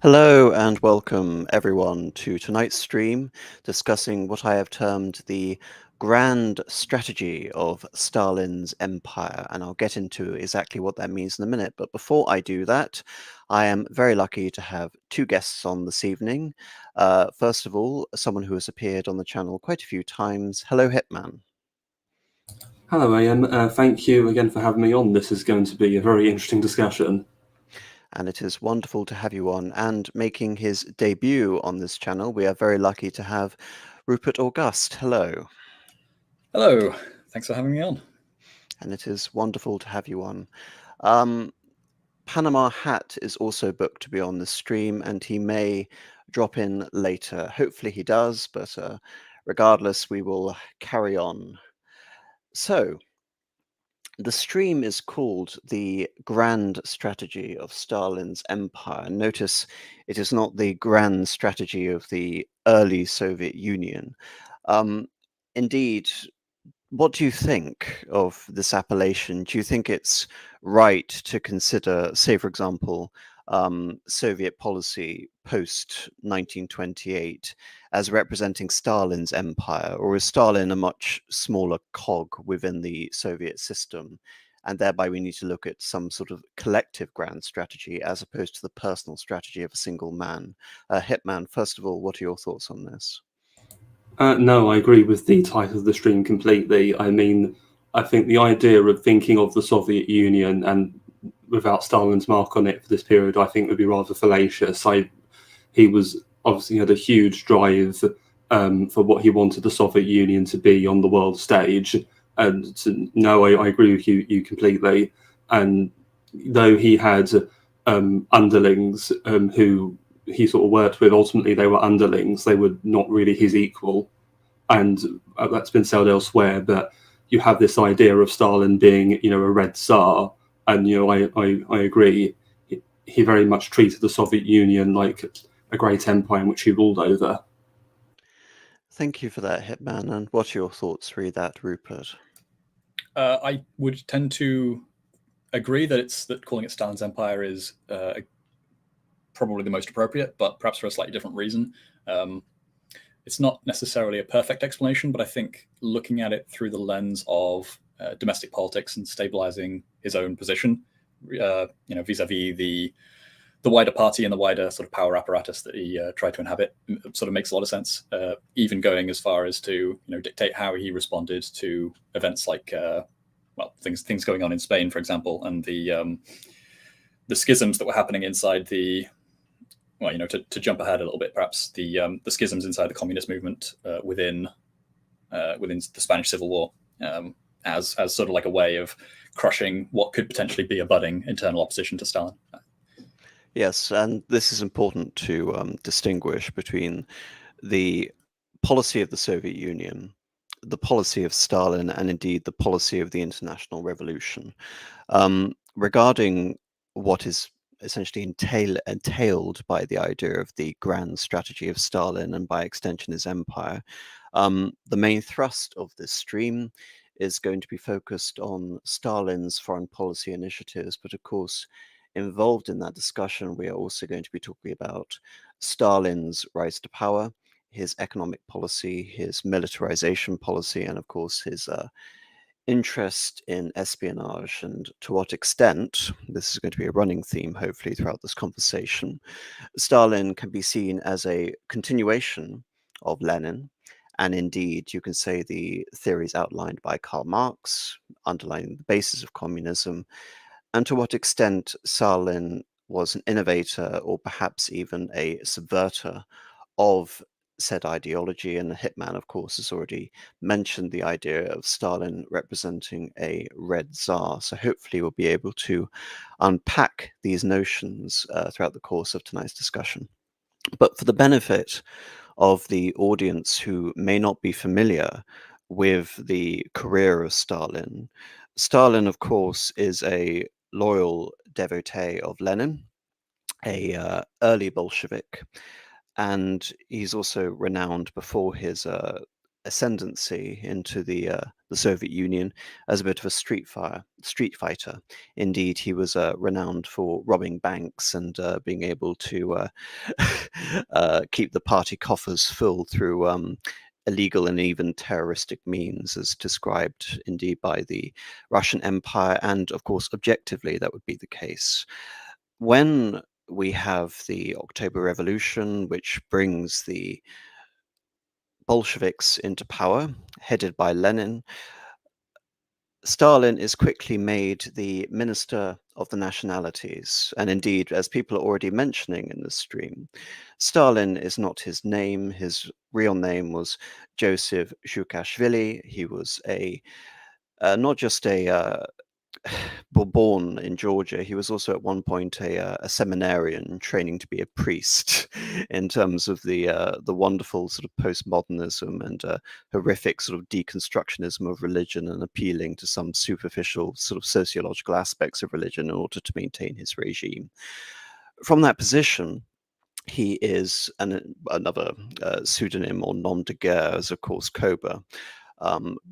Hello and welcome everyone to tonight's stream discussing what I have termed the grand strategy of Stalin's empire. And I'll get into exactly what that means in a minute. But before I do that, I am very lucky to have two guests on this evening. First of all, someone who has appeared on the channel quite a few times. Hello, Hitman. Hello, Ian. Thank you again for having me on. This is going to be a very interesting discussion. And it is wonderful to have you on. And making his debut on this channel, we are very lucky to have Rupert August. Hello. Hello, thanks for having me on. And it is wonderful to have you on. Panama Hat is also booked to be on the stream, and he may drop in later. Hopefully he does, but regardless, we will carry on. So, the stream is called The Grand Strategy of Stalin's Empire. Notice it is not the grand strategy of the early Soviet Union. Indeed, what do you think of this appellation? Do you think it's right to consider, say, for example, Soviet policy post 1928 as representing Stalin's empire, or is Stalin a much smaller cog within the Soviet system? And thereby we need to look at some sort of collective grand strategy as opposed to the personal strategy of a single man. Hitman, first of all, what are your thoughts on this? No, I agree with the title of the stream completely. I mean, I think the idea of thinking of the Soviet Union and without Stalin's mark on it for this period, I think would be rather fallacious. He was obviously had a huge drive for what he wanted the Soviet Union to be on the world stage. And no, I agree with you completely. And though he had underlings who he sort of worked with, ultimately they were underlings. They were not really his equal, and that's been said elsewhere. But you have this idea of Stalin being, a Red Tsar, and I agree. He very much treated the Soviet Union like a great empire in which he ruled over. Thank you for that, Hitman. And what are your thoughts re that, Rupert? I would tend to agree that calling it Stalin's empire is probably the most appropriate, but perhaps for a slightly different reason. It's not necessarily a perfect explanation, but I think looking at it through the lens of domestic politics and stabilizing his own position, vis-a-vis the wider party and the wider sort of power apparatus that he tried to inhabit, sort of makes a lot of sense. Even going as far as to dictate how he responded to events like things going on in Spain, for example, and the schisms that were happening inside the to jump ahead a little bit, perhaps the schisms inside the communist movement within the Spanish Civil War, as sort of like a way of crushing what could potentially be a budding internal opposition to Stalin. Yes, and this is important to distinguish between the policy of the Soviet Union, the policy of Stalin, and indeed the policy of the International Revolution. Regarding what is essentially entailed by the idea of the grand strategy of Stalin and by extension his empire, the main thrust of this stream is going to be focused on Stalin's foreign policy initiatives, but of course, involved in that discussion, we are also going to be talking about Stalin's rise to power, his economic policy, his militarization policy, and of course his interest in espionage, and to what extent, this is going to be a running theme hopefully throughout this conversation, Stalin can be seen as a continuation of Lenin. And indeed, you can say the theories outlined by Karl Marx, underlining the basis of communism, and to what extent Stalin was an innovator or perhaps even a subverter of said ideology. And Hitman, of course, has already mentioned the idea of Stalin representing a red Tsar. So hopefully we'll be able to unpack these notions throughout the course of tonight's discussion. But for the benefit of the audience who may not be familiar with the career of Stalin, Stalin, of course, is a loyal devotee of Lenin, a early Bolshevik, and he's also renowned before his ascendancy into the the Soviet Union as a bit of a street fighter. Indeed, he was renowned for robbing banks and being able to keep the party coffers full through illegal and even terroristic means, as described indeed by the Russian Empire, and of course, objectively, that would be the case. When we have the October Revolution, which brings the Bolsheviks into power, headed by Lenin, Stalin is quickly made the Minister of the Nationalities. And indeed, as people are already mentioning in this stream, Stalin is not his name. His real name was Joseph Zhukashvili. He was not just born in Georgia, he was also at one point a seminarian training to be a priest in terms of the wonderful sort of postmodernism and horrific sort of deconstructionism of religion and appealing to some superficial sort of sociological aspects of religion in order to maintain his regime. From that position, he is another pseudonym or nom de guerre is, of course, Koba.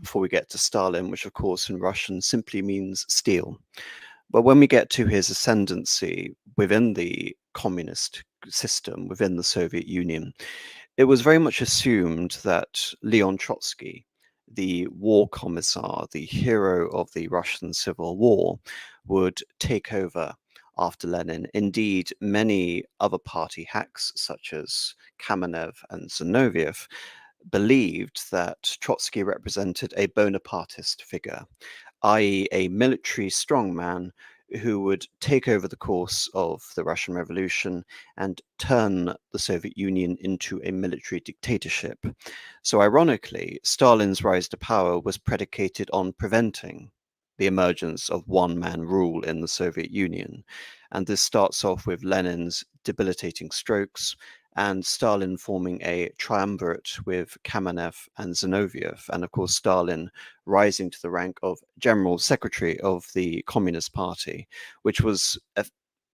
Before we get to Stalin, which of course in Russian simply means steel. But when we get to his ascendancy within the communist system, within the Soviet Union, it was very much assumed that Leon Trotsky, the war commissar, the hero of the Russian Civil War, would take over after Lenin. Indeed, many other party hacks, such as Kamenev and Zinoviev, believed that Trotsky represented a Bonapartist figure, i.e., a military strongman who would take over the course of the Russian Revolution and turn the Soviet Union into a military dictatorship. So ironically, Stalin's rise to power was predicated on preventing the emergence of one-man rule in the Soviet Union. And this starts off with Lenin's debilitating strokes, and Stalin forming a triumvirate with Kamenev and Zinoviev, and of course Stalin rising to the rank of General Secretary of the Communist Party, which was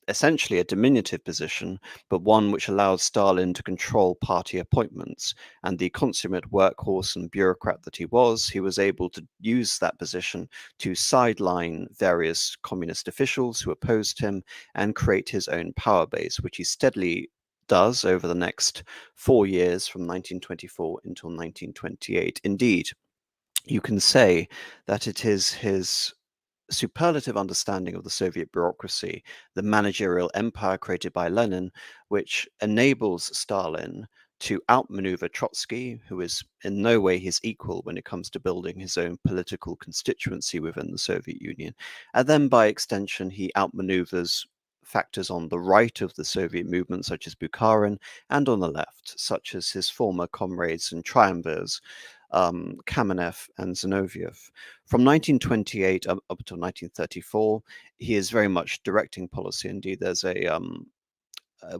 essentially a diminutive position, but one which allowed Stalin to control party appointments. And the consummate workhorse and bureaucrat that he was able to use that position to sideline various communist officials who opposed him and create his own power base, which he steadily does over the next 4 years from 1924 until 1928. Indeed, you can say that it is his superlative understanding of the Soviet bureaucracy, the managerial empire created by Lenin, which enables Stalin to outmaneuver Trotsky, who is in no way his equal when it comes to building his own political constituency within the Soviet Union. And then by extension, he outmaneuvers factors on the right of the Soviet movement, such as Bukharin, and on the left, such as his former comrades and triumvirs, Kamenev and Zinoviev. From 1928 up until 1934, he is very much directing policy. Indeed, there's a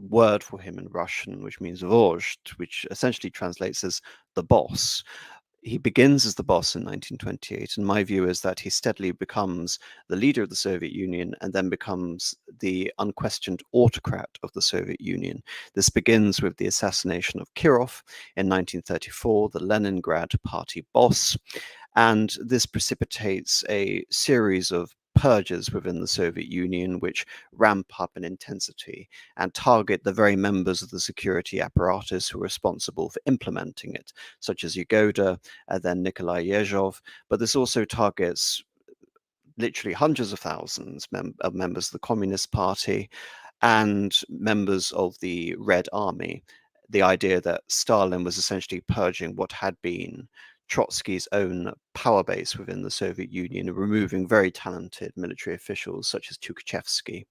word for him in Russian, which means vozhd, which essentially translates as the boss. He begins as the boss in 1928, and my view is that he steadily becomes the leader of the Soviet Union and then becomes the unquestioned autocrat of the Soviet Union. This begins with the assassination of Kirov in 1934, the Leningrad party boss, and this precipitates a series of purges within the Soviet Union, which ramp up in intensity and target the very members of the security apparatus who are responsible for implementing it, such as Yagoda and then Nikolai Yezhov. But this also targets literally hundreds of thousands of members of the Communist Party and members of the Red Army. The idea that Stalin was essentially purging what had been Trotsky's own power base within the Soviet Union, removing very talented military officials such as Tukhachevsky.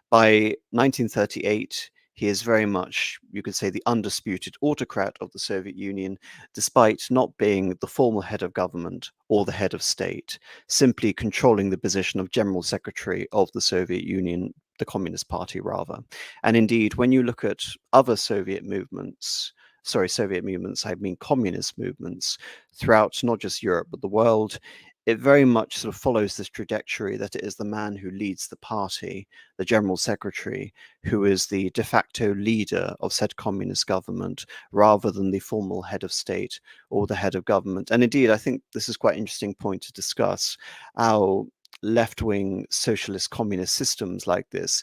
By 1938, he is very much, you could say, the undisputed autocrat of the Soviet Union, despite not being the formal head of government or the head of state, simply controlling the position of General Secretary of the Soviet Union, the Communist Party rather. And indeed, when you look at other Soviet movements, I mean communist movements throughout not just Europe, but the world, it very much sort of follows this trajectory that it is the man who leads the party, the general secretary, who is the de facto leader of said communist government, rather than the formal head of state or the head of government. And indeed, I think this is quite an interesting point to discuss, how left-wing socialist communist systems like this,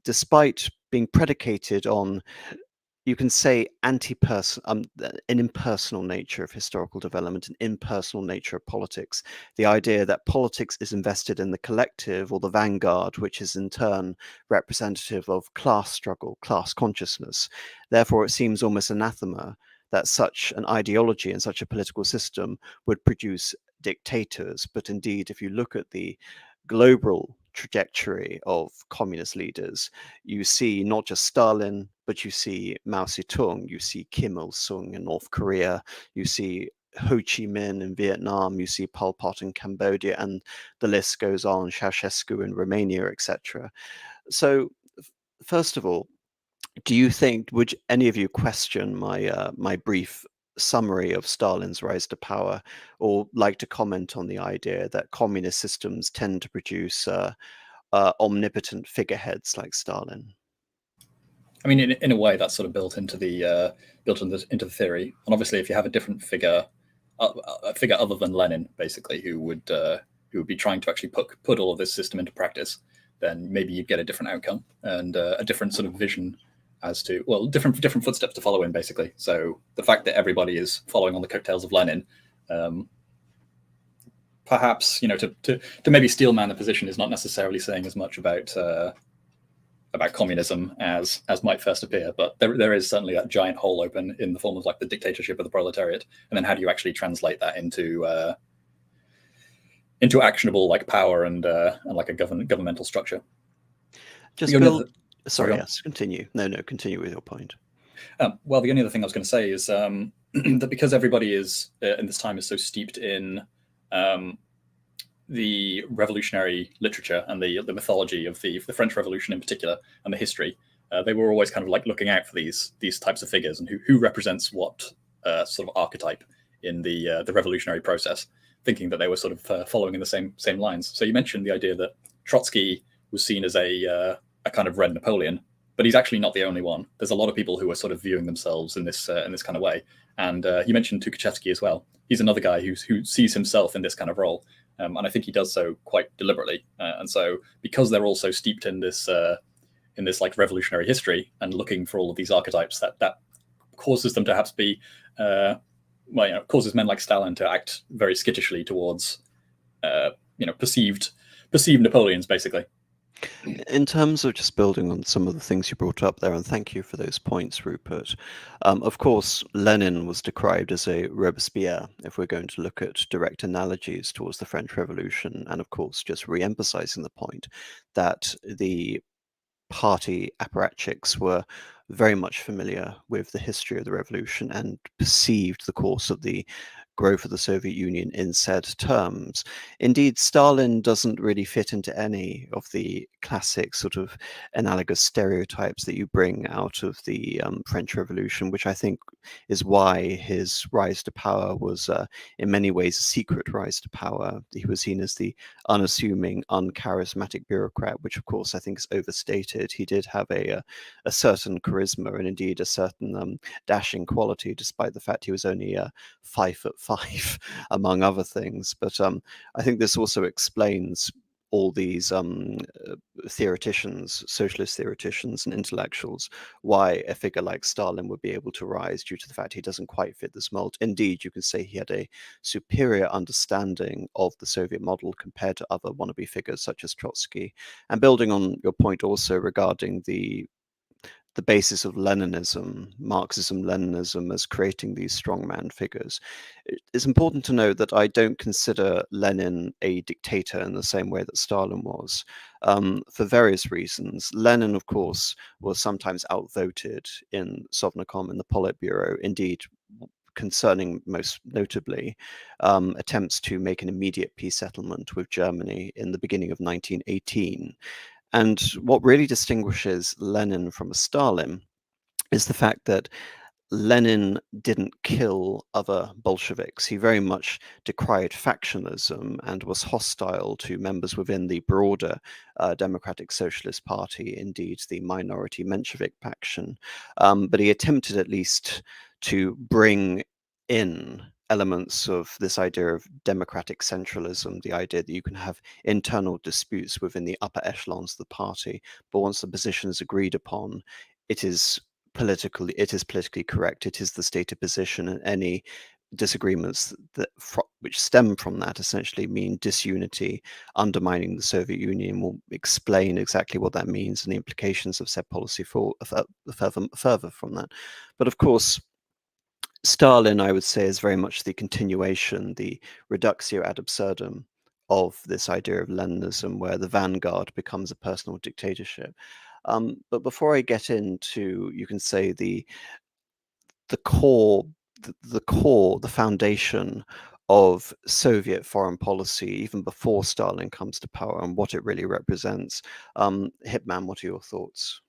despite being predicated on, you can say, an impersonal nature of historical development, an impersonal nature of politics. The idea that politics is invested in the collective or the vanguard, which is in turn representative of class struggle, class consciousness. Therefore, it seems almost anathema that such an ideology and such a political system would produce dictators. But indeed, if you look at the global trajectory of communist leaders, you see not just Stalin, but you see Mao Zedong, you see Kim Il-sung in North Korea, you see Ho Chi Minh in Vietnam, you see Pol Pot in Cambodia, and the list goes on, Ceausescu in Romania, etc. So, first of all, do you think, would any of you question my brief summary of Stalin's rise to power, or like to comment on the idea that communist systems tend to produce omnipotent figureheads like Stalin? I mean, in a way, that's sort of built into the into the theory. And obviously, if you have a different figure, a figure other than Lenin, basically, who would be trying to actually put all of this system into practice, then maybe you'd get a different outcome and a different sort of vision as to, well, different footsteps to follow in, basically. So the fact that everybody is following on the coattails of Lenin, perhaps, you know, to maybe steelman the position is not necessarily saying as much about communism as might first appear, but there is certainly that giant hole open in the form of like the dictatorship of the proletariat, and then how do you actually translate that into actionable like power and like a governmental structure? Just sorry, yes, continue. No, continue with your point. Well, the only other thing I was going to say is that because everybody is in this time is so steeped in the revolutionary literature and the mythology of the French Revolution in particular, and the history, they were always kind of like looking out for these types of figures and who represents what sort of archetype in the revolutionary process, thinking that they were sort of following in the same lines. So you mentioned the idea that Trotsky was seen as a kind of Red Napoleon, but he's actually not the only one. There's a lot of people who are sort of viewing themselves in this kind of way. And you mentioned Tukhachevsky as well. He's another guy who sees himself in this kind of role. And I think he does so quite deliberately. And so because they're all so steeped in this like revolutionary history and looking for all of these archetypes, that causes them to perhaps be, causes men like Stalin to act very skittishly towards, perceived Napoleons, basically. In terms of just building on some of the things you brought up there, and thank you for those points, Rupert. Of course, Lenin was decried as a Robespierre, if we're going to look at direct analogies towards the French Revolution, and of course, just re-emphasizing the point that the party apparatchiks were very much familiar with the history of the revolution and perceived the course of the growth of the Soviet Union in said terms. Indeed, Stalin doesn't really fit into any of the classic sort of analogous stereotypes that you bring out of the French Revolution, which I think is why his rise to power was in many ways a secret rise to power. He was seen as the unassuming, uncharismatic bureaucrat, which of course I think is overstated. He did have a certain charisma and indeed a certain dashing quality, despite the fact he was only 5'5", among other things. But I think this also explains all these theoreticians, socialist theoreticians and intellectuals, why a figure like Stalin would be able to rise due to the fact he doesn't quite fit this mold. Indeed, you can say he had a superior understanding of the Soviet model compared to other wannabe figures such as Trotsky. And building on your point also regarding the basis of Leninism, Marxism-Leninism, as creating these strongman figures. It's important to note that I don't consider Lenin a dictator in the same way that Stalin was, for various reasons. Lenin, of course, was sometimes outvoted in Sovnarkom in the Politburo. Indeed, concerning most notably attempts to make an immediate peace settlement with Germany in the beginning of 1918. And what really distinguishes Lenin from Stalin is the fact that Lenin didn't kill other Bolsheviks. He very much decried factionalism and was hostile to members within the broader Democratic Socialist Party, indeed the minority Menshevik faction. But he attempted at least to bring in elements of this idea of democratic centralism, the idea that you can have internal disputes within the upper echelons of the party, but once the position is agreed upon, it is politically correct. It is the stated position, and any disagreements which stem from that essentially mean disunity, undermining the Soviet Union. Will explain exactly what that means and the implications of said policy for further from that. But of course, Stalin, I would say, is very much the continuation, the reductio ad absurdum of this idea of Leninism, where the vanguard becomes a personal dictatorship. But before I get into, you can say the core, the foundation of Soviet foreign policy, even before Stalin comes to power, and what it really represents. Hitman, what are your thoughts?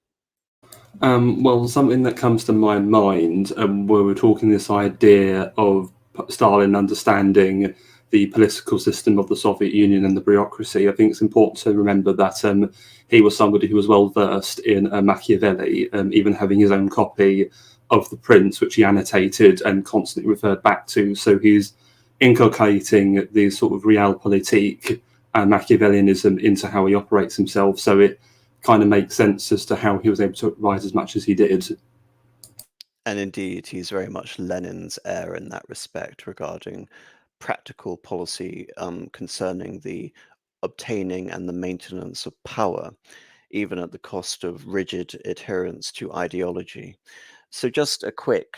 Well, something that comes to my mind where we're talking this idea of Stalin understanding the political system of the Soviet Union and the bureaucracy, I think it's important to remember that he was somebody who was well versed in Machiavelli, even having his own copy of The Prince, which he annotated and constantly referred back to. So he's inculcating the sort of realpolitik and Machiavellianism into how he operates himself. So it kind of makes sense as to how he was able to rise as much as he did. And indeed, he's very much Lenin's heir in that respect regarding practical policy concerning the obtaining and the maintenance of power, even at the cost of rigid adherence to ideology. So just a quick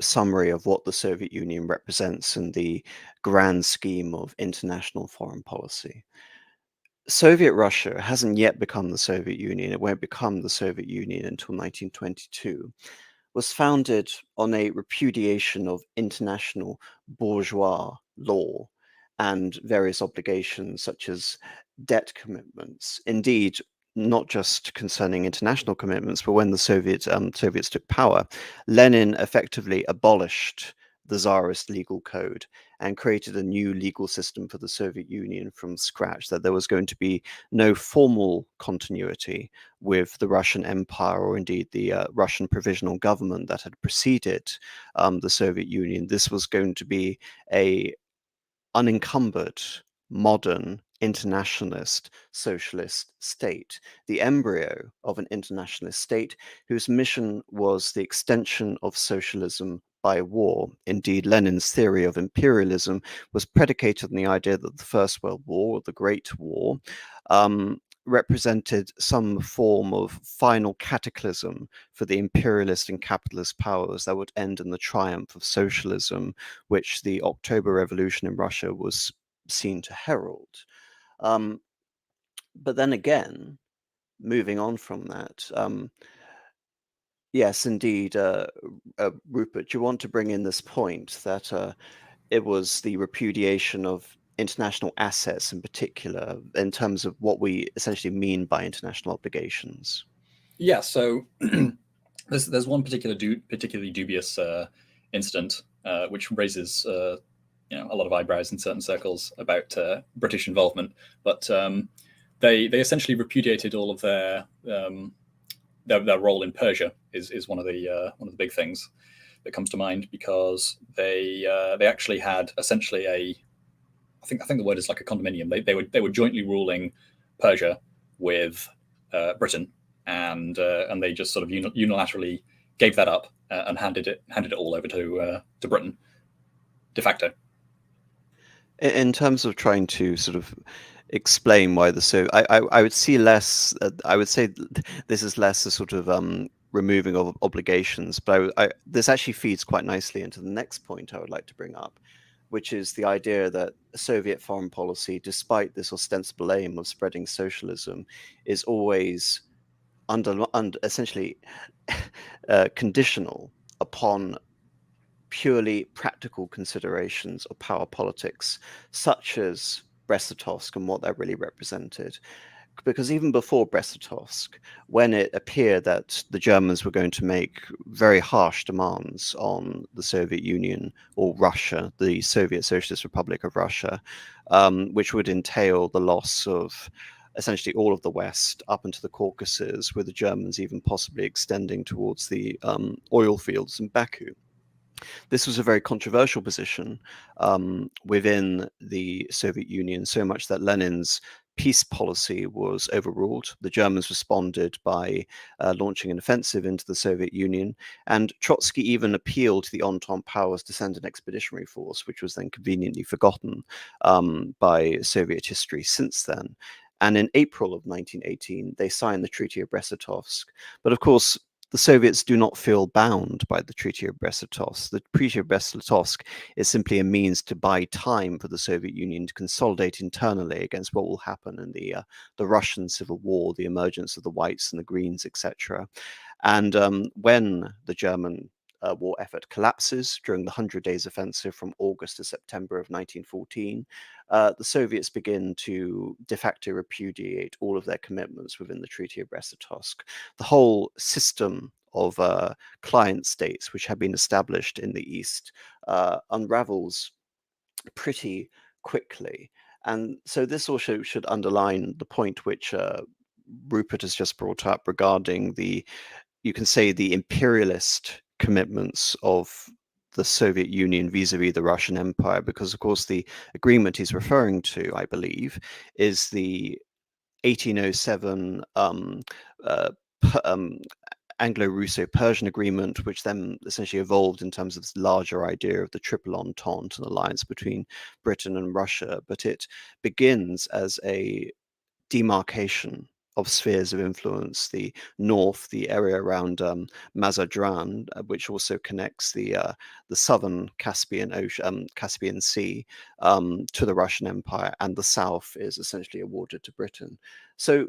summary of what the Soviet Union represents in the grand scheme of international foreign policy. Soviet Russia hasn't yet become the Soviet Union. It won't become the Soviet Union until 1922. Was founded on a repudiation of international bourgeois law and various obligations such as debt commitments. Indeed, not just concerning international commitments, but when the Soviets took power, Lenin effectively abolished the Tsarist legal code and created a new legal system for the Soviet Union from scratch, that there was going to be no formal continuity with the Russian Empire or indeed the Russian provisional government that had preceded the Soviet Union. This was going to be a unencumbered, modern, internationalist, socialist state, the embryo of an internationalist state whose mission was the extension of socialism by war. Indeed, Lenin's theory of imperialism was predicated on the idea that the First World War, or the Great War, represented some form of final cataclysm for the imperialist and capitalist powers that would end in the triumph of socialism, which the October Revolution in Russia was seen to herald. But then again, moving on from that, yes, indeed, Rupert, do you want to bring in this point that it was the repudiation of international assets in particular, in terms of what we essentially mean by international obligations? Yeah, so there's one particularly dubious incident which raises a lot of eyebrows in certain circles about British involvement, but they essentially repudiated all of their role in Persia is one of the big things that comes to mind, because they actually had essentially I think the word is like a condominium. They were jointly ruling Persia with Britain, and they just sort of unilaterally gave that up and handed it all over to Britain de facto. In terms of trying to sort of explain why I would see less. I would say this is less a sort of removing of obligations, but this actually feeds quite nicely into the next point I would like to bring up, which is the idea that Soviet foreign policy, despite this ostensible aim of spreading socialism, is always essentially conditional upon purely practical considerations of power politics, such as Brest-Litovsk and what that really represented. because even before Brest-Litovsk, when it appeared that the Germans were going to make very harsh demands on the Soviet Union or Russia, the Soviet Socialist Republic of Russia, which would entail the loss of essentially all of the West up into the Caucasus, with the Germans even possibly extending towards the oil fields in Baku. This was a very controversial position within the Soviet Union, so much that Lenin's peace policy was overruled. The Germans responded by launching an offensive into the Soviet Union, and Trotsky even appealed to the Entente powers to send an expeditionary force, which was then conveniently forgotten by Soviet history since then. And in April of 1918, they signed the Treaty of Brest-Litovsk. But of course, the Soviets do not feel bound by the Treaty of Brest-Litovsk. The Treaty of Brest-Litovsk is simply a means to buy time for the Soviet Union to consolidate internally against what will happen in the Russian Civil War, the emergence of the Whites and the Greens, etc. And when the German war effort collapses during the 100 Days Offensive from August to September of 1914, the Soviets begin to de facto repudiate all of their commitments within the Treaty of Brest-Litovsk. The whole system of client states, which had been established in the East, unravels pretty quickly. And so this also should underline the point which Rupert has just brought up regarding the, you can say, the imperialist commitments of the Soviet Union vis-a-vis the Russian Empire, because of course the agreement he's referring to, I believe, is the 1807 Anglo-Russo-Persian agreement, which then essentially evolved in terms of this larger idea of the Triple Entente, an alliance between Britain and Russia. But it begins as a demarcation of spheres of influence. The north, the area around Mazandaran, which also connects the southern Caspian Ocean, Caspian Sea, to the Russian Empire, and the south is essentially awarded to Britain. So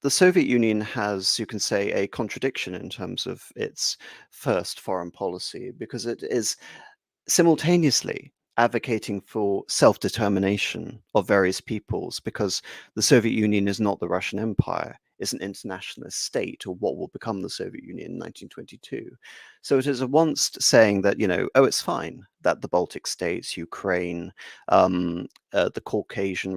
the Soviet Union has, you can say, a contradiction in terms of its first foreign policy, because it is simultaneously advocating for self-determination of various peoples, because the Soviet Union is not the Russian Empire, it's an internationalist state, or what will become the Soviet Union in 1922. So it is at once saying that, it's fine that the Baltic states, Ukraine, the Caucasus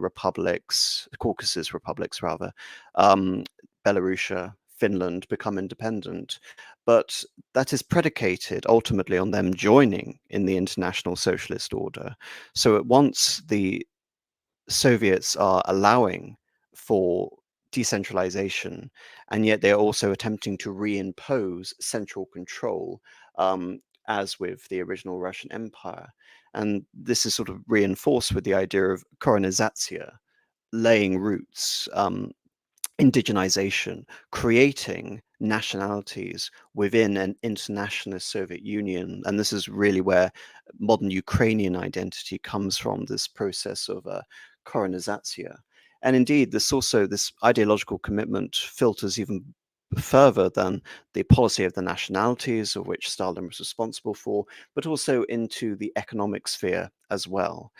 republics rather, Belarusia, Finland become independent, but that is predicated ultimately on them joining in the international socialist order. So at once the Soviets are allowing for decentralization, and yet they're also attempting to reimpose central control, as with the original Russian Empire. And this is sort of reinforced with the idea of korenizatsiya, laying roots, indigenization, creating nationalities within an internationalist Soviet Union. And this is really where modern Ukrainian identity comes from, this process of korenizatsiya. And indeed, this ideological commitment filters even further than the policy of the nationalities, of which Stalin was responsible for, but also into the economic sphere as well.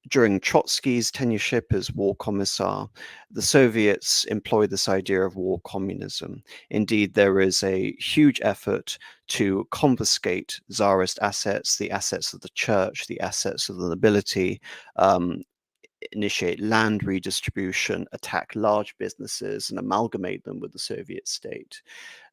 During Trotsky's tenureship as war commissar, the Soviets employed this idea of war communism. Indeed, there is a huge effort to confiscate Tsarist assets, the assets of the church, the assets of the nobility, initiate land redistribution, attack large businesses, and amalgamate them with the Soviet state.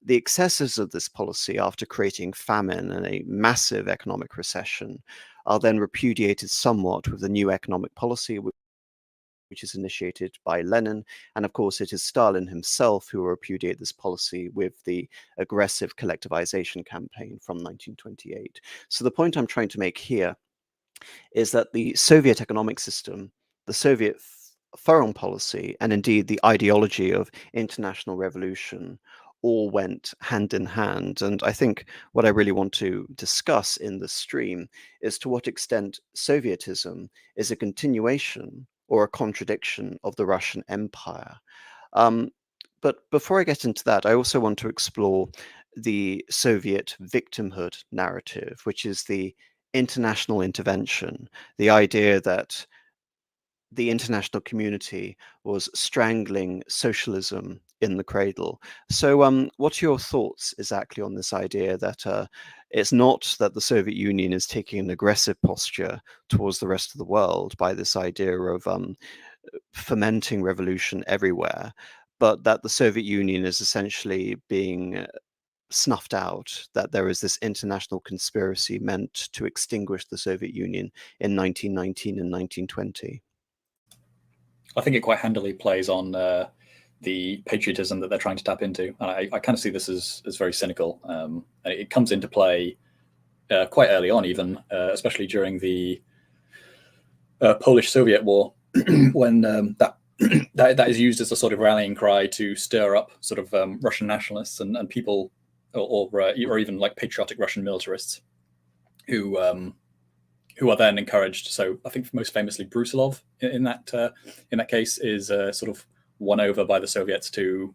The excesses of this policy, after creating famine and a massive economic recession, are then repudiated somewhat with the new economic policy, which is initiated by Lenin. And of course, it is Stalin himself who will repudiate this policy with the aggressive collectivization campaign from 1928. So the point I'm trying to make here is that the Soviet economic system, the Soviet foreign policy, and indeed the ideology of international revolution all went hand in hand. And I think what I really want to discuss in this stream is to what extent Sovietism is a continuation or a contradiction of the Russian Empire. But before I get into that, I also want to explore the Soviet victimhood narrative, which is the international intervention, the idea that the international community was strangling socialism in the cradle. So what are your thoughts exactly on this idea that it's not that the Soviet Union is taking an aggressive posture towards the rest of the world by this idea of fomenting revolution everywhere, but that the Soviet Union is essentially being snuffed out, that there is this international conspiracy meant to extinguish the Soviet Union in 1919 and 1920? I think it quite handily plays on the patriotism that they're trying to tap into. And I kind of see this as very cynical. It comes into play quite early on, even, especially during the Polish-Soviet War, when that is used as a sort of rallying cry to stir up sort of Russian nationalists and people, or even like patriotic Russian militarists, who are then encouraged. So I think most famously Brusilov in that case is sort of won over by the Soviets to,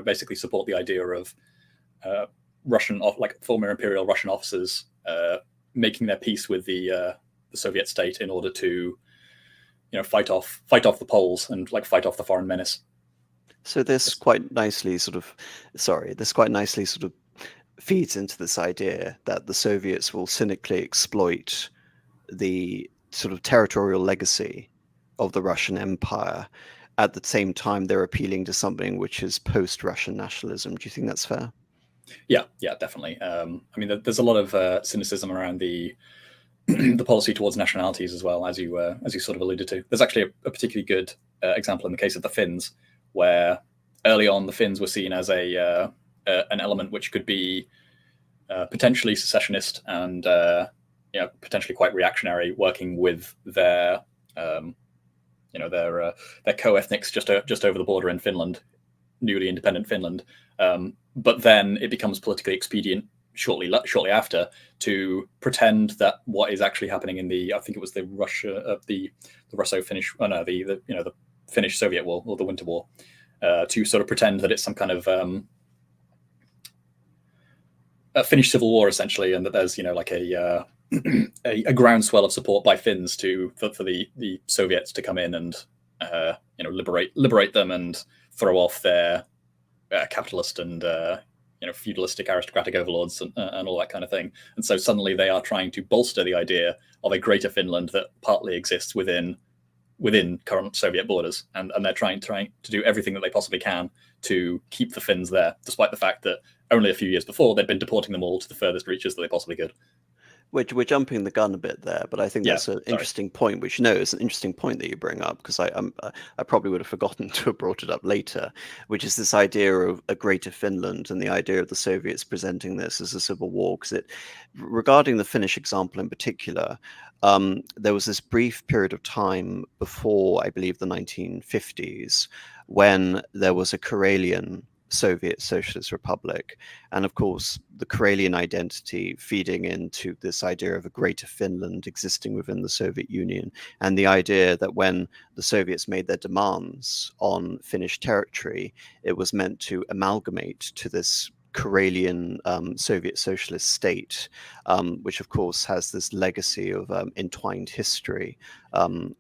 basically support the idea of Russian, like former imperial Russian officers making their peace with the Soviet state in order to, fight off the Poles and like fight off the foreign menace. So this quite nicely sort of feeds into this idea that the Soviets will cynically exploit the sort of territorial legacy of the Russian Empire. At the same time, they're appealing to something which is post-Russian nationalism. Do you think that's fair? Yeah, definitely. I mean, there's a lot of cynicism around the the policy towards nationalities as well, as you sort of alluded to. There's actually a particularly good example in the case of the Finns, where early on the Finns were seen as an element which could be potentially secessionist and potentially quite reactionary, working with their co-ethnics just over the border in Finland, newly independent Finland. But then it becomes politically expedient shortly after to pretend that what is actually happening in the, I think it was the Russo-Finnish, the Finnish-Soviet War, or the Winter War, to sort of pretend that it's some kind of a Finnish civil war essentially, and that there's like a groundswell of support by Finns for the Soviets to come in and liberate them and throw off their capitalist and feudalistic aristocratic overlords and all that kind of thing. And so suddenly they are trying to bolster the idea of a greater Finland that partly exists within current Soviet borders, and they're trying to do everything that they possibly can to keep the Finns there, despite the fact that only a few years before they'd been deporting them all to the furthest reaches that they possibly could. We're jumping the gun a bit there, but I think that's an interesting point, which is an interesting point that you bring up, because I probably would have forgotten to have brought it up later, which is this idea of a greater Finland and the idea of the Soviets presenting this as a civil war. Because regarding the Finnish example in particular, there was this brief period of time before, I believe, the 1950s, when there was a Karelian Soviet Socialist Republic, and of course the Karelian identity feeding into this idea of a greater Finland existing within the Soviet Union, and the idea that when the Soviets made their demands on Finnish territory, it was meant to amalgamate to this Karelian Soviet socialist state, which of course has this legacy of entwined history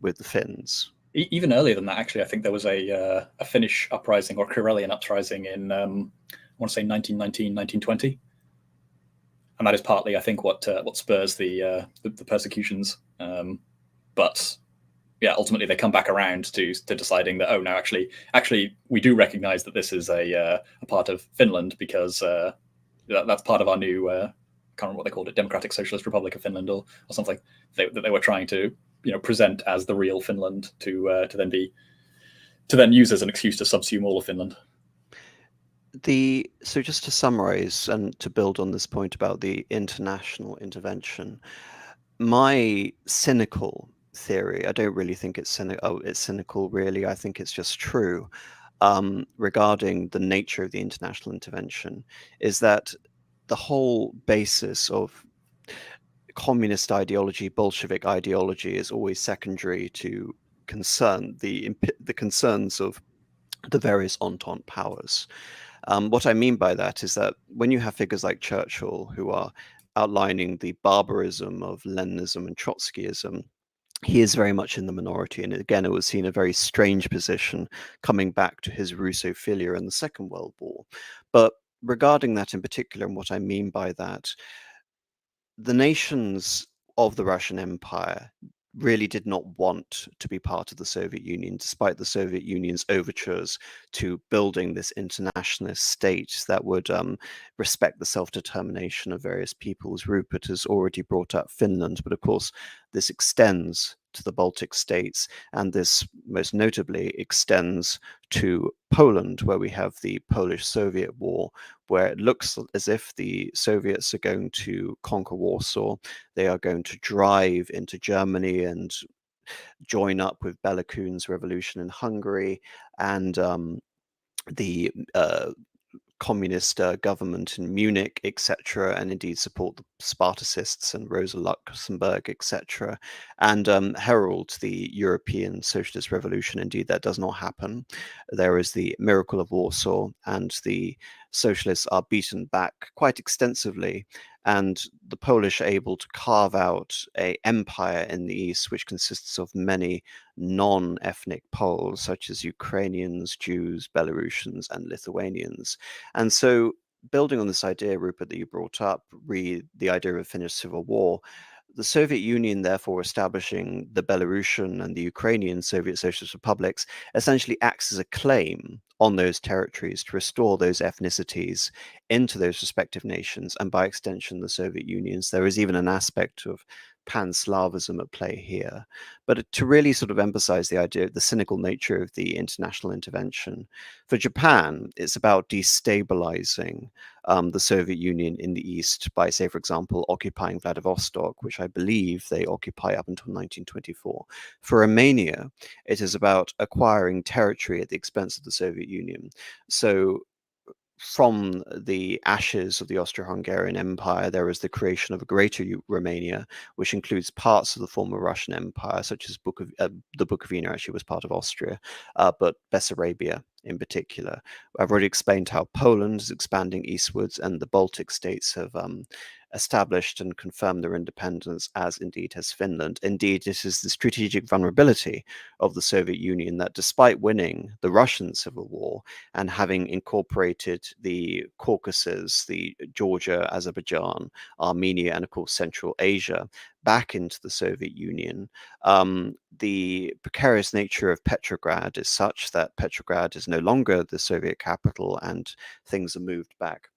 with the Finns. Even earlier than that, actually, I think there was a Finnish uprising, or Karelian uprising, in I want to say 1919, 1920, and that is partly, I think, what spurs the persecutions. But yeah, ultimately they come back around to deciding that, oh no, actually we do recognise that this is a part of Finland, because that's part of our new I can't remember what they called it, Democratic Socialist Republic of Finland or something, that they were trying to present as the real Finland to then use as an excuse to subsume all of Finland. So just to summarize and to build on this point about the international intervention, my cynical theory, I don't really think it's cynical really, I think it's just true, regarding the nature of the international intervention, is that the whole basis of communist ideology, Bolshevik ideology, is always secondary to the concerns of the various Entente powers. What I mean by that is that when you have figures like Churchill who are outlining the barbarism of Leninism and Trotskyism, he is very much in the minority. And again, it was seen a very strange position coming back to his Russophilia in the Second World War. But regarding that in particular, and what I mean by that, the nations of the Russian Empire really did not want to be part of the Soviet Union, despite the Soviet Union's overtures to building this internationalist state that would respect the self-determination of various peoples. Rupert has already brought up Finland, but of course this extends to the Baltic states, and this most notably extends to Poland, where we have the Polish-Soviet War, where it looks as if the Soviets are going to conquer Warsaw. They are going to drive into Germany and join up with Bela Kun's revolution in Hungary, and the communist government in Munich, etc., and indeed support the Spartacists and Rosa Luxemburg, etc., and herald the European socialist revolution. Indeed, that does not happen. There is the miracle of Warsaw, and the socialists are beaten back quite extensively, and the Polish are able to carve out an empire in the east, which consists of many non-ethnic Poles, such as Ukrainians, Jews, Belarusians, and Lithuanians. And so, building on this idea, Rupert, that you brought up, the idea of a Finnish civil war, the Soviet Union, therefore establishing the Belarusian and the Ukrainian Soviet Socialist Republics, essentially acts as a claim on those territories to restore those ethnicities into those respective nations, and by extension, the Soviet Unions. There is even an aspect of pan-Slavism at play here. But to really sort of emphasize the idea of the cynical nature of the international intervention, for Japan, it's about destabilizing the Soviet Union in the east by, say, for example, occupying Vladivostok, which I believe they occupy up until 1924. For Romania, it is about acquiring territory at the expense of the Soviet Union. So from the ashes of the Austro-Hungarian Empire, there is the creation of a greater Romania, which includes parts of the former Russian Empire, such as the Bukovina actually was part of Austria, but Bessarabia in particular. I've already explained how Poland is expanding eastwards, and the Baltic states have established and confirmed their independence, as indeed has Finland. Indeed, it is the strategic vulnerability of the Soviet Union that, despite winning the Russian Civil War and having incorporated the Caucasus, the Georgia, Azerbaijan, Armenia, and of course Central Asia back into the Soviet Union, the precarious nature of Petrograd is such that Petrograd is no longer the Soviet capital, and things are moved back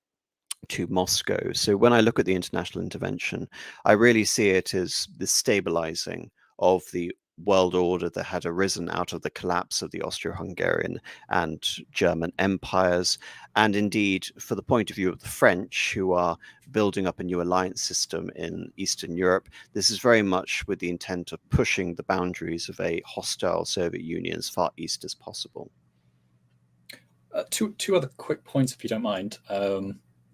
to Moscow. So when I look at the international intervention, I really see it as the stabilizing of the world order that had arisen out of the collapse of the Austro-Hungarian and German empires. And indeed, for the point of view of the French, who are building up a new alliance system in Eastern Europe, this is very much with the intent of pushing the boundaries of a hostile Soviet Union as far east as possible. Two other quick points, if you don't mind.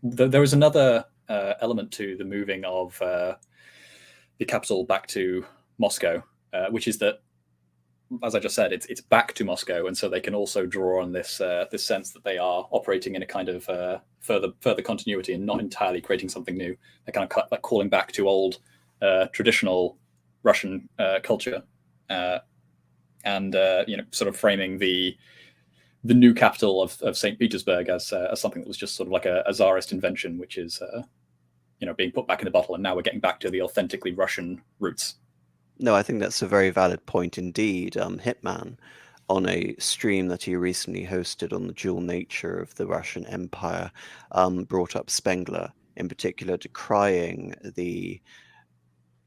There was another element to the moving of the capital back to Moscow, which is that, as I just said, it's back to Moscow, and so they can also draw on this this sense that they are operating in a kind of further continuity and not entirely creating something new. They're kind of like calling back to old traditional Russian culture, and sort of framing the new capital of St. Petersburg as something that was just sort of like a Tsarist invention, which is being put back in the bottle, and now we're getting back to the authentically Russian roots. No, I think that's a very valid point indeed. Hitman, on a stream that he recently hosted on the dual nature of the Russian Empire, brought up Spengler, in particular decrying the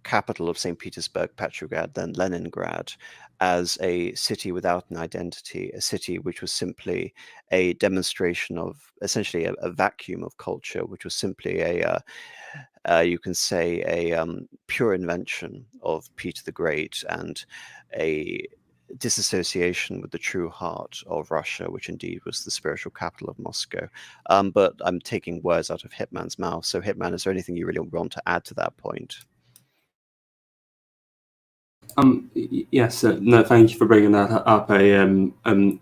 capital of St. Petersburg, Petrograd, then Leningrad, as a city without an identity, a city which was simply a demonstration of essentially a vacuum of culture, which was simply you can say a pure invention of Peter the Great, and a disassociation with the true heart of Russia, which indeed was the spiritual capital of Moscow. But I'm taking words out of Hitman's mouth. So Hitman, is there anything you really want to add to that point? Yes, no, thank you for bringing that up. Another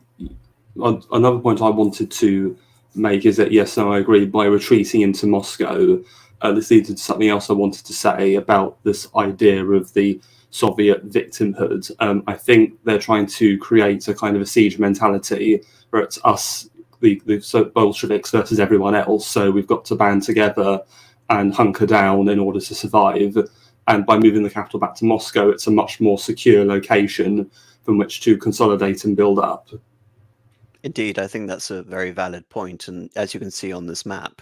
point I wanted to make is that, yes, I agree, by retreating into Moscow, this leads to something else I wanted to say about this idea of the Soviet victimhood. I think they're trying to create a kind of a siege mentality where it's us, the Bolsheviks versus everyone else. So we've got to band together and hunker down in order to survive. And by moving the capital back to Moscow, it's a much more secure location from which to consolidate and build up. Indeed, I think that's a very valid point. And as you can see on this map,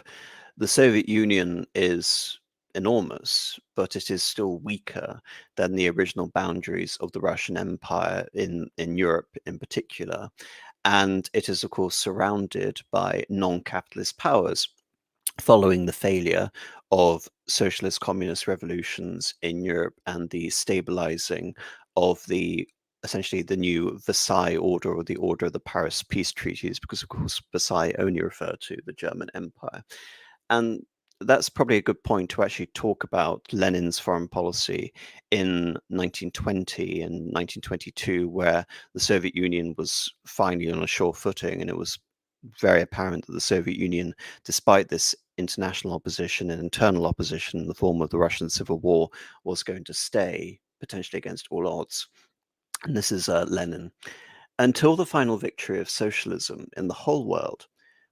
the Soviet Union is enormous, but it is still weaker than the original boundaries of the Russian Empire in Europe in particular. And it is, of course, surrounded by non-capitalist powers following the failure of socialist communist revolutions in Europe and the stabilizing of essentially the new Versailles Order, or the Order of the Paris Peace Treaties, because of course Versailles only referred to the German Empire. And that's probably a good point to actually talk about Lenin's foreign policy in 1920 and 1922, where the Soviet Union was finally on a sure footing, and it was very apparent that the Soviet Union, despite this international opposition and internal opposition in the form of the Russian Civil War, was going to stay, potentially against all odds. And this is Lenin. Until the final victory of socialism in the whole world,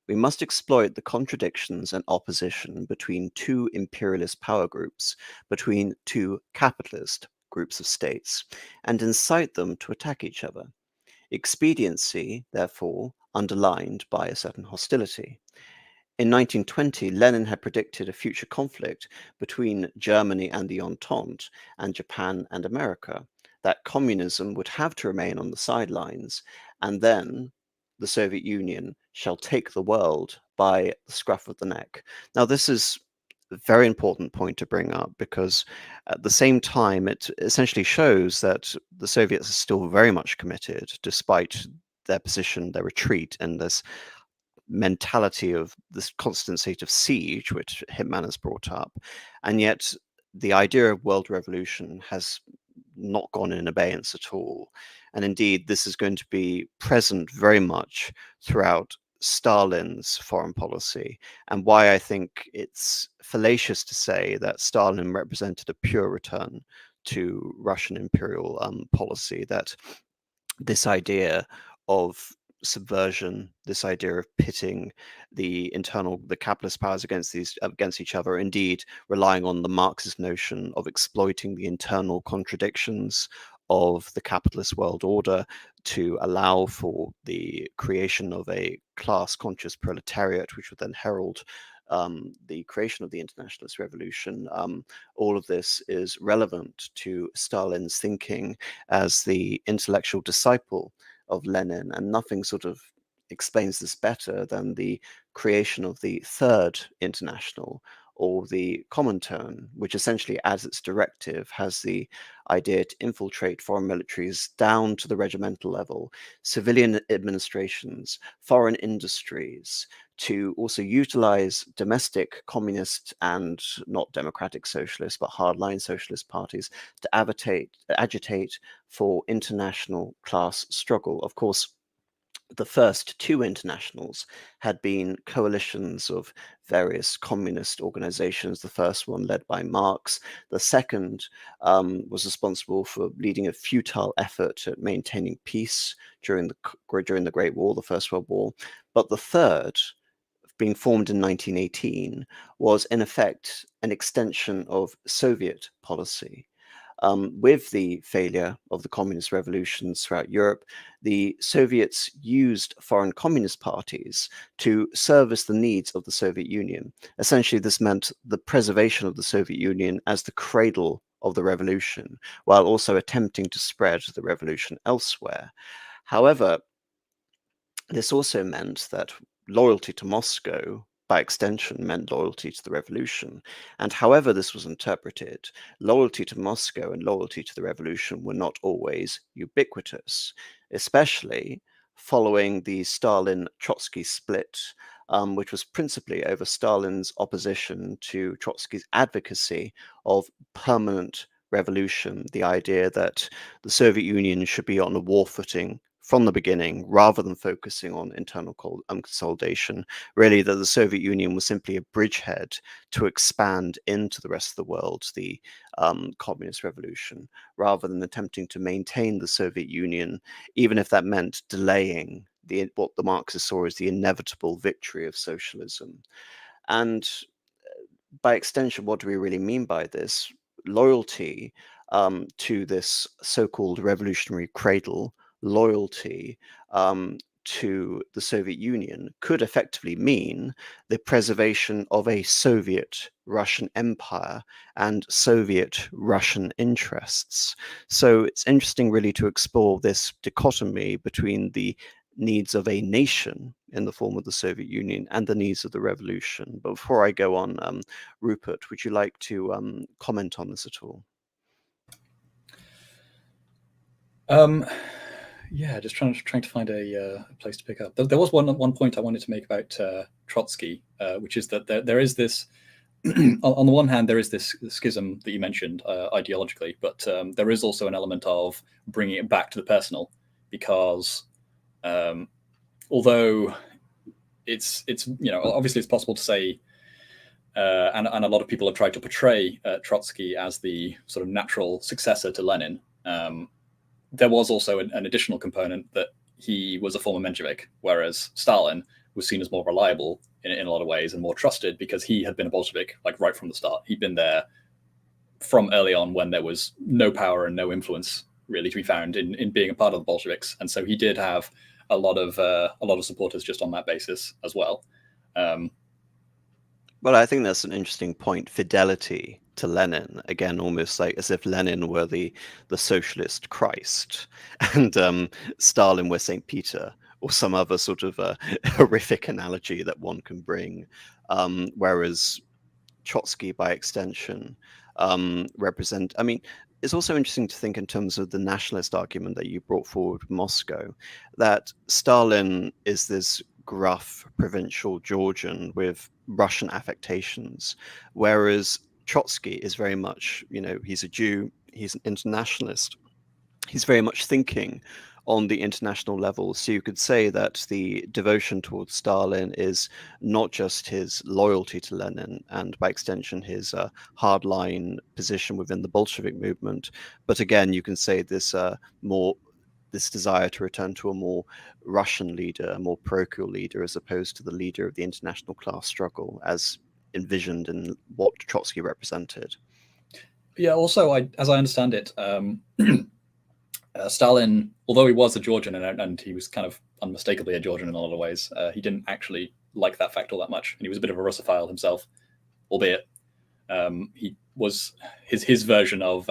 we must exploit the contradictions and opposition between two imperialist power groups, between two capitalist groups of states, and incite them to attack each other. Expediency, therefore, underlined by a certain hostility. In 1920, Lenin had predicted a future conflict between Germany and the Entente and Japan and America, that communism would have to remain on the sidelines, and then the Soviet Union shall take the world by the scruff of the neck. Now, this is a very important point to bring up, because at the same time, it essentially shows that the Soviets are still very much committed, despite their position, their retreat, and this mentality of this constant state of siege, which Hitman has brought up. And yet the idea of world revolution has not gone in abeyance at all. And indeed, this is going to be present very much throughout Stalin's foreign policy, and why I think it's fallacious to say that Stalin represented a pure return to Russian imperial policy, that this idea of subversion, this idea of pitting the capitalist powers against each other, indeed relying on the Marxist notion of exploiting the internal contradictions of the capitalist world order to allow for the creation of a class-conscious proletariat, which would then herald the creation of the internationalist revolution. All of this is relevant to Stalin's thinking as the intellectual disciple of Lenin, and nothing sort of explains this better than the creation of the Third International, or the Comintern, which essentially, as its directive, has the idea to infiltrate foreign militaries down to the regimental level, civilian administrations, foreign industries, to also utilize domestic communist and not democratic socialist, but hardline socialist parties to agitate for international class struggle. Of course, the first two internationals had been coalitions of various communist organizations, the first one led by Marx. The second was responsible for leading a futile effort at maintaining peace during the Great War, the First World War. But the third, being formed in 1918, was in effect an extension of Soviet policy. With the failure of the communist revolutions throughout Europe, the Soviets used foreign communist parties to service the needs of the Soviet Union. Essentially, this meant the preservation of the Soviet Union as the cradle of the revolution, while also attempting to spread the revolution elsewhere. However, this also meant that loyalty to Moscow, by extension, meant loyalty to the revolution. And however this was interpreted, loyalty to Moscow and loyalty to the revolution were not always ubiquitous, especially following the Stalin-Trotsky split, which was principally over Stalin's opposition to Trotsky's advocacy of permanent revolution, the idea that the Soviet Union should be on a war footing from the beginning, rather than focusing on internal consolidation, really that the Soviet Union was simply a bridgehead to expand into the rest of the world, the communist revolution, rather than attempting to maintain the Soviet Union, even if that meant delaying what the Marxists saw as the inevitable victory of socialism. And by extension, what do we really mean by this? Loyalty to this so-called revolutionary cradle, loyalty to the Soviet Union could effectively mean the preservation of a Soviet Russian empire and Soviet Russian interests. So it's interesting really to explore this dichotomy between the needs of a nation in the form of the Soviet Union and the needs of the revolution. But before I go on, Rupert, would you like to comment on this at all? Yeah, just trying to find a place to pick up. There was one point I wanted to make about Trotsky, which is that there is this. On the one hand, there is this schism that you mentioned ideologically, but there is also an element of bringing it back to the personal, because although it's obviously it's possible to say, and a lot of people have tried to portray Trotsky as the sort of natural successor to Lenin. There was also an additional component that he was a former Menshevik, whereas Stalin was seen as more reliable in a lot of ways and more trusted because he had been a Bolshevik like right from the start. He'd been there from early on when there was no power and no influence really to be found in being a part of the Bolsheviks, and so he did have a lot of supporters just on that basis as well. Well, I think that's an interesting point. Fidelity to Lenin, again, almost like as if Lenin were the socialist Christ, and Stalin were Saint Peter, or some other sort of horrific analogy that one can bring. Whereas Trotsky, by extension, represent. I mean, it's also interesting to think in terms of the nationalist argument that you brought forward, Moscow, that Stalin is this gruff provincial Georgian with Russian affectations, whereas Trotsky is very much, he's a Jew, he's an internationalist. He's very much thinking on the international level. So you could say that the devotion towards Stalin is not just his loyalty to Lenin and by extension his hardline position within the Bolshevik movement, but again you can say this this desire to return to a more Russian leader, a more parochial leader, as opposed to the leader of the international class struggle as envisioned in what Trotsky represented. Yeah, also, as I understand it, Stalin, although he was a Georgian and he was kind of unmistakably a Georgian in a lot of ways, he didn't actually like that fact all that much, and he was a bit of a Russophile himself, albeit he was his version of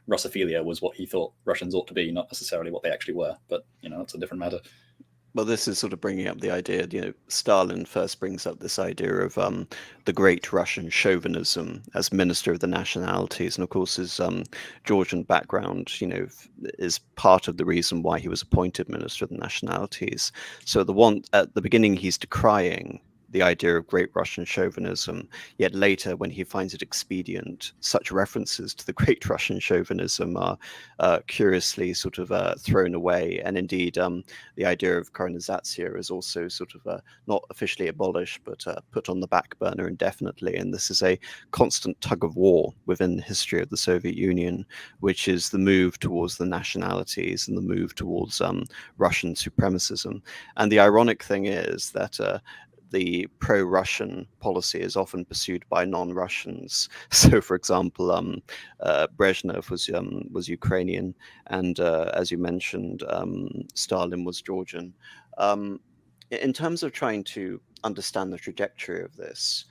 Russophilia was what he thought Russians ought to be, not necessarily what they actually were. But that's a different matter. Well, this is sort of bringing up the idea, Stalin first brings up this idea of the great Russian chauvinism as minister of the nationalities. And of course, his Georgian background, is part of the reason why he was appointed minister of the nationalities. So at the beginning, he's decrying the idea of great Russian chauvinism, yet later, when he finds it expedient, such references to the great Russian chauvinism are curiously sort of thrown away. And indeed, the idea of Korenizatsiya is also sort of not officially abolished, but put on the back burner indefinitely. And this is a constant tug of war within the history of the Soviet Union, which is the move towards the nationalities and the move towards Russian supremacism. And the ironic thing is that the pro-Russian policy is often pursued by non-Russians. So, for example, Brezhnev was Ukrainian, and as you mentioned, Stalin was Georgian. In terms of trying to understand the trajectory of this,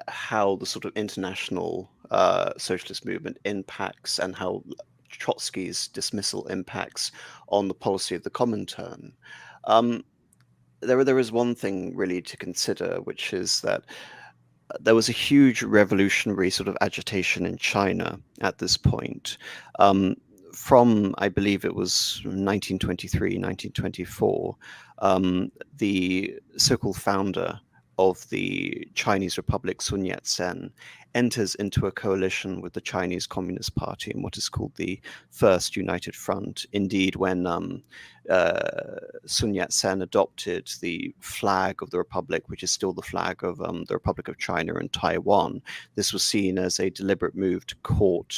how the sort of international socialist movement impacts and how Trotsky's dismissal impacts on the policy of the Comintern. There is one thing really to consider, which is that there was a huge revolutionary sort of agitation in China at this point. From, I believe it was 1923, 1924, the so-called founder of the Chinese Republic, Sun Yat-sen, enters into a coalition with the Chinese Communist Party in what is called the First United Front. Indeed, when Sun Yat-sen adopted the flag of the Republic, which is still the flag of the Republic of China and Taiwan, this was seen as a deliberate move to court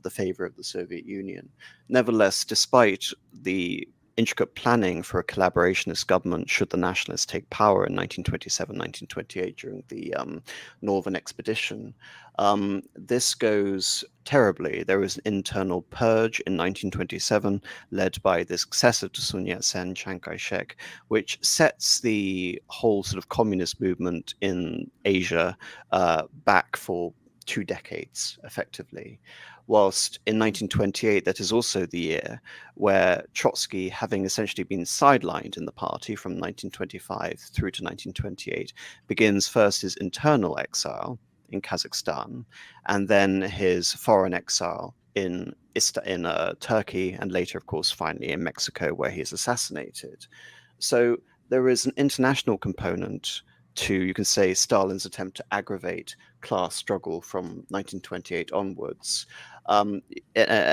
the favor of the Soviet Union. Nevertheless, despite the intricate planning for a collaborationist government should the nationalists take power in 1927, 1928 during the Northern Expedition, this goes terribly. There was an internal purge in 1927 led by the successor to Sun Yat-sen, Chiang Kai-shek, which sets the whole sort of communist movement in Asia back for 2 decades, effectively. Whilst in 1928, that is also the year where Trotsky, having essentially been sidelined in the party from 1925 through to 1928, begins first his internal exile in Kazakhstan, and then his foreign exile in Turkey, and later, of course, finally in Mexico, where he is assassinated. So there is an international component to, you can say, Stalin's attempt to aggravate class struggle from 1928 onwards.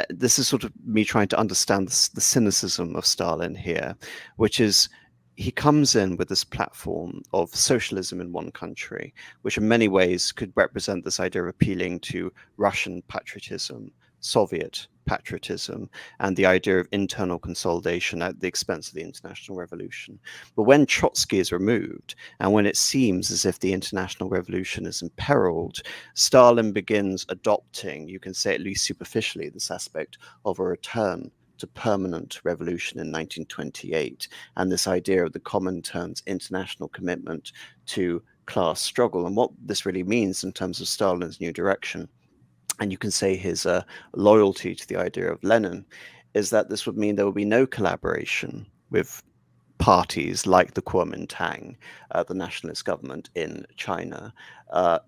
This is sort of me trying to understand the cynicism of Stalin here, which is he comes in with this platform of socialism in one country, which in many ways could represent this idea of appealing to Russian patriotism, Soviet patriotism, and the idea of internal consolidation at the expense of the international revolution. But when Trotsky is removed, and when it seems as if the international revolution is imperiled, Stalin begins adopting, you can say at least superficially, this aspect of a return to permanent revolution in 1928, and this idea of the Comintern's international commitment to class struggle, and what this really means in terms of Stalin's new direction. And you can say his loyalty to the idea of Lenin is that this would mean there would be no collaboration with parties like the Kuomintang, the nationalist government in China,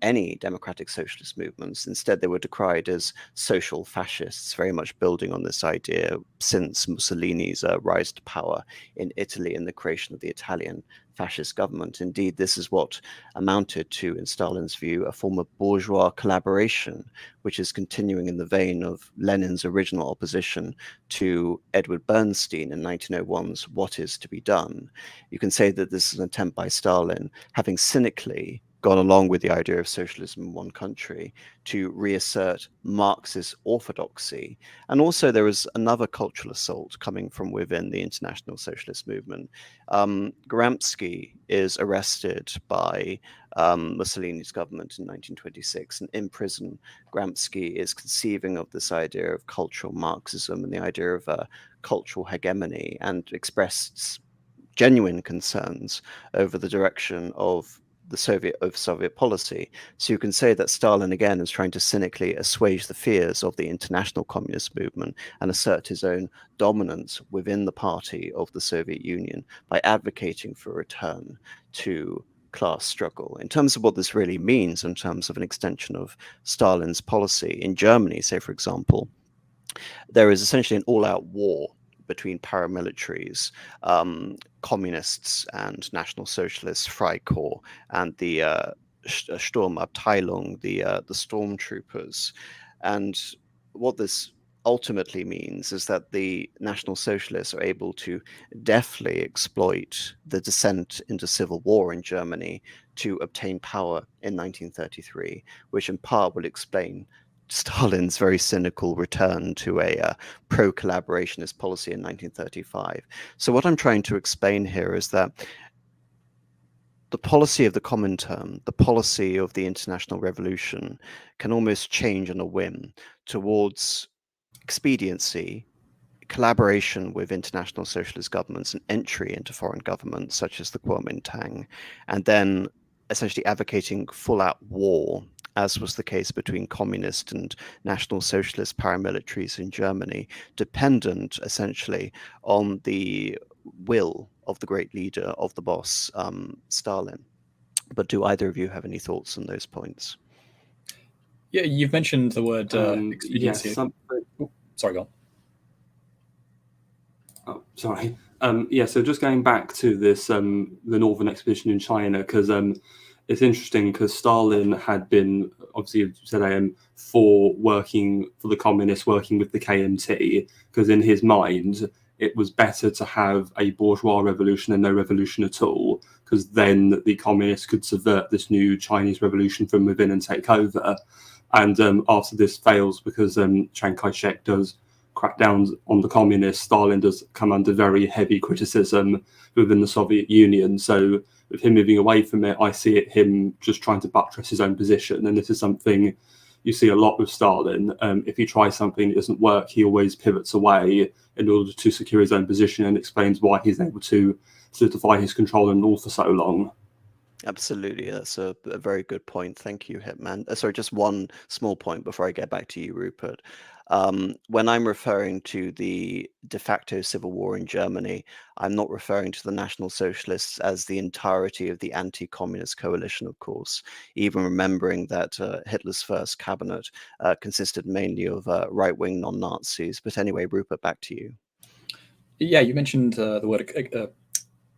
any democratic socialist movements. Instead, they were decried as social fascists, very much building on this idea since Mussolini's rise to power in Italy and the creation of the Italian fascist government. Indeed, this is what amounted to, in Stalin's view, a form of bourgeois collaboration, which is continuing in the vein of Lenin's original opposition to Edward Bernstein in 1901's What Is to Be Done. You can say that this is an attempt by Stalin, having cynically gone along with the idea of socialism in one country, to reassert Marxist orthodoxy. And also there was another cultural assault coming from within the international socialist movement. Gramsci is arrested by Mussolini's government in 1926, and in prison, Gramsci is conceiving of this idea of cultural Marxism and the idea of cultural hegemony, and expressed genuine concerns over the direction of the Soviet policy. So you can say that Stalin again is trying to cynically assuage the fears of the international communist movement and assert his own dominance within the party of the Soviet Union by advocating for a return to class struggle. In terms of what this really means, in terms of an extension of Stalin's policy in Germany, say for example, there is essentially an all-out war between paramilitaries, communists and national socialists, Freikorps, and the Sturmabteilung, the stormtroopers. And what this ultimately means is that the National Socialists are able to deftly exploit the descent into civil war in Germany to obtain power in 1933, which in part will explain Stalin's very cynical return to a pro-collaborationist policy in 1935. So what I'm trying to explain here is that the policy of the Comintern, the policy of the international revolution, can almost change on a whim towards expediency, collaboration with international socialist governments, and entry into foreign governments such as the Kuomintang, and then essentially advocating full-out war, as was the case between communist and national socialist paramilitaries in Germany, dependent essentially on the will of the great leader, of the boss, Stalin. But do either of you have any thoughts on those points? Yeah, you've mentioned the word expediency. Yes. Sorry, go on. Oh, sorry. So just going back to this, the Northern Expedition in China, because it's interesting because Stalin had been, obviously, as you said, for working for the communists, working with the KMT, because in his mind, it was better to have a bourgeois revolution than no revolution at all, because then the communists could subvert this new Chinese revolution from within and take over. And after this fails, because Chiang Kai-shek does crackdowns on the communists, Stalin does come under very heavy criticism within the Soviet Union. So with him moving away from it, I see it him just trying to buttress his own position. And this is something you see a lot with Stalin. If he tries something that doesn't work, he always pivots away in order to secure his own position, and explains why he's able to solidify his control in North for so long. Absolutely, that's a very good point. Thank you, Hitman. Sorry, just one small point before I get back to you, Rupert. When I'm referring to the de facto civil war in Germany, I'm not referring to the National Socialists as the entirety of the anti-communist coalition, of course, even remembering that Hitler's first cabinet consisted mainly of right-wing non-Nazis. But anyway, Rupert, back to you. Yeah, you mentioned the word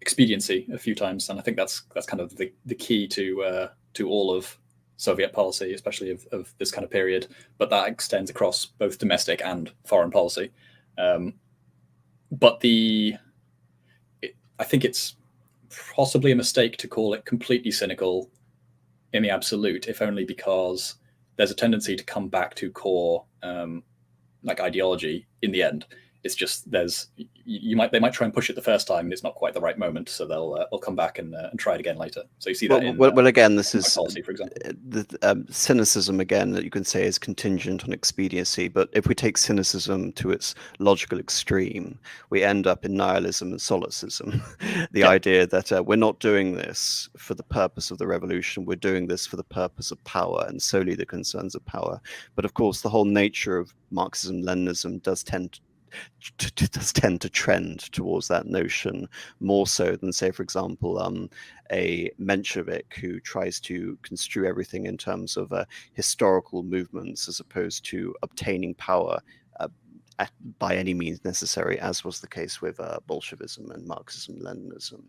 expediency a few times, and I think that's kind of the key to all of Soviet policy, especially of this kind of period. But that extends across both domestic and foreign policy. But I think it's possibly a mistake to call it completely cynical in the absolute, if only because there's a tendency to come back to core like ideology in the end. It's just they might try and push it the first time, and it's not quite the right moment, so they'll come back and try it again later. So you see that well, again, this is policy, for example. The cynicism again that you can say is contingent on expediency. But if we take cynicism to its logical extreme, we end up in nihilism and solipsism. The idea that we're not doing this for the purpose of the revolution, we're doing this for the purpose of power and solely the concerns of power. But of course, the whole nature of Marxism-Leninism does tend to trend towards that notion more so than, say, for example, a Menshevik who tries to construe everything in terms of historical movements as opposed to obtaining power by any means necessary, as was the case with Bolshevism and Marxism-Leninism.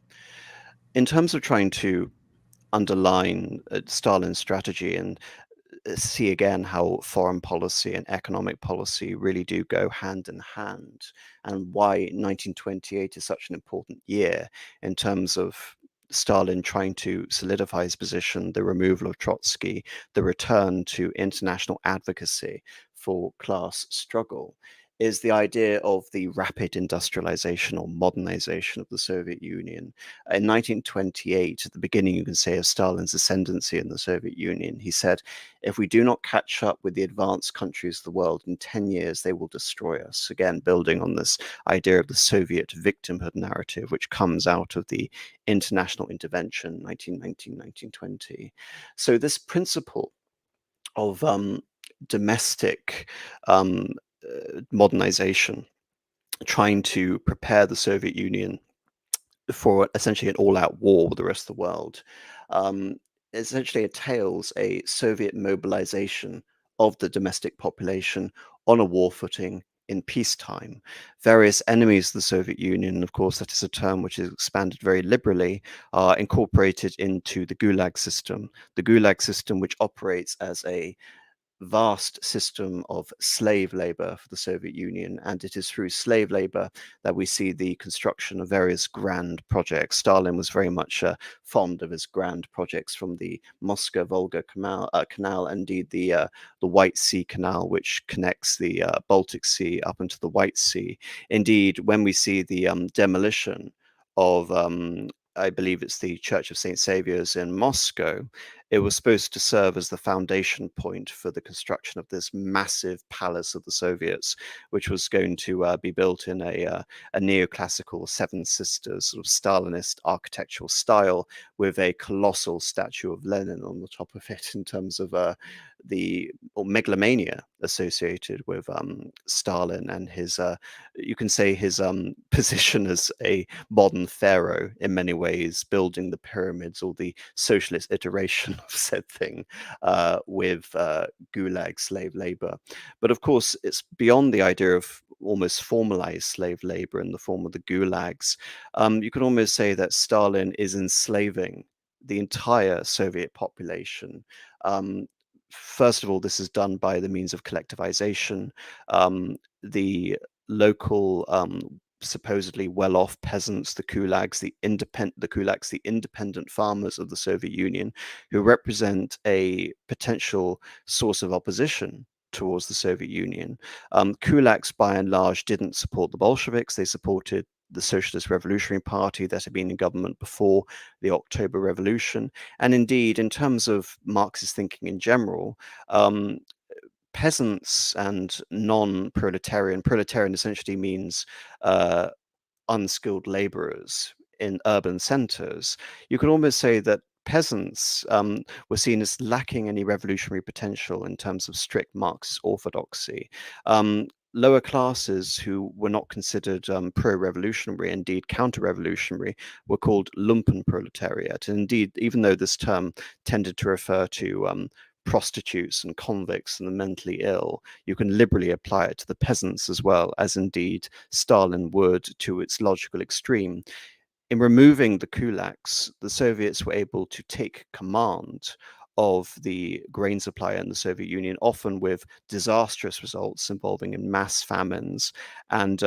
In terms of trying to underline Stalin's strategy and see again how foreign policy and economic policy really do go hand in hand, and why 1928 is such an important year in terms of Stalin trying to solidify his position, the removal of Trotsky, the return to international advocacy for class struggle, is the idea of the rapid industrialization or modernization of the Soviet Union. In 1928, at the beginning, you can say, of Stalin's ascendancy in the Soviet Union, he said, if we do not catch up with the advanced countries of the world in 10 years, they will destroy us. Again, building on this idea of the Soviet victimhood narrative, which comes out of the international intervention, 1919, 1920. So this principle of domestic modernization, trying to prepare the Soviet Union for essentially an all-out war with the rest of the world, essentially entails a Soviet mobilization of the domestic population on a war footing in peacetime. Various enemies of the Soviet Union, of course, that is a term which is expanded very liberally, are incorporated into the Gulag system. The Gulag system, which operates as a vast system of slave labor for the Soviet Union, and it is through slave labor that we see the construction of various grand projects. Stalin was very much fond of his grand projects, from the Moscow-Volga canal, indeed the White Sea Canal, which connects the Baltic Sea up into the White Sea. Indeed, when we see the demolition of I believe it's the Church of St. Saviour's in Moscow, it was supposed to serve as the foundation point for the construction of this massive palace of the Soviets, which was going to be built in a neoclassical Seven Sisters sort of Stalinist architectural style, with a colossal statue of Lenin on the top of it, in terms of the megalomania associated with Stalin and his, you can say, his position as a modern pharaoh in many ways, building the pyramids, or the socialist iteration of said thing, with gulag slave labor. But of course, it's beyond the idea of almost formalized slave labor in the form of the gulags, you can almost say that Stalin is enslaving the entire Soviet population. First of all, this is done by the means of collectivization. The local supposedly well-off peasants, the kulaks, the independent farmers of the Soviet Union, who represent a potential source of opposition towards the Soviet Union. Kulaks, by and large, didn't support the Bolsheviks. They supported the Socialist Revolutionary Party that had been in government before the October Revolution. And indeed, in terms of Marxist thinking in general, peasants and non-proletarian, proletarian essentially means unskilled laborers in urban centers, you could almost say that peasants were seen as lacking any revolutionary potential in terms of strict Marxist orthodoxy. Lower classes who were not considered pro-revolutionary, indeed counter-revolutionary, were called lumpen proletariat. And indeed, even though this term tended to refer to prostitutes and convicts and the mentally ill, you can liberally apply it to the peasants as well, as indeed Stalin would to its logical extreme. In removing the kulaks, the Soviets were able to take command of the grain supply in the Soviet Union, often with disastrous results involving in mass famines and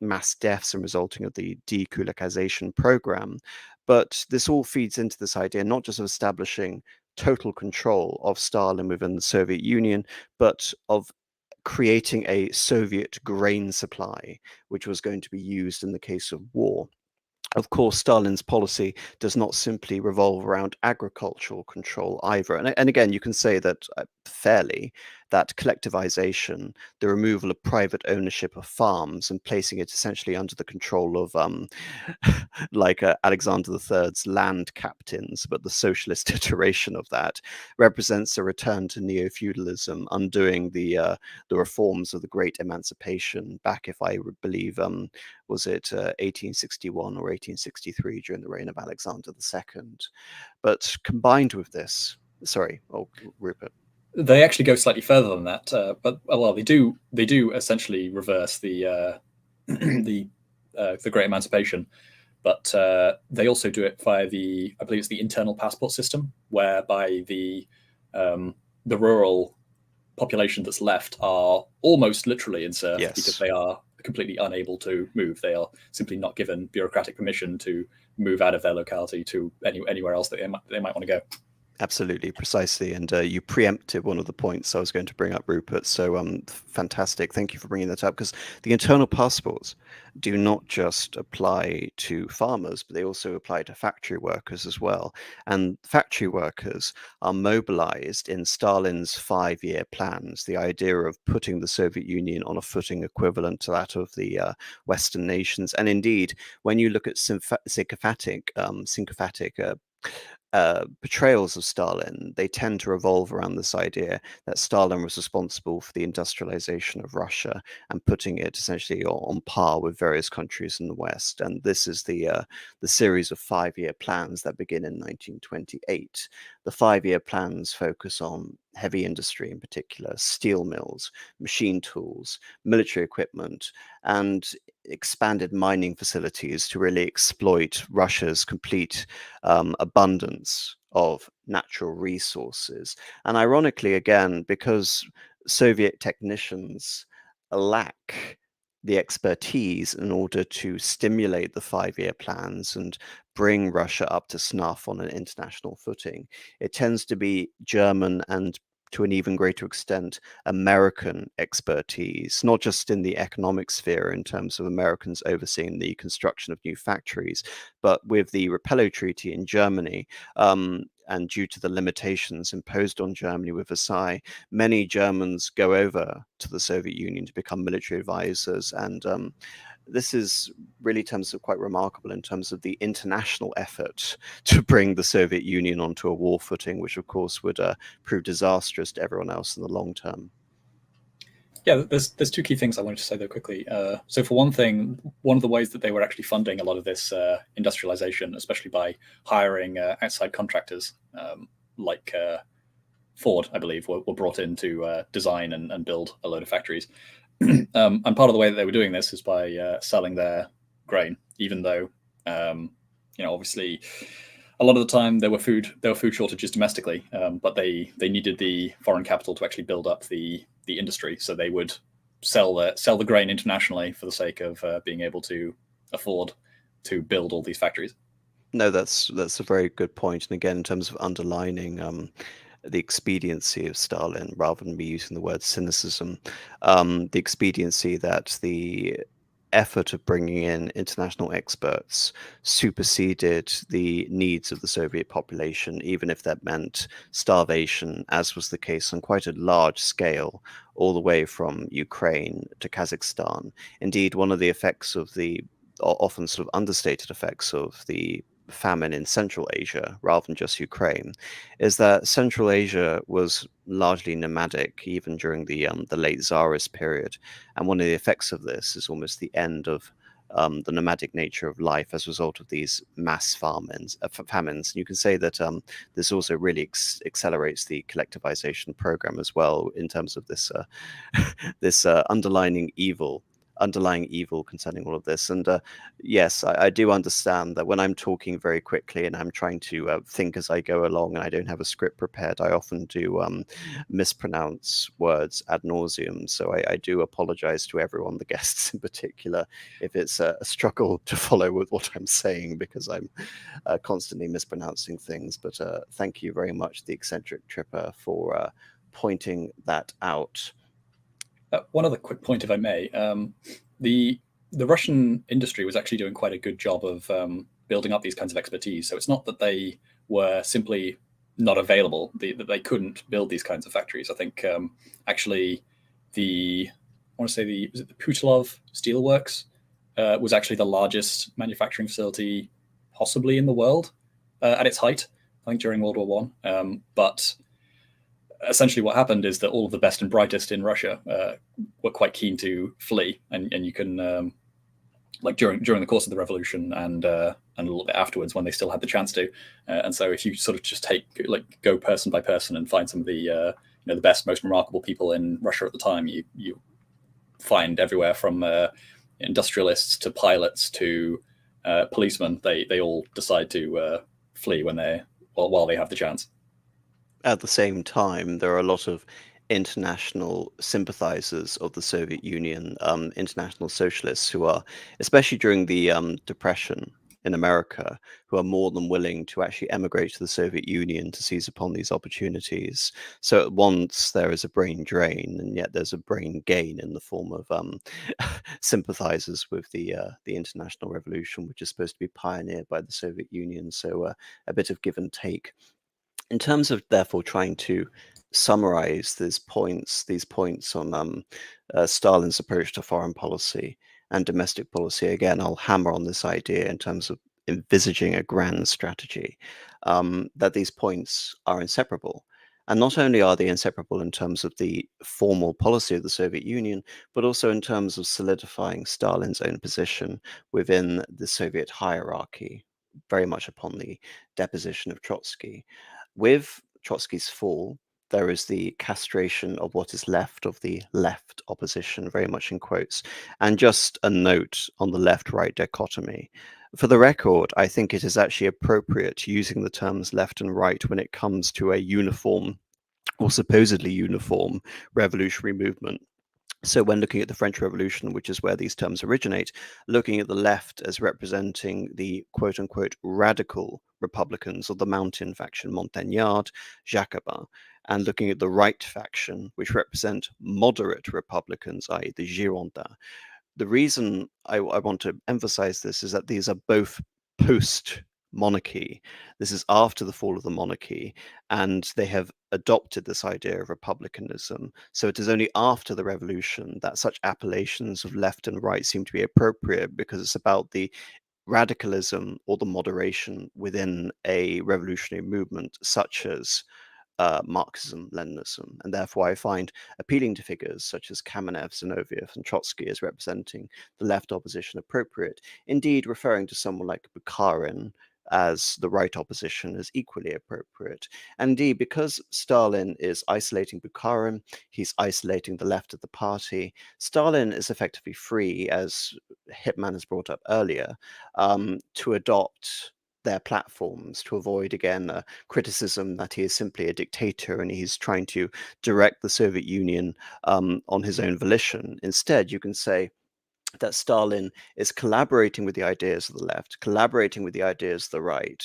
mass deaths and resulting of the dekulakization program. But this all feeds into this idea not just of establishing total control of Stalin within the Soviet Union, but of creating a Soviet grain supply, which was going to be used in the case of war. Of course, Stalin's policy does not simply revolve around agricultural control either. And again, you can say that fairly, that collectivization, the removal of private ownership of farms and placing it essentially under the control of like Alexander III's land captains, but the socialist iteration of that, represents a return to neo-feudalism, undoing the reforms of the Great Emancipation back, if I believe, was it 1861 or 1863 during the reign of Alexander II. But combined with this, sorry, Rupert. They actually go slightly further than that, but well, they do essentially reverse the the Great Emancipation, but they also do it via I believe it's the internal passport system, whereby the rural population that's left are almost literally in serf, yes, because they are completely unable to move. They are simply not given bureaucratic permission to move out of their locality to anywhere else that they might want to go. Absolutely, precisely. And you preempted one of the points I was going to bring up, Rupert. So fantastic. Thank you for bringing that up, because the internal passports do not just apply to farmers, but they also apply to factory workers as well. And factory workers are mobilized in Stalin's 5-year plans, the idea of putting the Soviet Union on a footing equivalent to that of the Western nations. And indeed, when you look at sycophantic portrayals of Stalin, they tend to revolve around this idea that Stalin was responsible for the industrialization of Russia and putting it essentially on par with various countries in the West. And this is the series of 5-year plans that begin in 1928. The 5-year plans focus on heavy industry, in particular, steel mills, machine tools, military equipment, and expanded mining facilities to really exploit Russia's complete abundance of natural resources. And ironically, again, because Soviet technicians lack the expertise in order to stimulate the 5-year plans and bring Russia up to snuff on an international footing, it tends to be German and, to an even greater extent, American expertise, not just in the economic sphere in terms of Americans overseeing the construction of new factories, but with the Rapallo Treaty in Germany, and due to the limitations imposed on Germany with Versailles, many Germans go over to the Soviet Union to become military advisors. And this is really terms of quite remarkable in terms of the international effort to bring the Soviet Union onto a war footing, which of course would prove disastrous to everyone else in the long term. Yeah, there's 2 key things I wanted to say there quickly. So for one thing, one of the ways that they were actually funding a lot of this industrialization, especially by hiring outside contractors like Ford, I believe, were brought in to design and build a load of factories. And part of the way that they were doing this is by selling their grain, even though obviously a lot of the time there were food shortages domestically, but they needed the foreign capital to actually build up the industry. So they would sell the grain internationally for the sake of being able to afford to build all these factories. No, that's a very good point. And again, in terms of underlining the expediency of Stalin, rather than me using the word cynicism, the expediency that the effort of bringing in international experts superseded the needs of the Soviet population, even if that meant starvation, as was the case on quite a large scale, all the way from Ukraine to Kazakhstan. Indeed, one of the effects of the often sort of understated effects of the famine in Central Asia, rather than just Ukraine, is that Central Asia was largely nomadic even during the late Tsarist period, and one of the effects of this is almost the end of the nomadic nature of life as a result of these mass famines. And you can say that this also really accelerates the collectivization program as well, in terms of this this underlying evil concerning all of this. And yes, I do understand that when I'm talking very quickly and I'm trying to think as I go along and I don't have a script prepared, I often do mispronounce words ad nauseum. So I do apologize to everyone, the guests in particular, if it's a struggle to follow with what I'm saying, because I'm constantly mispronouncing things. But thank you very much, the eccentric tripper, for pointing that out. One other quick point, if I may. The Russian industry was actually doing quite a good job of building up these kinds of expertise. So it's not that they were simply not available, that they couldn't build these kinds of factories. I think actually I want to say was it the Putilov Steelworks was actually the largest manufacturing facility possibly in the world at its height, I think during World War One. But essentially what happened is that all of the best and brightest in Russia were quite keen to flee, and you can like during the course of the revolution and a little bit afterwards when they still had the chance to. And so if you sort of just go person by person and find some of the the best, most remarkable people in Russia at the time, you find everywhere from industrialists to pilots to policemen. They all decide to flee while they have the chance. At the same time, there are a lot of international sympathizers of the Soviet Union, international socialists who are, especially during the Depression in America, who are more than willing to actually emigrate to the Soviet Union to seize upon these opportunities. So at once there is a brain drain, and yet there's a brain gain in the form of sympathizers with the international revolution, which is supposed to be pioneered by the Soviet Union. So a bit of give and take. In terms of therefore trying to summarize these points on Stalin's approach to foreign policy and domestic policy, again, I'll hammer on this idea in terms of envisaging a grand strategy, that these points are inseparable. And not only are they inseparable in terms of the formal policy of the Soviet Union, but also in terms of solidifying Stalin's own position within the Soviet hierarchy, very much upon the deposition of Trotsky. With Trotsky's fall, there is the castration of what is left of the left opposition, very much in quotes. And just a note on the left-right dichotomy. For the record, I think it is actually appropriate using the terms left and right when it comes to a uniform or supposedly uniform revolutionary movement. So when looking at the French Revolution, which is where these terms originate, looking at the left as representing the quote unquote radical Republicans of the mountain faction Montagnard, Jacobin, and looking at the right faction, which represent moderate Republicans, i.e. the Girondins. The reason I want to emphasize this is that these are both post monarchy. This is after the fall of the monarchy, and they have adopted this idea of republicanism. So it is only after the revolution that such appellations of left and right seem to be appropriate, because it's about the radicalism or the moderation within a revolutionary movement, such as Marxism, Leninism, and therefore I find appealing to figures such as Kamenev, Zinoviev, and Trotsky as representing the left opposition appropriate. Indeed, referring to someone like Bukharin as the right opposition is equally appropriate. And indeed, because Stalin is isolating Bukharin, he's isolating the left of the party, Stalin is effectively free, as Hitman has brought up earlier, to adopt their platforms, to avoid, again, criticism that he is simply a dictator and he's trying to direct the Soviet Union on his own volition. Instead, you can say that Stalin is collaborating with the ideas of the left, collaborating with the ideas of the right,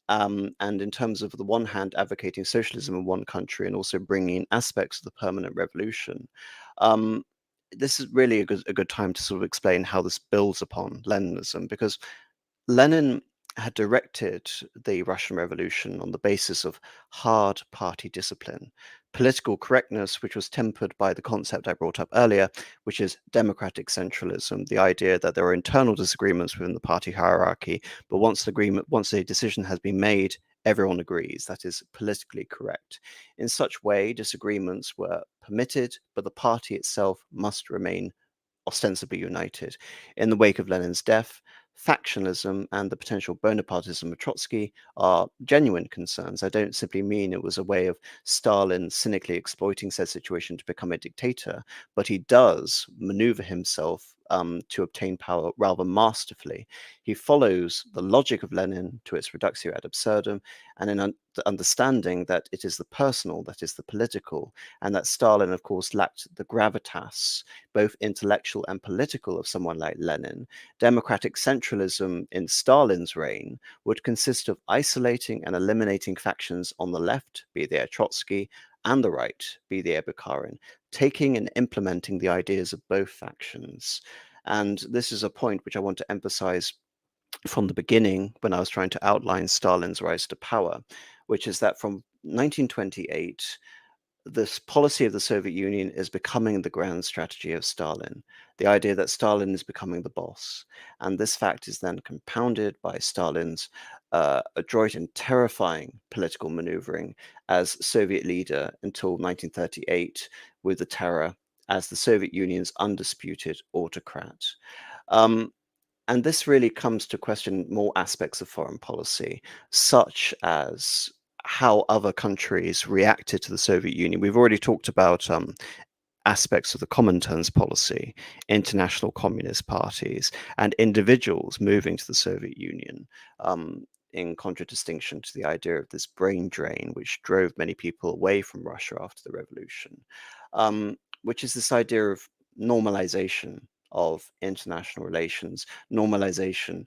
and in terms of the one hand advocating socialism in one country and also bringing in aspects of the permanent revolution. This is really a good time to sort of explain how this builds upon Leninism, because Lenin had directed the Russian Revolution on the basis of hard party discipline, political correctness, which was tempered by the concept I brought up earlier, which is democratic centralism, the idea that there are internal disagreements within the party hierarchy, but once a decision has been made, everyone agrees. That is politically correct. In such way, disagreements were permitted, but the party itself must remain ostensibly united. In the wake of Lenin's death, factionalism and the potential Bonapartism of Trotsky are genuine concerns. I don't simply mean it was a way of Stalin cynically exploiting said situation to become a dictator, but he does maneuver himself to obtain power rather masterfully. He follows the logic of Lenin to its reductio ad absurdum, and in the understanding that it is the personal that is the political, and that Stalin, of course, lacked the gravitas, both intellectual and political, of someone like Lenin. Democratic centralism in Stalin's reign would consist of isolating and eliminating factions on the left, be they Trotsky, and the right, be they Bukharin, taking and implementing the ideas of both factions. And this is a point which I want to emphasize from the beginning when I was trying to outline Stalin's rise to power, which is that from 1928, this policy of the Soviet Union is becoming the grand strategy of Stalin, the idea that Stalin is becoming the boss. And this fact is then compounded by Stalin's adroit and terrifying political maneuvering as Soviet leader until 1938, with the terror as the Soviet Union's undisputed autocrat. And this really comes to question more aspects of foreign policy, such as how other countries reacted to the Soviet Union. We've already talked about aspects of the Comintern's policy, international communist parties, and individuals moving to the Soviet Union, in contradistinction to the idea of this brain drain, which drove many people away from Russia after the revolution, which is this idea of normalization of international relations, normalization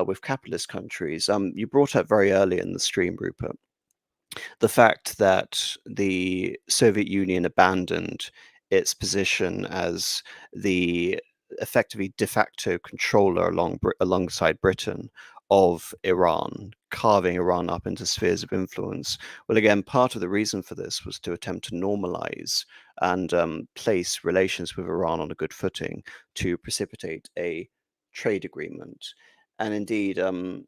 with capitalist countries. You brought up very early in the stream, Rupert, the fact that the Soviet Union abandoned its position as the effectively de facto controller alongside Britain of Iran, carving Iran up into spheres of influence. Well, again, part of the reason for this was to attempt to normalize and place relations with Iran on a good footing to precipitate a trade agreement. And indeed, to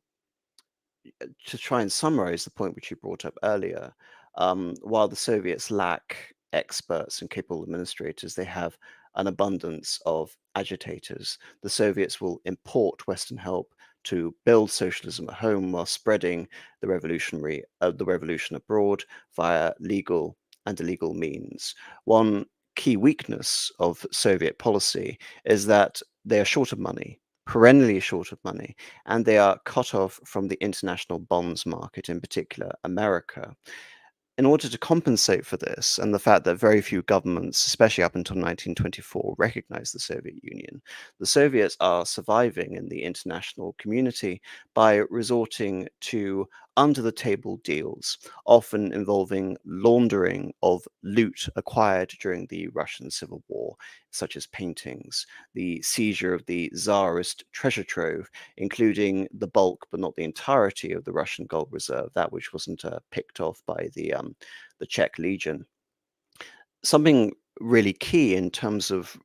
try and summarize the point which you brought up earlier, while the Soviets lack experts and capable administrators, they have an abundance of agitators. The Soviets will import Western help to build socialism at home while spreading the revolution abroad via legal and illegal means. One key weakness of Soviet policy is that they are short of money, perennially short of money, and they are cut off from the international bonds market, in particular America. In order to compensate for this and the fact that very few governments, especially up until 1924, recognized the Soviet Union, the Soviets are surviving in the international community by resorting to under-the-table deals, often involving laundering of loot acquired during the Russian Civil War, such as paintings, the seizure of the Tsarist treasure trove, including the bulk but not the entirety of the Russian gold reserve, that which wasn't picked off by the Czech Legion. Something really key in terms of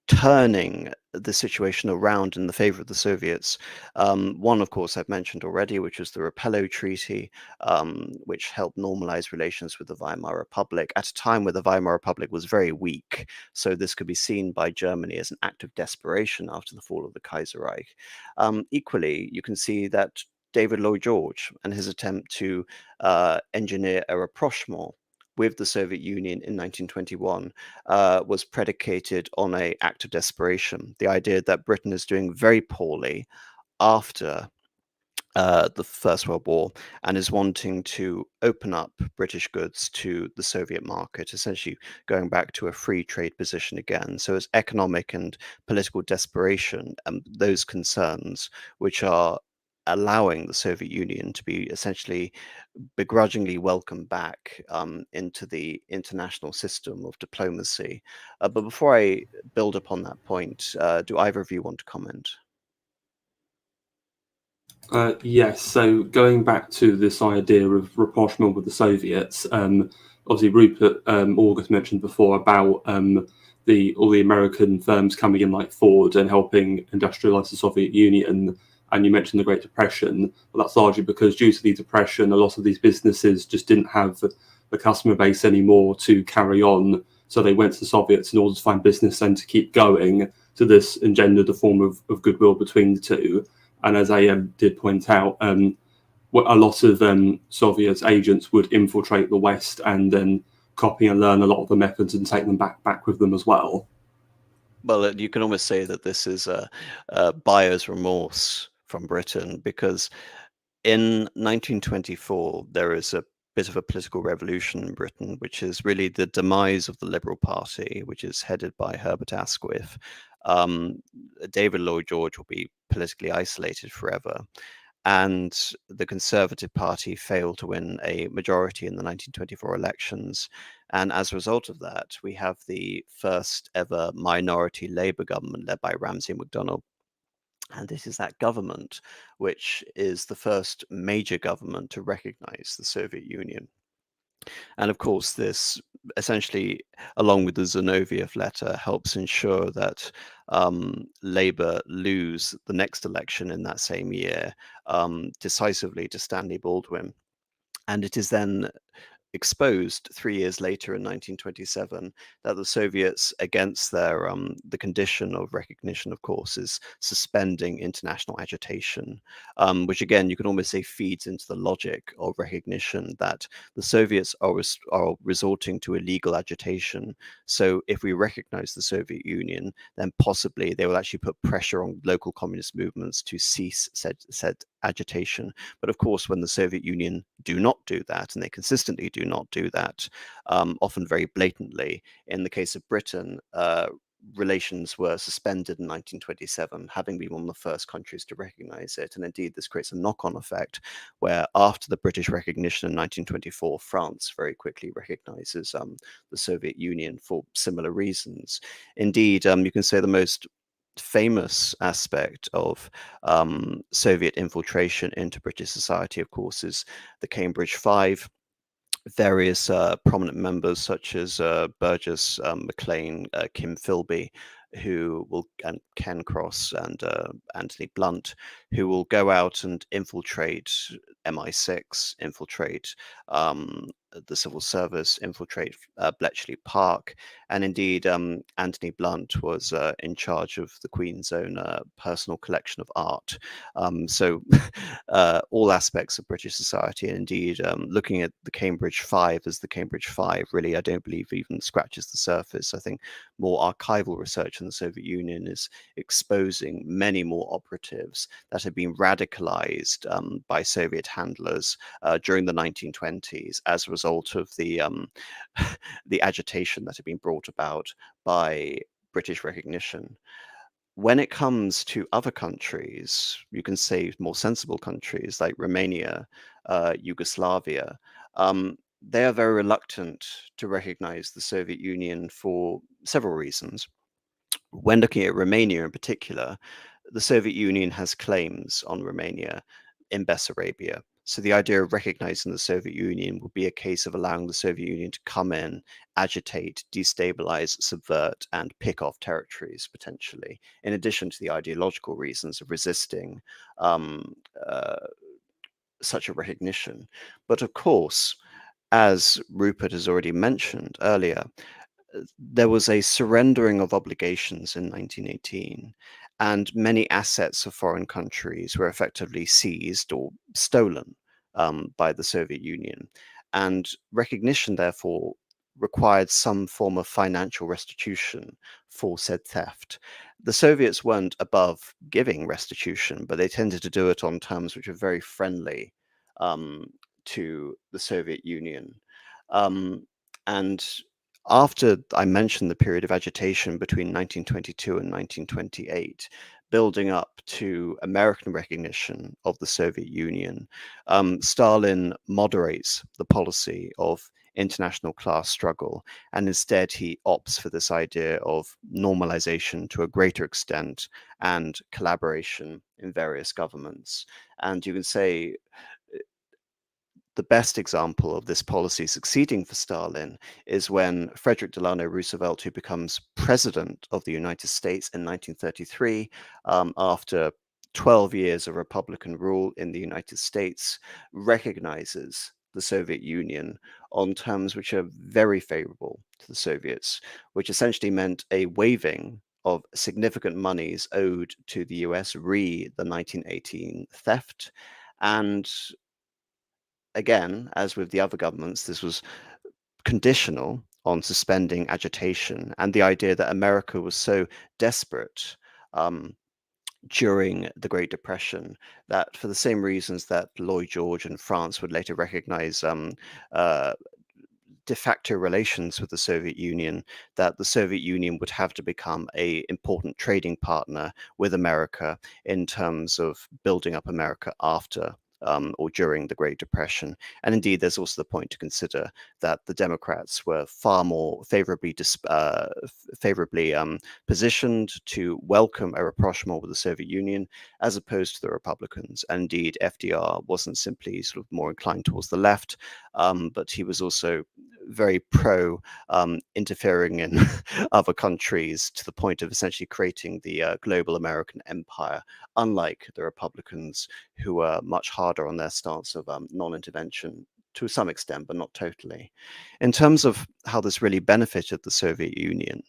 turning the situation around in the favor of the Soviets. One, of course, I've mentioned already, which was the Rapallo Treaty, which helped normalize relations with the Weimar Republic at a time where the Weimar Republic was very weak. So this could be seen by Germany as an act of desperation after the fall of the Kaiserreich. Equally, you can see that David Lloyd George and his attempt to engineer a rapprochement with the Soviet Union in 1921 was predicated on an act of desperation. The idea that Britain is doing very poorly after the First World War and is wanting to open up British goods to the Soviet market, essentially going back to a free trade position again. So it's economic and political desperation and those concerns which are allowing the Soviet Union to be essentially begrudgingly welcomed back into the international system of diplomacy. But before I build upon that point, do either of you want to comment? Yes, so going back to this idea of rapprochement with the Soviets, obviously Rupert August mentioned before about all the American firms coming in like Ford and helping industrialize the Soviet Union, and you mentioned the Great Depression. Well, that's largely because due to the Depression, a lot of these businesses just didn't have the customer base anymore to carry on, so they went to the Soviets in order to find business and to keep going. So this engendered a form of goodwill between the two. And as I did point out, a lot of Soviet agents would infiltrate the West and then copy and learn a lot of the methods and take them back with them as well. Well, you can almost say that this is a buyer's remorse from Britain, because in 1924 there is a bit of a political revolution in Britain, which is really the demise of the Liberal Party, which is headed by Herbert Asquith. David Lloyd George will be politically isolated forever, and the Conservative Party failed to win a majority in the 1924 elections. And as a result of that, we have the first ever minority Labour government led by Ramsay MacDonald. And this is that government which is the first major government to recognize the Soviet Union. And of course, this essentially, along with the Zinoviev letter, helps ensure that Labour lose the next election in that same year decisively to Stanley Baldwin. And it is then exposed 3 years later in 1927 that the Soviets, against their the condition of recognition, of course, is suspending international agitation, which again you can almost say feeds into the logic of recognition that the Soviets are resorting to illegal agitation. So if we recognize the Soviet Union, then possibly they will actually put pressure on local communist movements to cease said agitation. But of course, when the Soviet Union do not do that, and they consistently do not do that, often very blatantly, in the case of Britain, relations were suspended in 1927, having been one of the first countries to recognize it. And indeed, this creates a knock-on effect where after the British recognition in 1924, France very quickly recognizes the Soviet Union for similar reasons. Indeed, you can say the most famous aspect of Soviet infiltration into British society, of course, is the Cambridge Five. Various prominent members such as Burgess, McLean, Kim Philby, and Ken Cross and Anthony Blunt, who will go out and infiltrate MI6, infiltrate the civil service, infiltrate Bletchley Park, and indeed Anthony Blunt was in charge of the Queen's own personal collection of art. So all aspects of British society, and indeed looking at the Cambridge Five as the Cambridge Five, really I don't believe even scratches the surface. I think more archival research in the Soviet Union is exposing many more operatives that have been radicalized by Soviet handlers during the 1920s as a result of the the agitation that had been brought about by British recognition. When it comes to other countries, you can say more sensible countries like Romania, Yugoslavia, they are very reluctant to recognize the Soviet Union for several reasons. When looking at Romania in particular, the Soviet Union has claims on Romania in Bessarabia. So the idea of recognizing the Soviet Union would be a case of allowing the Soviet Union to come in, agitate, destabilize, subvert, and pick off territories potentially, in addition to the ideological reasons of resisting such a recognition. But of course, as Rupert has already mentioned earlier, there was a surrendering of obligations in 1918, and many assets of foreign countries were effectively seized or stolen by the Soviet Union. And recognition, therefore, required some form of financial restitution for said theft. The Soviets weren't above giving restitution, but they tended to do it on terms which were very friendly to the Soviet Union. And after I mentioned the period of agitation between 1922 and 1928, building up to American recognition of the Soviet Union, Stalin moderates the policy of international class struggle, and instead he opts for this idea of normalization to a greater extent and collaboration in various governments. And you can say the best example of this policy succeeding for Stalin is when Frederick Delano Roosevelt, who becomes president of the United States in 1933, after 12 years of Republican rule in the United States, recognizes the Soviet Union on terms which are very favorable to the Soviets, which essentially meant a waiving of significant monies owed to the US re the 1918 theft. And again, as with the other governments, this was conditional on suspending agitation and the idea that America was so desperate during the Great Depression that, for the same reasons that Lloyd George and France would later recognize de facto relations with the Soviet Union, that the Soviet Union would have to become an important trading partner with America in terms of building up America after or during the Great Depression. And indeed, there's also the point to consider that the Democrats were far more favorably positioned to welcome a rapprochement with the Soviet Union as opposed to the Republicans. And indeed, FDR wasn't simply sort of more inclined towards the left, but he was also very pro interfering in other countries to the point of essentially creating the global American empire, unlike the Republicans, who were much harder on their stance of non-intervention to some extent, but not totally. In terms of how this really benefited the Soviet Union,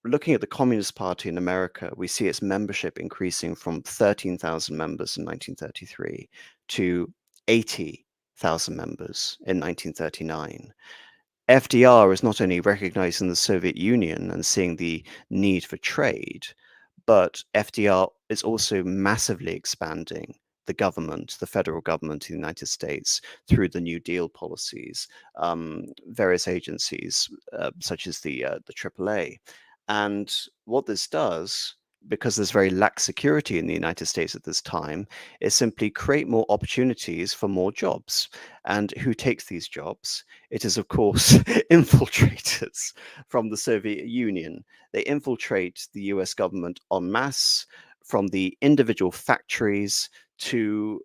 looking at the Communist Party in America, we see its membership increasing from 13,000 members in 1933 to 80,000 members in 1939. FDR is not only recognizing the Soviet Union and seeing the need for trade, but FDR is also massively expanding the government, the federal government in the United States, through the New Deal policies, various agencies such as the AAA. And what this does, because there's very lax security in the United States at this time, is simply create more opportunities for more jobs. And who takes these jobs? It is, of course, infiltrators from the Soviet Union. They infiltrate the US government en masse, from the individual factories to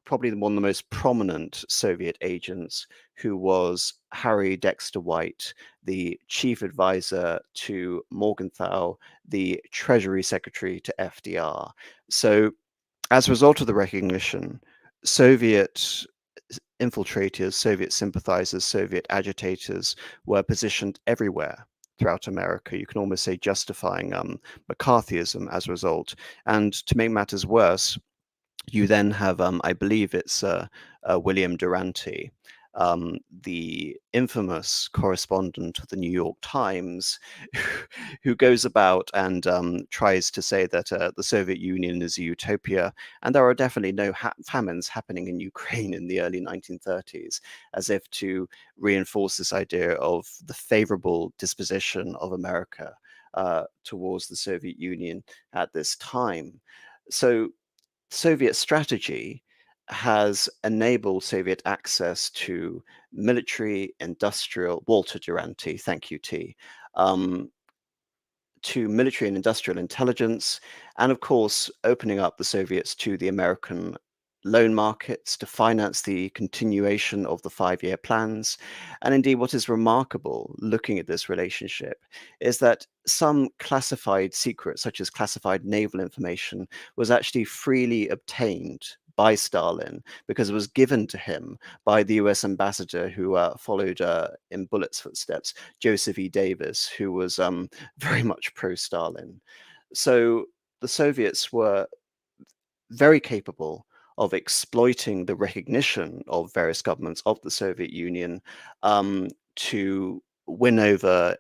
probably one of the most prominent Soviet agents, who was Harry Dexter White, the chief advisor to Morgenthau, the Treasury Secretary to FDR. So as a result of the recognition, Soviet infiltrators, Soviet sympathizers, Soviet agitators were positioned everywhere throughout America. You can almost say justifying McCarthyism as a result. And to make matters worse, you then have, I believe it's William Durante, the infamous correspondent of the New York Times, who goes about and tries to say that the Soviet Union is a utopia, and there are definitely no famines happening in Ukraine in the early 1930s, as if to reinforce this idea of the favorable disposition of America towards the Soviet Union at this time. So Soviet strategy has enabled Soviet access to military, industrial, Walter Durante, thank you, T, to military and industrial intelligence, and of course, opening up the Soviets to the American loan markets to finance the continuation of the five-year plans. And indeed, what is remarkable looking at this relationship is that some classified secrets, such as classified naval information, was actually freely obtained by Stalin because it was given to him by the US ambassador who followed in Bullitt's footsteps, Joseph E. Davis, who was very much pro-Stalin. So the Soviets were very capable of exploiting the recognition of various governments of the Soviet Union to win over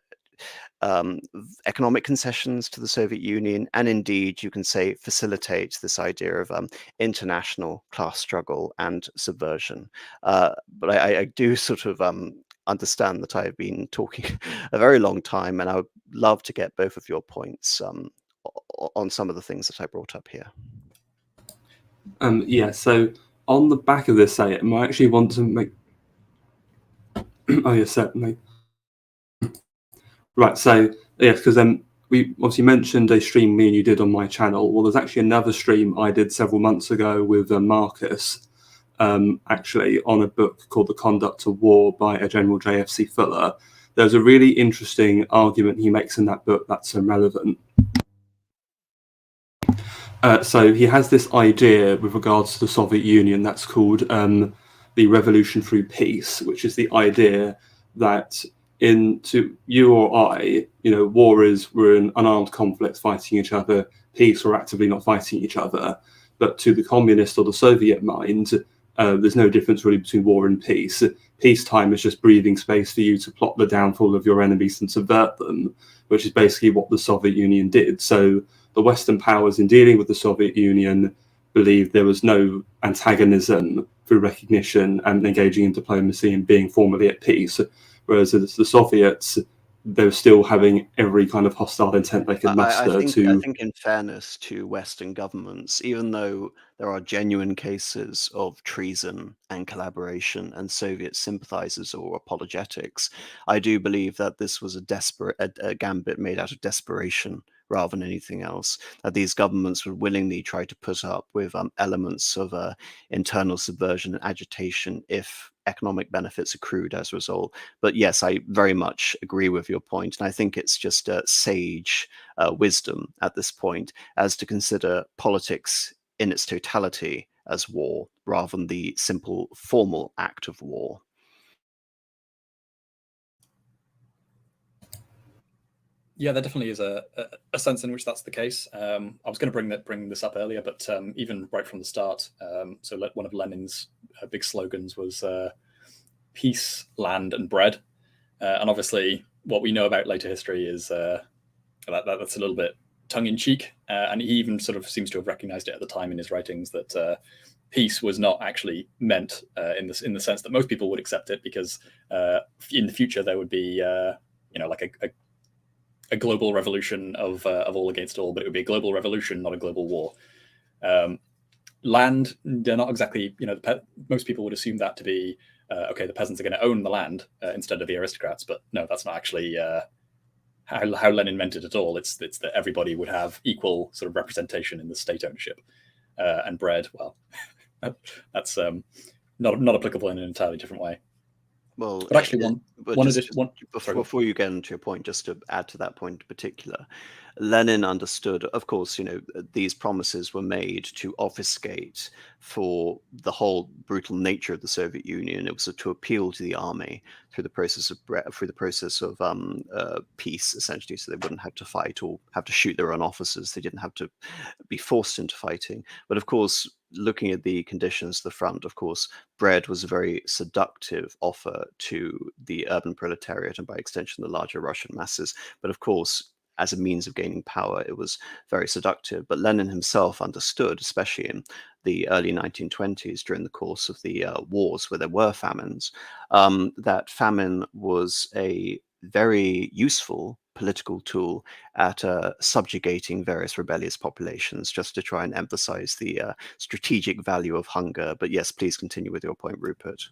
economic concessions to the Soviet Union, and indeed, you can say, facilitate this idea of international class struggle and subversion. But I do sort of understand that I've been talking a very long time, and I would love to get both of your points on some of the things that I brought up here. Yeah, so on the back of this, I actually want to make... Oh, yes, certainly. Right, so, yes, because we obviously mentioned a stream me and you did on my channel. Well, there's actually another stream I did several months ago with Marcus, actually, on a book called The Conduct of War by a General J.F.C. Fuller. There's a really interesting argument he makes in that book that's relevant. So he has this idea with regards to the Soviet Union that's called the revolution through peace, which is the idea that to you or I, war is we're in unarmed conflict fighting each other, peace we're actively not fighting each other. But to the communist or the Soviet mind, there's no difference really between war and peace. Peacetime is just breathing space for you to plot the downfall of your enemies and subvert them, which is basically what the Soviet Union did. So the Western powers in dealing with the Soviet Union believed there was no antagonism through recognition and engaging in diplomacy and being formally at peace. Whereas the Soviets, they were still having every kind of hostile intent they could muster I think in fairness to Western governments, even though there are genuine cases of treason and collaboration and Soviet sympathizers or apologetics, I do believe that this was a gambit made out of desperation rather than anything else, that these governments would willingly try to put up with elements of internal subversion and agitation if economic benefits accrued as a result. But yes, I very much agree with your point, and I think it's just sage wisdom at this point as to consider politics in its totality as war rather than the simple formal act of war. Yeah, there definitely is a sense in which that's the case. I was going to bring this up earlier, but even right from the start, so one of Lenin's big slogans was peace, land, and bread. And obviously, what we know about later history is that's a little bit tongue-in-cheek, and he even sort of seems to have recognized it at the time in his writings that peace was not actually meant in the sense that most people would accept it, because in the future there would be like a global revolution of all against all, but it would be a global revolution, not a global war. Land, they're not exactly, most people would assume that to be, okay, the peasants are going to own the land instead of the aristocrats, but no, that's not actually how Lenin meant it at all. It's that everybody would have equal sort of representation in the state ownership. And bread, well, that's not applicable in an entirely different way. Well, but actually, before you get into your point, just to add to that point in particular, Lenin understood, of course, these promises were made to obfuscate for the whole brutal nature of the Soviet Union. It was to appeal to the army through the process of peace, essentially, so they wouldn't have to fight or have to shoot their own officers. They didn't have to be forced into fighting. But of course, looking at the conditions to the front, of course, bread was a very seductive offer to the urban proletariat and by extension the larger Russian masses. But of course, as a means of gaining power, it was very seductive. But Lenin himself understood, especially in the early 1920s during the course of the wars where there were famines, that famine was a very useful political tool at subjugating various rebellious populations, just to try and emphasize the strategic value of hunger. But yes, please continue with your point, Rupert.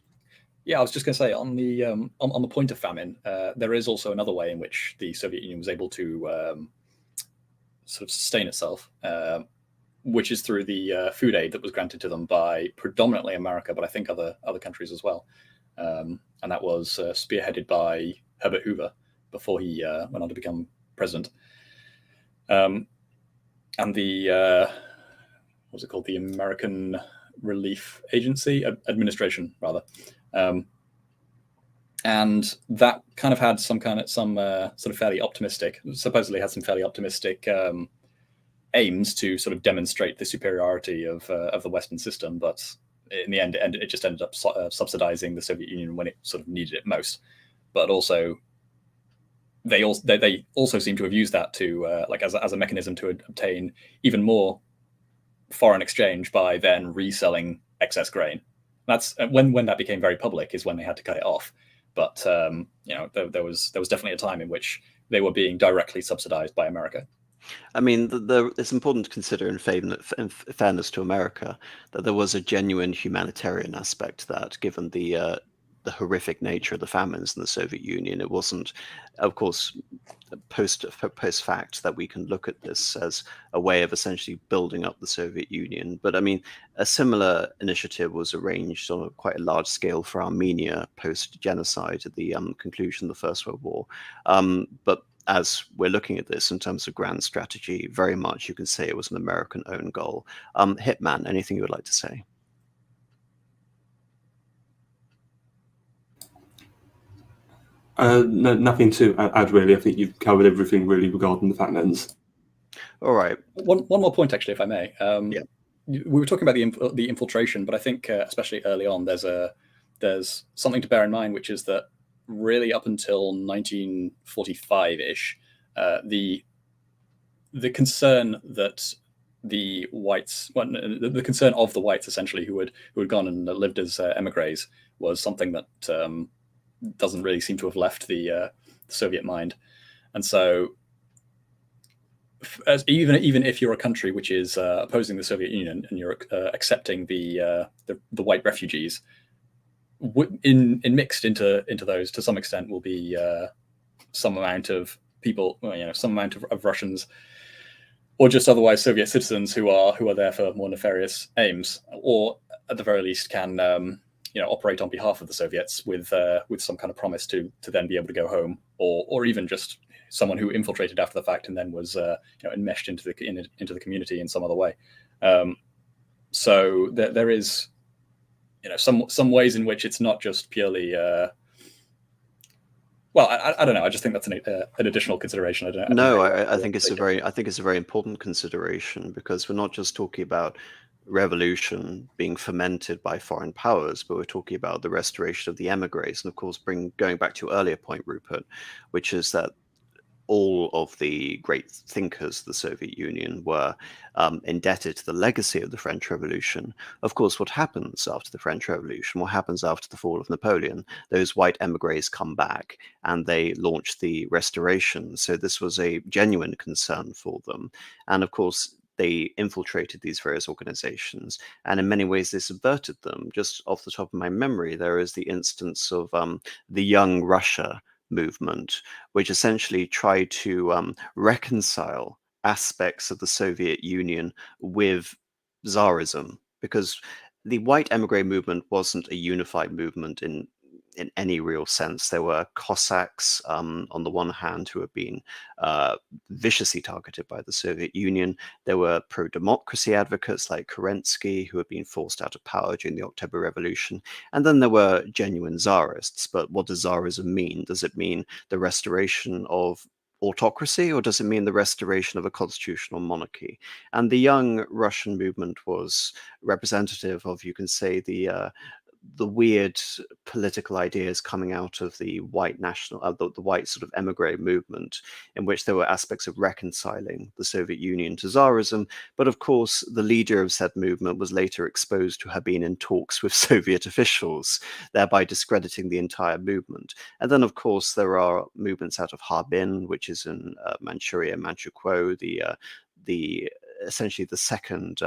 Yeah, I was just going to say on the point of famine, there is also another way in which the Soviet Union was able to sort of sustain itself, which is through the food aid that was granted to them by predominantly America, but I think other countries as well. And that was spearheaded by Herbert Hoover before he went on to become president. And the what's it called? The American Relief Agency Administration, rather. And that kind of had some sort of fairly optimistic, supposedly had some fairly optimistic aims to sort of demonstrate the superiority of the Western system, but in the end, it just ended up subsidizing the Soviet Union when it sort of needed it most. But also, they also seem to have used that to like as a mechanism to obtain even more foreign exchange by then reselling excess grain. That's when that became very public, is when they had to cut it off. But there was definitely a time in which they were being directly subsidized by America. I mean, it's important to consider in fairness to America that there was a genuine humanitarian aspect to that, given the horrific nature of the famines in the Soviet Union. It wasn't, of course, post fact that we can look at this as a way of essentially building up the Soviet Union. But I mean, a similar initiative was arranged on quite a large scale for Armenia post genocide at the conclusion of the First World War. But as we're looking at this in terms of grand strategy, very much you can say it was an American own goal. Hitman, anything you would like to say? No, nothing to add really. I think you've covered everything really regarding the famines. All right. One more point, actually, if I may. Yeah. We were talking about the infiltration, but I think especially early on, there's something to bear in mind, which is that really up until 1945-ish, the concern that the whites, well, the concern of the whites essentially who had gone and lived as emigres, was something that doesn't really seem to have left the Soviet mind. And so, even if you're a country which is opposing the Soviet Union and you're accepting the white refugees, mixed into those to some extent will be some amount of people, some amount of Russians, or just otherwise Soviet citizens who are there for more nefarious aims, or at the very least can operate on behalf of the Soviets with some kind of promise to then be able to go home, or even just someone who infiltrated after the fact and then was enmeshed into the community in some other way. So there is some ways in which it's not just purely. Well, I don't know. I just think that's an additional consideration. I think it's a very important consideration, because we're not just talking about revolution being fomented by foreign powers, but we're talking about the restoration of the emigres. And of course, going back to your earlier point, Rupert, which is that all of the great thinkers of the Soviet Union were indebted to the legacy of the French Revolution. Of course, what happens after the French Revolution, what happens after the fall of Napoleon, those white emigres come back and they launch the Restoration. So this was a genuine concern for them. And of course, they infiltrated these various organizations, and in many ways they subverted them. Just off the top of my memory, there is the instance of the Young Russia movement, which essentially tried to reconcile aspects of the Soviet Union with Tsarism, because the white emigre movement wasn't a unified movement in any real sense. There were Cossacks on the one hand who had been viciously targeted by the Soviet Union. There were pro-democracy advocates like Kerensky who had been forced out of power during the October Revolution. And then there were genuine Tsarists. But what does Tsarism mean? Does it mean the restoration of autocracy, or does it mean the restoration of a constitutional monarchy? And the Young Russian movement was representative of, you can say, the weird political ideas coming out of the white the white sort of emigre movement, in which there were aspects of reconciling the Soviet Union to Tsarism. But of course, the leader of said movement was later exposed to have been in talks with Soviet officials, thereby discrediting the entire movement. And then, of course, there are movements out of Harbin, which is in Manchuria, Manchukuo, the essentially the second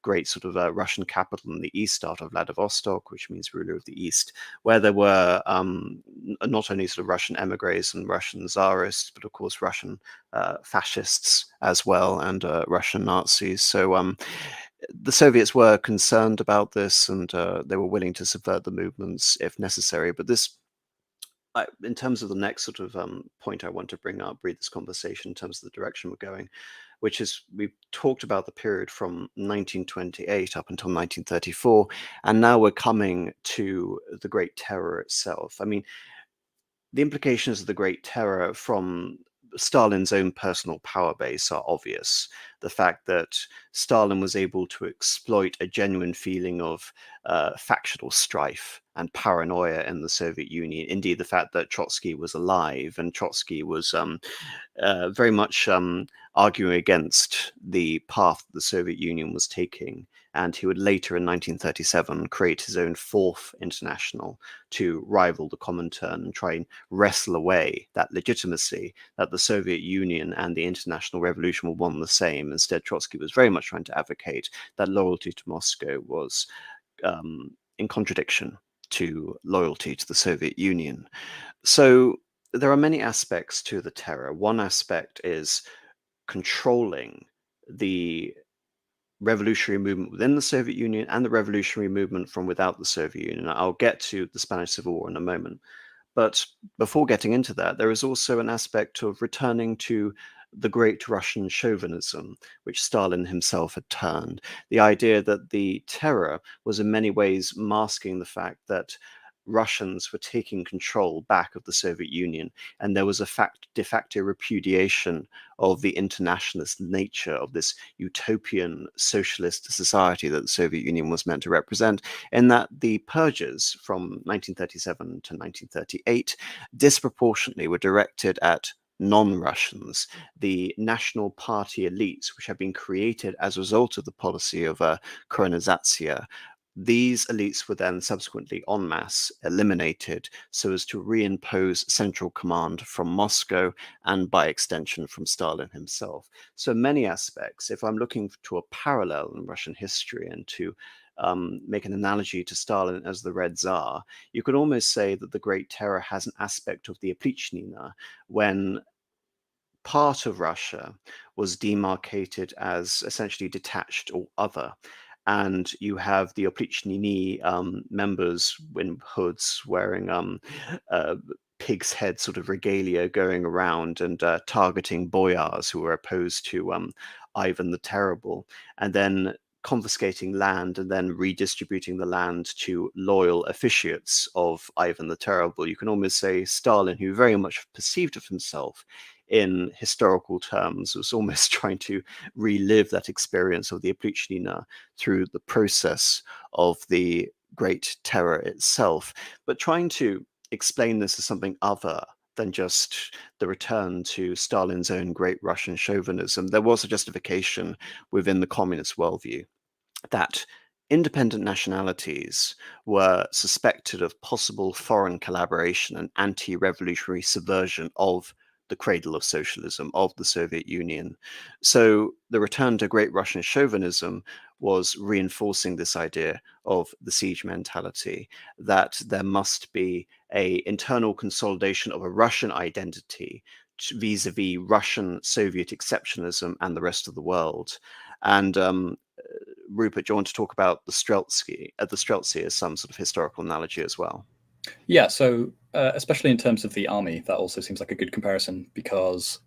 great sort of Russian capital in the east, out of Vladivostok, which means ruler of the east, where there were not only sort of Russian emigres and Russian Tsarists, but of course Russian fascists as well, and Russian Nazis. So the Soviets were concerned about this, and they were willing to subvert the movements if necessary. But this, in terms of the next sort of point I want to bring up, read this conversation in terms of the direction we're going, which is, we've talked about the period from 1928 up until 1934, and now we're coming to the Great Terror itself. I mean, the implications of the Great Terror from Stalin's own personal power base are obvious. The fact that Stalin was able to exploit a genuine feeling of factional strife and paranoia in the Soviet Union. Indeed, the fact that Trotsky was alive, and Trotsky was very much arguing against the path the Soviet Union was taking. And he would later in 1937 create his own fourth international to rival the Comintern and try and wrestle away that legitimacy that the Soviet Union and the international revolution were one and the same. Instead, Trotsky was very much trying to advocate that loyalty to Moscow was in contradiction to loyalty to the Soviet Union. So there are many aspects to the terror. One aspect is controlling the revolutionary movement within the Soviet Union and the revolutionary movement from without the Soviet Union. I'll get to the Spanish Civil War in a moment. But before getting into that, there is also an aspect of returning to the great Russian chauvinism, which Stalin himself had turned. The idea that the terror was in many ways masking the fact that Russians were taking control back of the Soviet Union, and there was a de facto repudiation of the internationalist nature of this utopian socialist society that the Soviet Union was meant to represent, in that the purges from 1937 to 1938 disproportionately were directed at non-Russians, the national party elites, which had been created as a result of the policy of Korenizatsiya. These elites were then subsequently en masse eliminated so as to reimpose central command from Moscow and by extension from Stalin himself. So many aspects, if I'm looking to a parallel in Russian history and to make an analogy to Stalin as the Red Tsar, you could almost say that the Great Terror has an aspect of the Oprichnina, when part of Russia was demarcated as essentially detached or other. And you have the Oprichnini members in hoods wearing pig's head sort of regalia going around and targeting boyars who were opposed to Ivan the Terrible, and then confiscating land and then redistributing the land to loyal officiates of Ivan the Terrible. You can almost say Stalin, who very much perceived of himself in historical terms, was almost trying to relive that experience of the Oprichnina through the process of the Great Terror itself, but trying to explain this as something other than just the return to Stalin's own great Russian chauvinism. There was a justification within the communist worldview that independent nationalities were suspected of possible foreign collaboration and anti-revolutionary subversion of the cradle of socialism, of the Soviet Union. So the return to great Russian chauvinism was reinforcing this idea of the siege mentality, that there must be an internal consolidation of a Russian identity vis-a-vis Russian Soviet exceptionalism and the rest of the world. And Rupert, do you want to talk about the Streltsy as some sort of historical analogy as well? Yeah, so especially in terms of the army, that also seems like a good comparison, because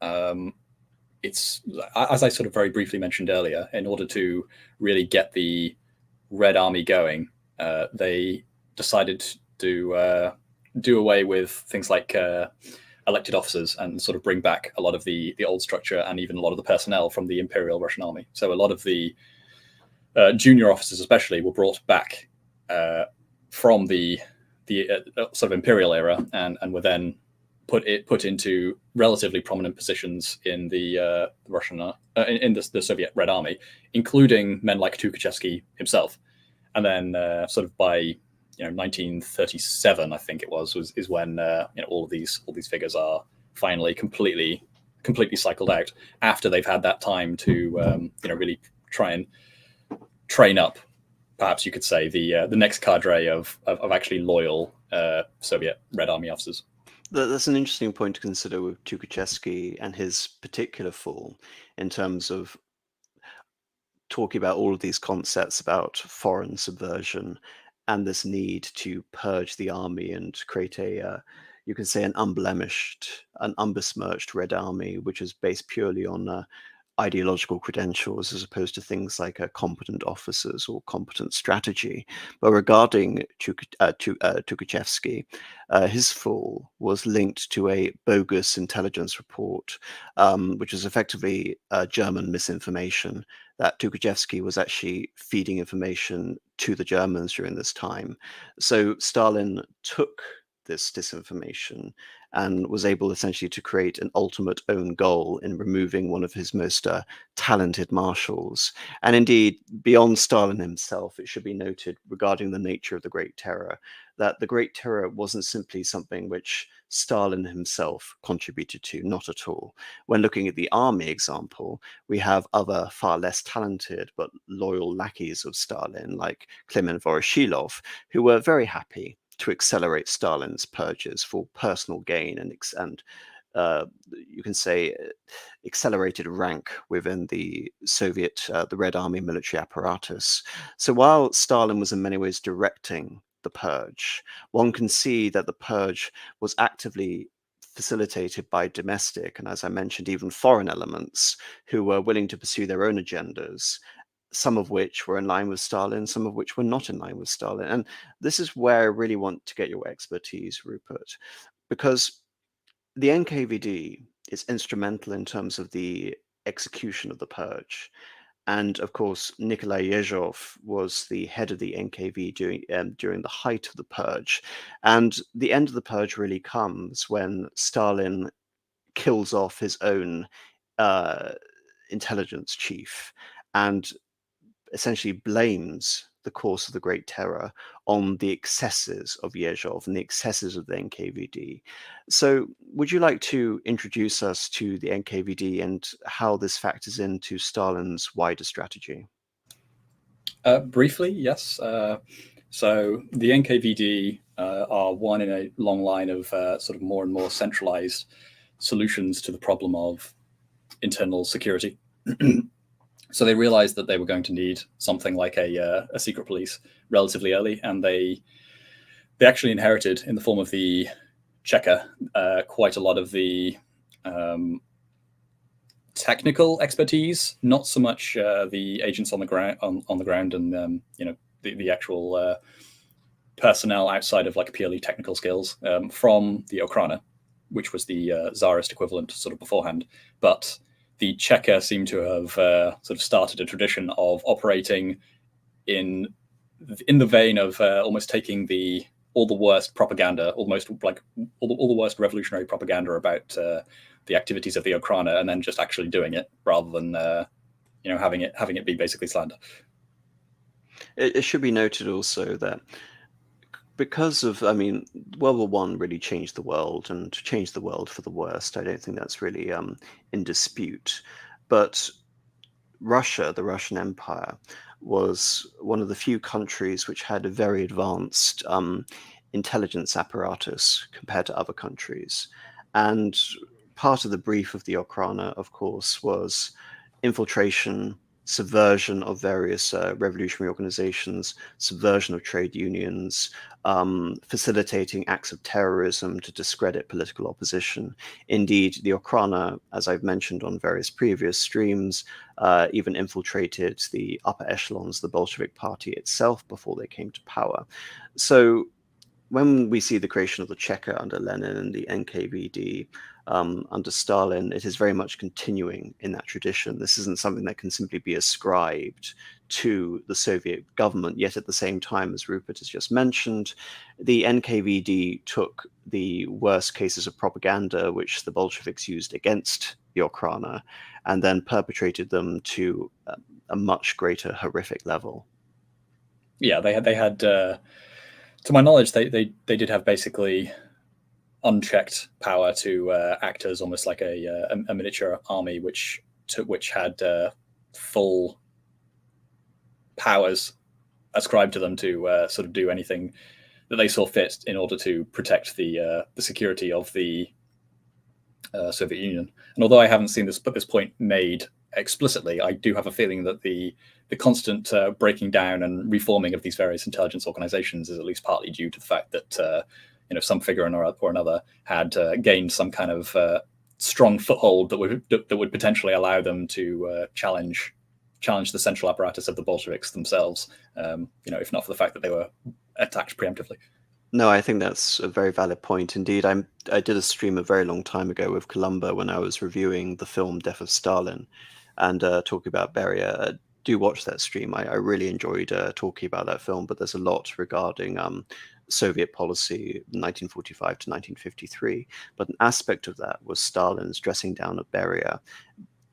it's, as I sort of very briefly mentioned earlier, in order to really get the Red Army going, they decided to do away with things like elected officers and sort of bring back a lot of the old structure and even a lot of the personnel from the Imperial Russian Army. So a lot of the junior officers especially were brought back from the sort of imperial era and were then put into relatively prominent positions in the Russian in the Soviet Red Army, including men like Tukhachevsky himself. And then sort of by 1937, I think it was when all these figures are finally completely cycled out after they've had that time to really try and train up, perhaps you could say, the next cadre of actually loyal Soviet Red Army officers. That's an interesting point to consider with Tukhachevsky and his particular fall, in terms of talking about all of these concepts about foreign subversion and this need to purge the army and create you could say, an unblemished, an unbesmirched Red Army, which is based purely on ideological credentials as opposed to things like competent officers or competent strategy. But regarding Tukhachevsky, his fall was linked to a bogus intelligence report, which was effectively German misinformation, that Tukhachevsky was actually feeding information to the Germans during this time. So Stalin took this disinformation and was able essentially to create an ultimate own goal in removing one of his most talented marshals. And indeed, beyond Stalin himself, it should be noted regarding the nature of the Great Terror, that the Great Terror wasn't simply something which Stalin himself contributed to, not at all. When looking at the army example, we have other far less talented but loyal lackeys of Stalin, like Klement Voroshilov, who were very happy to accelerate Stalin's purges for personal gain and you can say accelerated rank within the Soviet, the Red Army military apparatus. So while Stalin was in many ways directing the purge, one can see that the purge was actively facilitated by domestic and, as I mentioned, even foreign elements who were willing to pursue their own agendas, some of which were in line with Stalin, some of which were not in line with Stalin. And this is where I really want to get your expertise, Rupert, because the NKVD is instrumental in terms of the execution of the purge. And of course, Nikolai Yezhov was the head of the NKVD during the height of the purge. And the end of the purge really comes when Stalin kills off his own intelligence chief and essentially blames the course of the Great Terror on the excesses of Yezhov and the excesses of the NKVD. So would you like to introduce us to the NKVD and how this factors into Stalin's wider strategy? Briefly, yes. So the NKVD are one in a long line of sort of more and more centralized solutions to the problem of internal security. So they realized that they were going to need something like a secret police relatively early, and they actually inherited, in the form of the Cheka, quite a lot of the technical expertise, not so much the agents on the ground and the actual personnel outside of like purely technical skills from the Okhrana, which was the Tsarist equivalent sort of beforehand, but the Cheka seem to have sort of started a tradition of operating in the vein of almost taking all the worst propaganda, almost like all the worst revolutionary propaganda about the activities of the Okhrana, and then just actually doing it rather than having it be basically slander. It should be noted also that because of, World War I really changed the world, and changed the world for the worst. I don't think that's really in dispute. But Russia, the Russian Empire, was one of the few countries which had a very advanced intelligence apparatus compared to other countries. And part of the brief of the Okhrana, of course, was infiltration, subversion of various revolutionary organizations, subversion of trade unions, facilitating acts of terrorism to discredit political opposition. Indeed, the Okhrana, as I've mentioned on various previous streams, even infiltrated the upper echelons of the Bolshevik Party itself before they came to power. So when we see the creation of the Cheka under Lenin and the NKVD under Stalin, it is very much continuing in that tradition. This isn't something that can simply be ascribed to the Soviet government, yet at the same time, as Rupert has just mentioned, the NKVD took the worst cases of propaganda which the Bolsheviks used against the Okhrana and then perpetrated them to a much greater horrific level. Yeah, they had to my knowledge, they did have basically unchecked power to act as almost like a miniature army, which had full powers ascribed to them to sort of do anything that they saw fit in order to protect the security of the Soviet Union. And although I haven't seen this point made explicitly, I do have a feeling that the constant breaking down and reforming of these various intelligence organizations is at least partly due to the fact that some figure or another had gained some kind of strong foothold that would potentially allow them to challenge the central apparatus of the Bolsheviks themselves. If not for the fact that they were attacked preemptively. No, I think that's a very valid point. Indeed, I did a stream a very long time ago with Columba when I was reviewing the film Death of Stalin and talking about Beria. Do watch that stream. I really enjoyed talking about that film, but there's a lot regarding Soviet policy 1945 to 1953. But an aspect of that was Stalin's dressing down of Beria,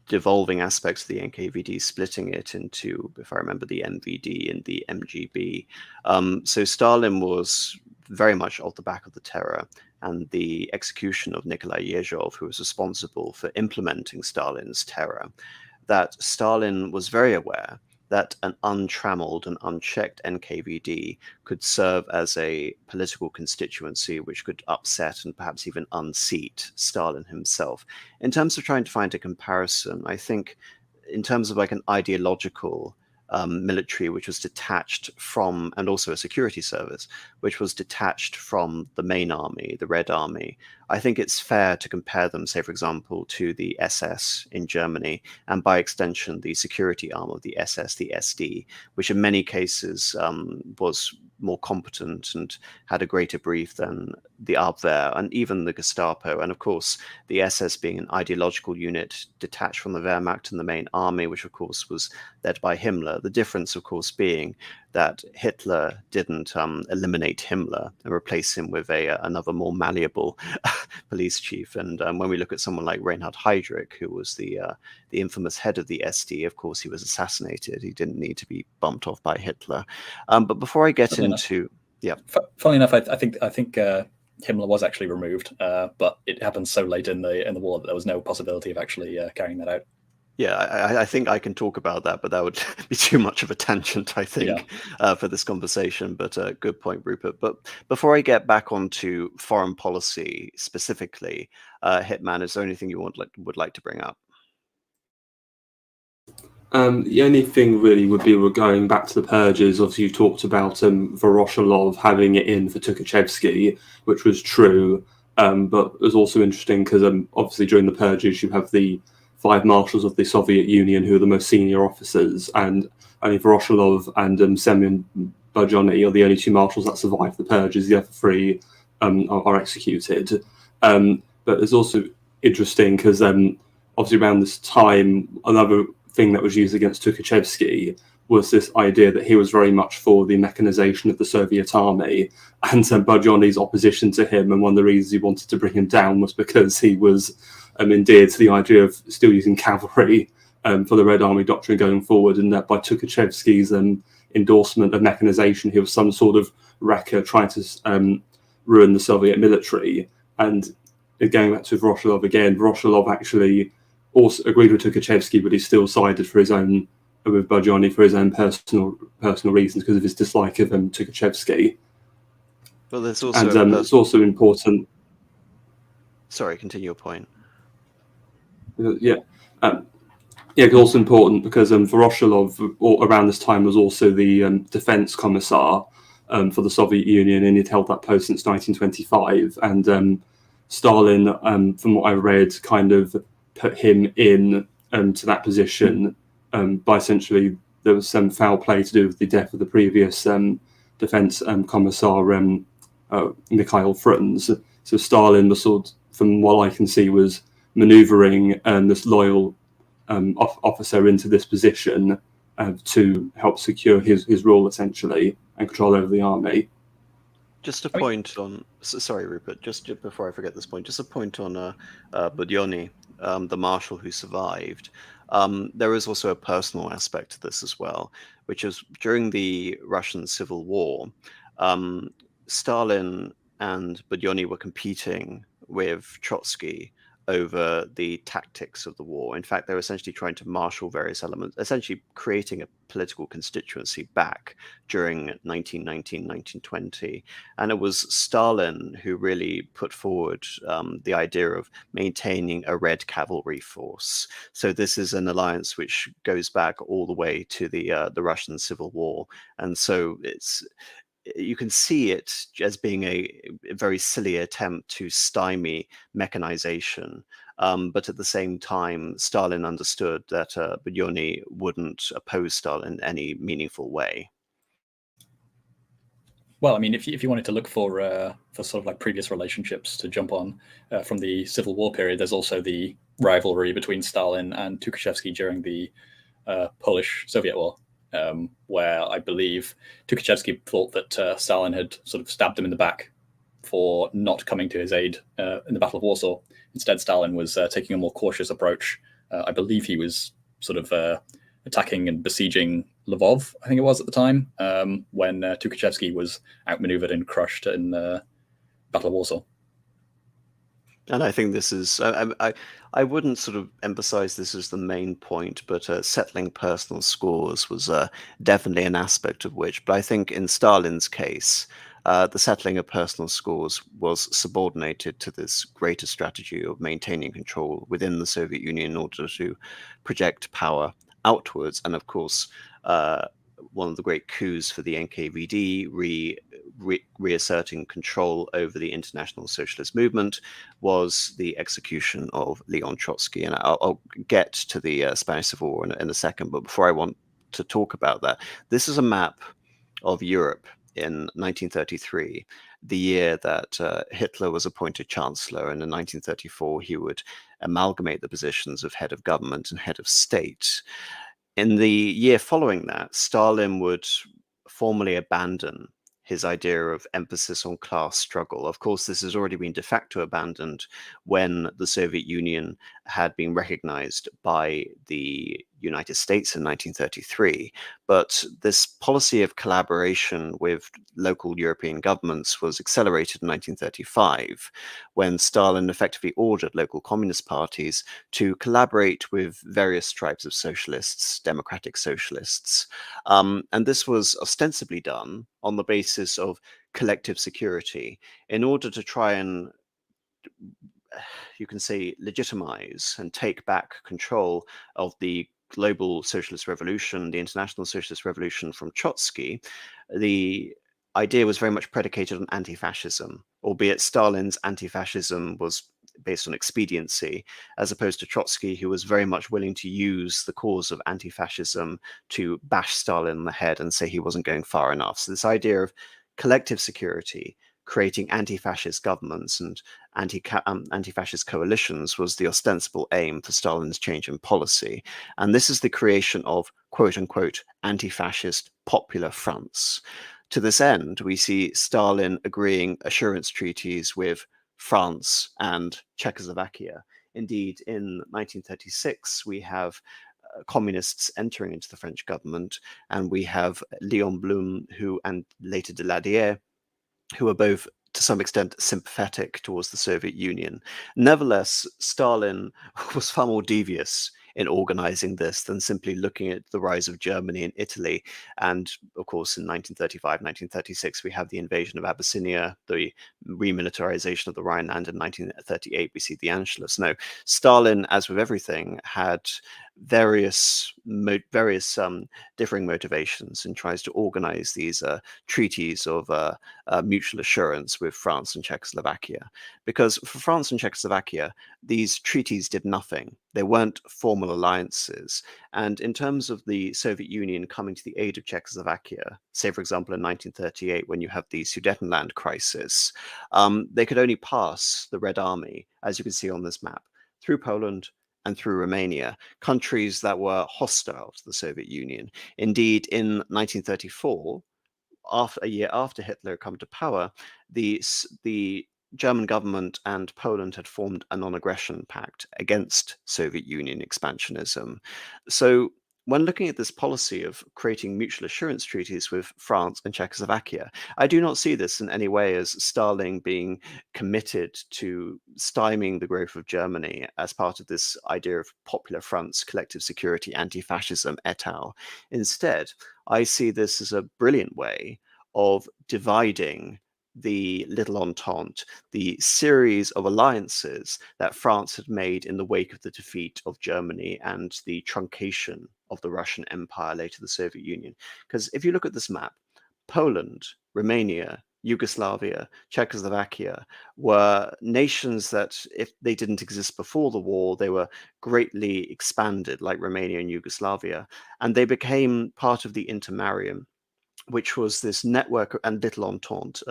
devolving aspects of the NKVD, splitting it into, if I remember, the MVD and the MGB. So Stalin was very much off the back of the terror and the execution of Nikolai Yezhov, who was responsible for implementing Stalin's terror, that Stalin was very aware that an untrammeled and unchecked NKVD could serve as a political constituency which could upset and perhaps even unseat Stalin himself. In terms of trying to find a comparison, I think in terms of like an ideological military which was detached from, and also a security service, which was detached from the main army, the Red Army, I think it's fair to compare them, say, for example, to the SS in Germany, and by extension, the security arm of the SS, the SD, which in many cases was more competent and had a greater brief than the Abwehr and even the Gestapo. And of course, the SS being an ideological unit detached from the Wehrmacht and the main army, which of course was led by Himmler. The difference, of course, being that Hitler didn't eliminate Himmler and replace him with another more malleable police chief. And when we look at someone like Reinhard Heydrich, who was the infamous head of the SD, of course, he was assassinated. He didn't need to be bumped off by Hitler. But before I get into... Funnily enough, I think Himmler was actually removed, but it happened so late in the war that there was no possibility of actually carrying that out. Yeah, I think I can talk about that, but that would be too much of a tangent, I think, for this conversation. But good point, Rupert. But before I get back onto foreign policy specifically, Hitman, is there anything you would like to bring up? The only thing really would be we're going back to the purges. Obviously, you talked about Voroshilov having it in for Tukhachevsky, which was true, but it was also interesting because obviously during the purges you have the 5 marshals of the Soviet Union who are the most senior officers, and only Voroshilov and Semyon Bajony are the only 2 marshals that survive the purges. The other 3 are executed. But it's also interesting because obviously around this time, another thing that was used against Tukhachevsky was this idea that he was very much for the mechanization of the Soviet army, and Bajony's opposition to him, and one of the reasons he wanted to bring him down was because he was endeared to the idea of still using cavalry for the Red Army doctrine going forward, and that by Tukhachevsky's endorsement of mechanization, he was some sort of wrecker trying to ruin the Soviet military. And going back to Voroshilov again, Voroshilov actually also agreed with Tukhachevsky, but he still sided for his own with Bajony for his own personal reasons because of his dislike of Tukhachevsky. Well, there's also it's also important. Sorry, continue your point. It's also important because Voroshilov around this time was also the defense commissar for the Soviet Union, and he'd held that post since 1925. And Stalin, from what I read, kind of put him in to that position by essentially there was some foul play to do with the death of the previous defense commissar Mikhail Frunze. So Stalin was from what I can see, was manoeuvring this loyal officer into this position to help secure his rule essentially and control over the army. Just a point on, sorry, Rupert, just before I forget this point, just a point on Budyonny, the marshal who survived. There is also a personal aspect to this as well, which is during the Russian Civil War, Stalin and Budyonny were competing with Trotsky over the tactics of the war. In fact, they were essentially trying to marshal various elements, essentially creating a political constituency back during 1919, 1920. And it was Stalin who really put forward the idea of maintaining a red cavalry force. So this is an alliance which goes back all the way to the Russian Civil War. And so you can see it as being a very silly attempt to stymie mechanization. But at the same time, Stalin understood that Bunyoni wouldn't oppose Stalin in any meaningful way. Well, I mean, if you wanted to look for sort of like previous relationships to jump on from the Civil War period, there's also the rivalry between Stalin and Tukhachevsky during the Polish-Soviet War, where I believe Tukhachevsky thought that Stalin had sort of stabbed him in the back for not coming to his aid in the Battle of Warsaw. Instead, Stalin was taking a more cautious approach. I believe he was sort of attacking and besieging Lvov, I think it was at the time, when Tukhachevsky was outmaneuvered and crushed in the Battle of Warsaw. And I think this is, I wouldn't sort of emphasize this as the main point, but settling personal scores was definitely an aspect of which. But I think in Stalin's case, the settling of personal scores was subordinated to this greater strategy of maintaining control within the Soviet Union in order to project power outwards. And of course, one of the great coups for the NKVD, reasserting control over the international socialist movement, was the execution of Leon Trotsky. And I'll get to the Spanish Civil War in a second, but before I want to talk about that, this is a map of Europe in 1933, the year that Hitler was appointed chancellor, and in 1934 he would amalgamate the positions of head of government and head of state. In the year following that, Stalin would formally abandon his idea of emphasis on class struggle. Of course, this has already been de facto abandoned when the Soviet Union had been recognized by the United States in 1933. But this policy of collaboration with local European governments was accelerated in 1935, when Stalin effectively ordered local communist parties to collaborate with various tribes of socialists, democratic socialists. And this was ostensibly done on the basis of collective security in order to try and, you can say, legitimize and take back control of the global socialist revolution, the international socialist revolution from Trotsky. The idea was very much predicated on anti-fascism, albeit Stalin's anti-fascism was based on expediency, as opposed to Trotsky, who was very much willing to use the cause of anti-fascism to bash Stalin on the head and say he wasn't going far enough. So this idea of collective security, creating anti-fascist governments and anti-fascist coalitions was the ostensible aim for Stalin's change in policy. And this is the creation of quote-unquote anti-fascist popular fronts. To this end, we see Stalin agreeing assurance treaties with France and Czechoslovakia. Indeed, in 1936, we have communists entering into the French government, and we have Léon Blum, and later Daladier, who are both to some extent sympathetic towards the Soviet Union. Nevertheless, Stalin was far more devious in organizing this than simply looking at the rise of Germany and Italy. And of course, in 1935, 1936, we have the invasion of Abyssinia, the remilitarization of the Rhineland. In 1938, we see the Anschluss. No, Stalin, as with everything, had various differing motivations and tries to organize these treaties of mutual assurance with France and Czechoslovakia. Because for France and Czechoslovakia, these treaties did nothing. They weren't formal alliances. And in terms of the Soviet Union coming to the aid of Czechoslovakia, say, for example, in 1938, when you have the Sudetenland crisis, they could only pass the Red Army, as you can see on this map, through Poland and through Romania, countries that were hostile to the Soviet Union. Indeed, in 1934, a year after Hitler had come to power, the German government and Poland had formed a non-aggression pact against Soviet Union expansionism. So when looking at this policy of creating mutual assurance treaties with France and Czechoslovakia, I do not see this in any way as Stalin being committed to stymieing the growth of Germany as part of this idea of popular fronts, collective security, anti-fascism, et al. Instead, I see this as a brilliant way of dividing the Little Entente, the series of alliances that France had made in the wake of the defeat of Germany and the truncation of the Russian Empire, later the Soviet Union. Because if you look at this map, Poland Romania, Yugoslavia, Czechoslovakia were nations that, if they didn't exist before the war, they were greatly expanded, like Romania and Yugoslavia, and they became part of the Intermarium, which was this network and Little Entente,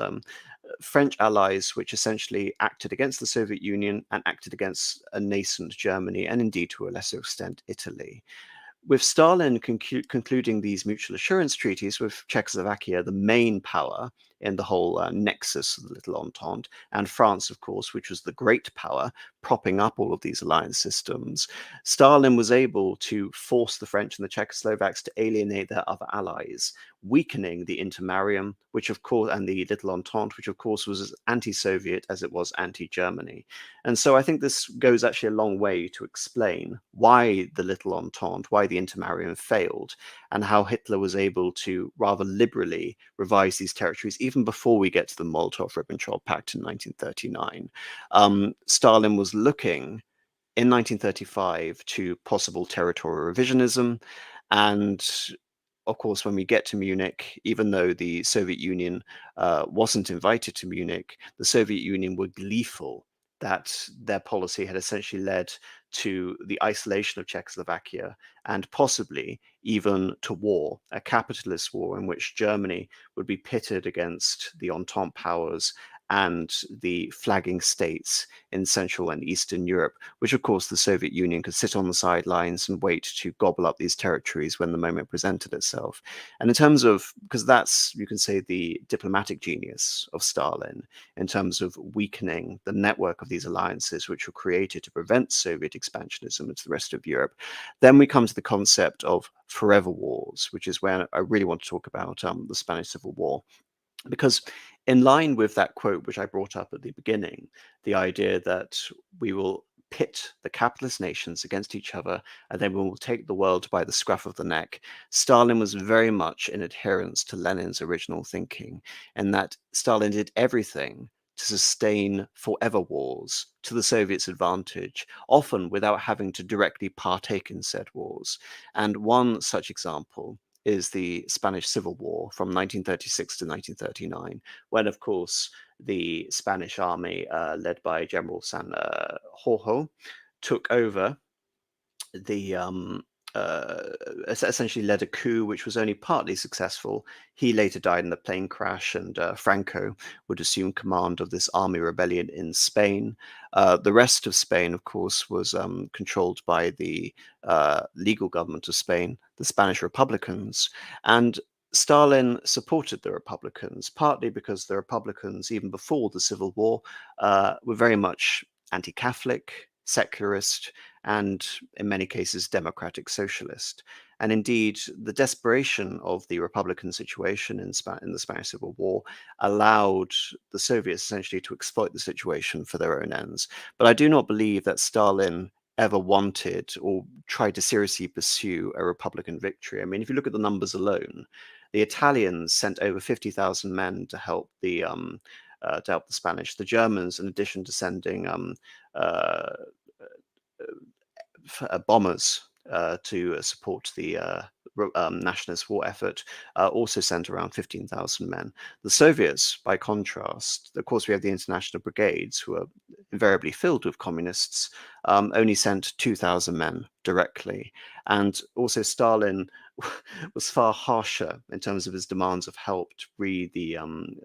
French allies, which essentially acted against the Soviet Union and acted against a nascent Germany, and indeed to a lesser extent Italy. With Stalin concluding these mutual assurance treaties with Czechoslovakia, the main power in the whole nexus of the Little Entente, and France, of course, which was the great power propping up all of these alliance systems, Stalin was able to force the French and the Czechoslovaks to alienate their other allies, weakening the Intermarium, which of course, and the Little Entente, which of course was as anti-Soviet as it was anti-Germany. And so I think this goes actually a long way to explain why the Little Entente, why the Intermarium failed, and how Hitler was able to rather liberally revise these territories even before we get to the Molotov-Ribbentrop Pact in 1939. Stalin was looking in 1935 to possible territorial revisionism, and of course, when we get to Munich, even though the Soviet Union wasn't invited to Munich, the Soviet Union were gleeful that their policy had essentially led to the isolation of Czechoslovakia and possibly even to war, a capitalist war in which Germany would be pitted against the Entente powers and the flagging states in Central and Eastern Europe, which of course the Soviet Union could sit on the sidelines and wait to gobble up these territories when the moment presented itself. And in terms of, because that's, you can say, the diplomatic genius of Stalin, in terms of weakening the network of these alliances which were created to prevent Soviet expansionism into the rest of Europe, then we come to the concept of forever wars, which is where I really want to talk about the Spanish Civil War. Because in line with that quote, which I brought up at the beginning, the idea that we will pit the capitalist nations against each other and then we will take the world by the scruff of the neck, Stalin was very much in adherence to Lenin's original thinking, and that Stalin did everything to sustain forever wars to the Soviets' advantage, often without having to directly partake in said wars. And one such example is the Spanish Civil War from 1936 to 1939, when, of course, the Spanish army, led by General Sanjurjo, took over the essentially led a coup which was only partly successful. He later died in a plane crash, and Franco would assume command of this army rebellion in Spain. The rest of Spain, of course, was controlled by the legal government of Spain, the Spanish Republicans, and Stalin supported the Republicans, partly because the Republicans, even before the Civil War, were very much anti-Catholic, secularist, and in many cases democratic socialist. And indeed, the desperation of the Republican situation in the Spanish Civil War allowed the Soviets essentially to exploit the situation for their own ends. But I do not believe that Stalin ever wanted or tried to seriously pursue a Republican victory. I mean, if you look at the numbers alone, the Italians sent over 50,000 men to help the Spanish. The Germans, in addition to sending bombers to support the nationalist war effort, also sent around 15,000 men. The Soviets, by contrast, of course, we have the international brigades, who are invariably filled with communists, only sent 2,000 men directly. And also Stalin was far harsher in terms of his demands of help to free the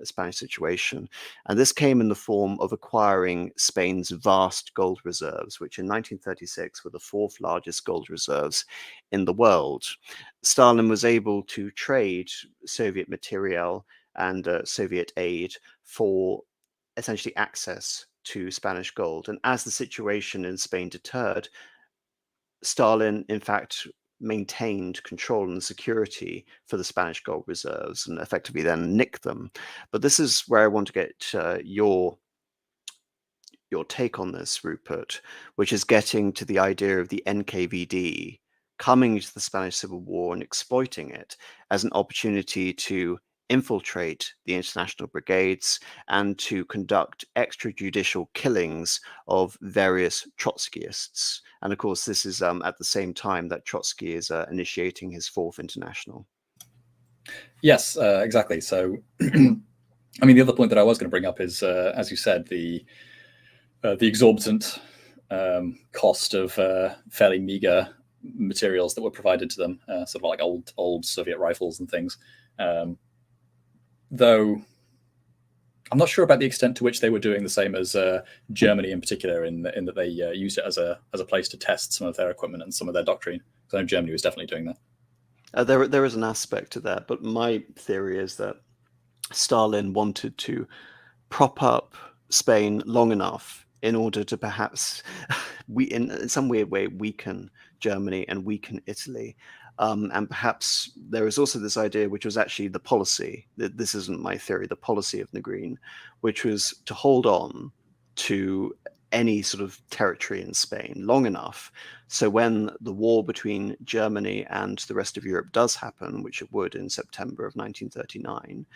Spanish situation. And this came in the form of acquiring Spain's vast gold reserves, which in 1936 were the fourth largest gold reserves in the world. Stalin was able to trade Soviet materiel and Soviet aid for essentially access to Spanish gold. And as the situation in Spain deterred, Stalin, in fact, maintained control and security for the Spanish gold reserves and effectively then nicked them. But this is where I want to get your take on this, Rupert, which is getting to the idea of the NKVD coming to the Spanish Civil War and exploiting it as an opportunity to infiltrate the international brigades and to conduct extrajudicial killings of various Trotskyists. And of course, this is at the same time that Trotsky is initiating his Fourth International. Yes, exactly. So I mean, the other point that I was going to bring up is, as you said, the exorbitant cost of fairly meager materials that were provided to them, sort of like old Soviet rifles and things. Though I'm not sure about the extent to which they were doing the same as Germany in particular, in that they used it as a place to test some of their equipment and some of their doctrine. So I know Germany was definitely doing that. There is an aspect to that, but my theory is that Stalin wanted to prop up Spain long enough in order to perhaps, in some weird way, weaken Germany and weaken Italy. And perhaps there is also this idea, which was actually the policy, this isn't my theory, the policy of Negrin, which was to hold on to any sort of territory in Spain long enough. So when the war between Germany and the rest of Europe does happen, which it would in September of 1939,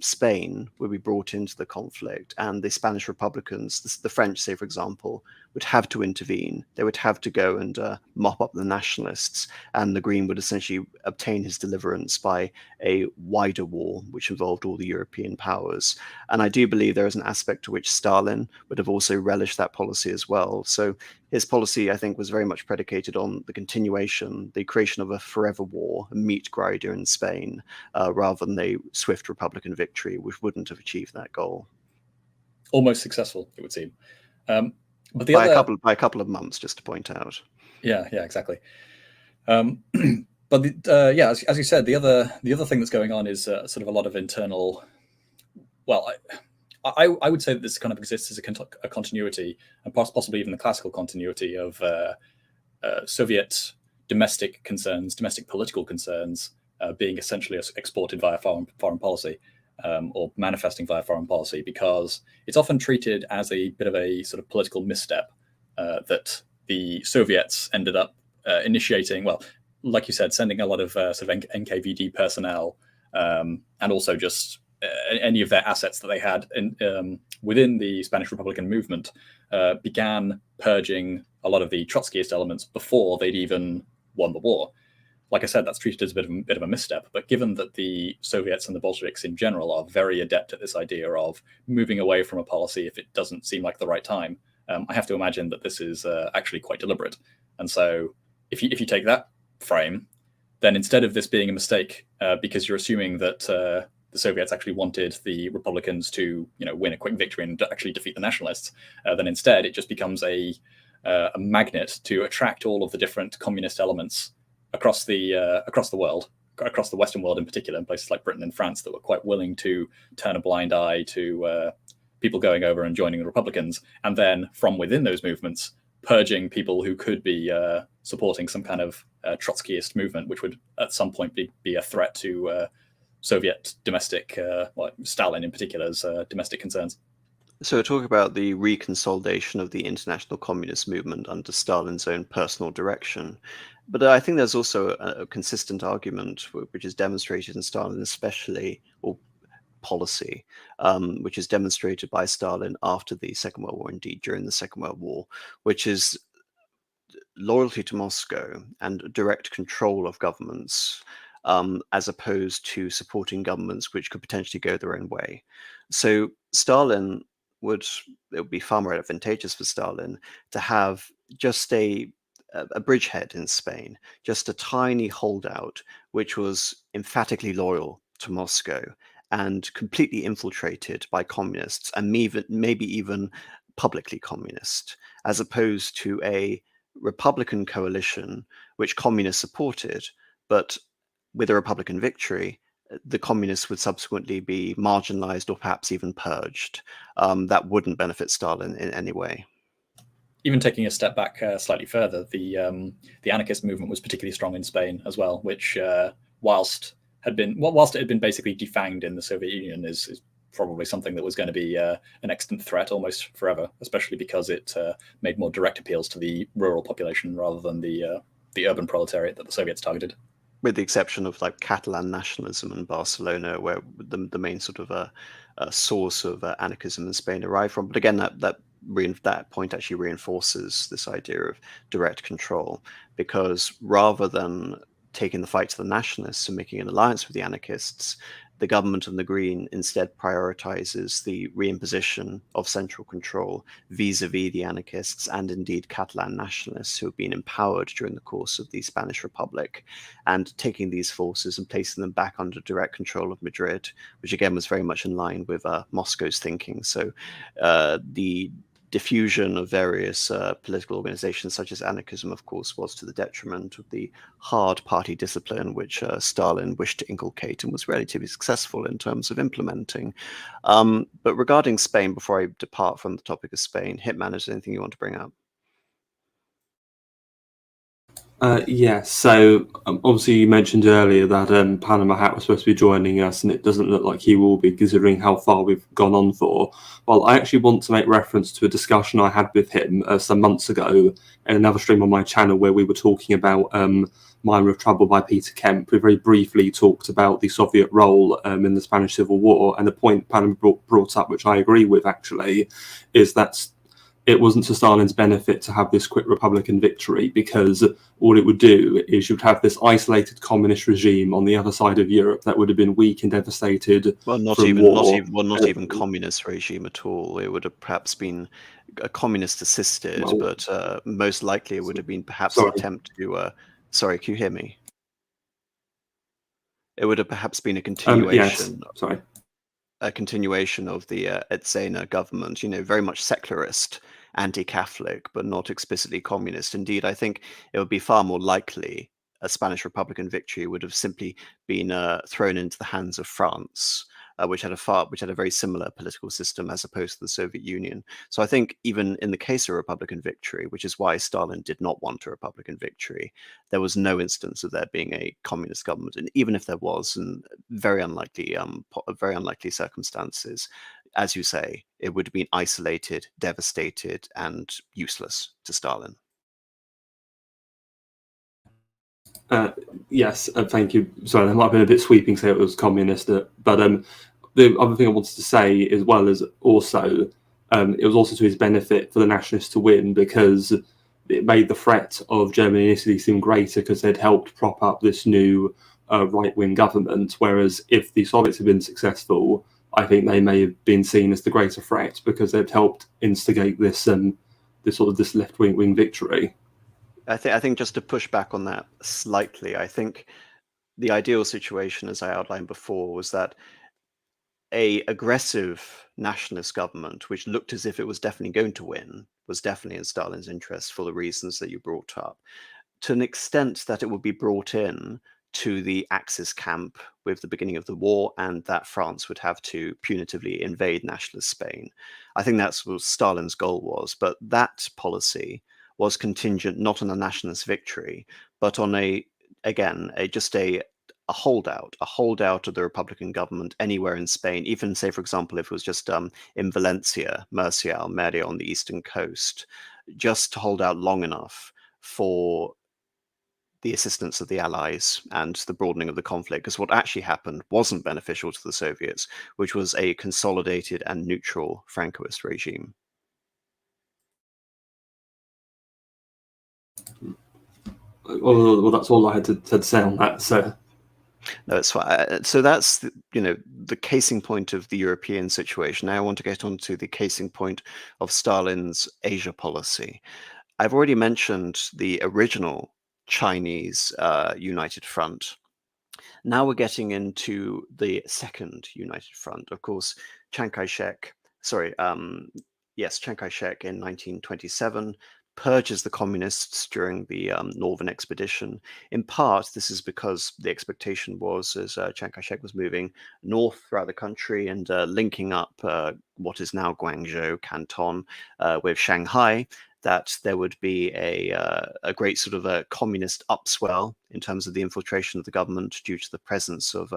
Spain would be brought into the conflict, and the Spanish Republicans, the French, say, for example, would have to intervene. They would have to go and mop up the nationalists, and Negrin would essentially obtain his deliverance by a wider war, which involved all the European powers. And I do believe there is an aspect to which Stalin would have also relished that policy as well. So his policy, I think, was very much predicated on the continuation, the creation of a forever war, a meat grinder in Spain, rather than a swift Republican victory, which wouldn't have achieved that goal. Almost successful, it would seem. But by a couple of months, just to point out. Yeah, exactly. But as you said, the other thing that's going on is sort of a lot of internal. Well, I would say that this kind of exists as a continuity, and possibly even the classical continuity of Soviet domestic concerns, domestic political concerns, being essentially exported via foreign policy, or manifesting via foreign policy, because it's often treated as a bit of a sort of political misstep that the Soviets ended up initiating. Well, like you said, sending a lot of sort of NKVD personnel, and also just any of their assets that they had within the Spanish Republican movement, began purging a lot of the Trotskyist elements before they'd even won the war. Like I said, that's treated as a bit of a misstep. But given that the Soviets and the Bolsheviks in general are very adept at this idea of moving away from a policy if it doesn't seem like the right time, I have to imagine that this is actually quite deliberate. And so if you take that frame, then instead of this being a mistake, because you're assuming that the Soviets actually wanted the Republicans to, win a quick victory and actually defeat the nationalists, then instead it just becomes a magnet to attract all of the different communist elements across the world, across the Western world in particular, in places like Britain and France that were quite willing to turn a blind eye to people going over and joining the Republicans, and then from within those movements, purging people who could be supporting some kind of Trotskyist movement, which would at some point be a threat to Soviet domestic, Stalin in particular's domestic concerns. So we're talking about the reconsolidation of the international communist movement under Stalin's own personal direction. But I think there's also a consistent argument, which is demonstrated in Stalin especially, or policy, which is demonstrated by Stalin after the Second World War, indeed during the Second World War, which is loyalty to Moscow and direct control of governments, as opposed to supporting governments which could potentially go their own way. So Stalin it would be far more advantageous for Stalin to have just a bridgehead in Spain, just a tiny holdout, which was emphatically loyal to Moscow and completely infiltrated by communists, and maybe even publicly communist, as opposed to a Republican coalition which communists supported, but with a Republican victory, the communists would subsequently be marginalized or perhaps even purged. That wouldn't benefit Stalin in any way. Even taking a step back slightly further, the anarchist movement was particularly strong in Spain as well, which whilst it had been basically defanged in the Soviet Union, is probably something that was going to be an extant threat almost forever, especially because it made more direct appeals to the rural population rather than the urban proletariat that the Soviets targeted. With the exception of like Catalan nationalism in Barcelona, where the main sort of source of anarchism in Spain arrived from. But again, that point actually reinforces this idea of direct control, because rather than taking the fight to the nationalists and making an alliance with the anarchists, the government of the Green instead prioritizes the reimposition of central control vis-a-vis the anarchists and indeed Catalan nationalists who have been empowered during the course of the Spanish Republic, and taking these forces and placing them back under direct control of Madrid, which again was very much in line with Moscow's thinking. So the diffusion of various political organizations such as anarchism, of course, was to the detriment of the hard party discipline which Stalin wished to inculcate and was relatively successful in terms of implementing. But regarding Spain, before I depart from the topic of Spain, Hitman, is there anything you want to bring up? Yes, so obviously you mentioned earlier that Panama Hat was supposed to be joining us, and it doesn't look like he will be, considering how far we've gone on for. Well, I actually want to make reference to a discussion I had with him some months ago in another stream on my channel where we were talking about Mine of Trouble by Peter Kemp. We very briefly talked about the Soviet role in the Spanish Civil War, and the point Panama brought up, which I agree with actually, is that it wasn't to Stalin's benefit to have this quick Republican victory, because all it would do is you'd have this isolated communist regime on the other side of Europe that would have been weak and devastated. Well, not from even war. not even communist regime at all. It would have perhaps been a communist assisted, Well, but most likely it would have been perhaps sorry. an attempt to. Sorry, can you hear me? It would have perhaps been a Yes, continuation. sorry. A continuation of the Etzena government, very much secularist, anti-Catholic, but not explicitly communist. Indeed, I think it would be far more likely a Spanish Republican victory would have simply been thrown into the hands of France, which had a very similar political system as opposed to the Soviet Union. So I think even in the case of a Republican victory, which is why Stalin did not want a Republican victory, there was no instance of there being a communist government, and even if there was, in very unlikely circumstances, as you say, it would have been isolated, devastated, and useless to Stalin. Yes, thank you. Sorry, that might have been a bit sweeping, say it was communist, but the other thing I wanted to say, as well as also, it was also to his benefit for the nationalists to win, because it made the threat of Germany and Italy seem greater, because they'd helped prop up this new right-wing government. Whereas if the Soviets had been successful, I think they may have been seen as the greater threat, because they'd helped instigate this this left-wing victory. I think just to push back on that slightly, I think the ideal situation, as I outlined before, was that a aggressive nationalist government, which looked as if it was definitely going to win, was definitely in Stalin's interest for the reasons that you brought up, to an extent that it would be brought in to the Axis camp with the beginning of the war, and that France would have to punitively invade nationalist Spain. I think that's what Stalin's goal was, but that policy was contingent not on a nationalist victory, but on a holdout of the Republican government anywhere in Spain, even say, for example, if it was just in Valencia, Murcia, Almeria on the eastern coast, just to hold out long enough for the assistance of the Allies and the broadening of the conflict, because what actually happened wasn't beneficial to the Soviets, which was a consolidated and neutral Francoist regime. Well, that's all I had to say on that. So. No, it's fine. So that's the casing point of the European situation. Now I want to get on to the casing point of Stalin's Asia policy. I've already mentioned the original Chinese United Front. Now we're getting into the second United Front. Of course, Chiang Kai-shek in 1927 purges the communists during the Northern Expedition. In part, this is because the expectation was, as Chiang Kai-shek was moving north throughout the country and linking up what is now Guangzhou Canton with Shanghai, that there would be a great sort of a communist upswell in terms of the infiltration of the government due to the presence of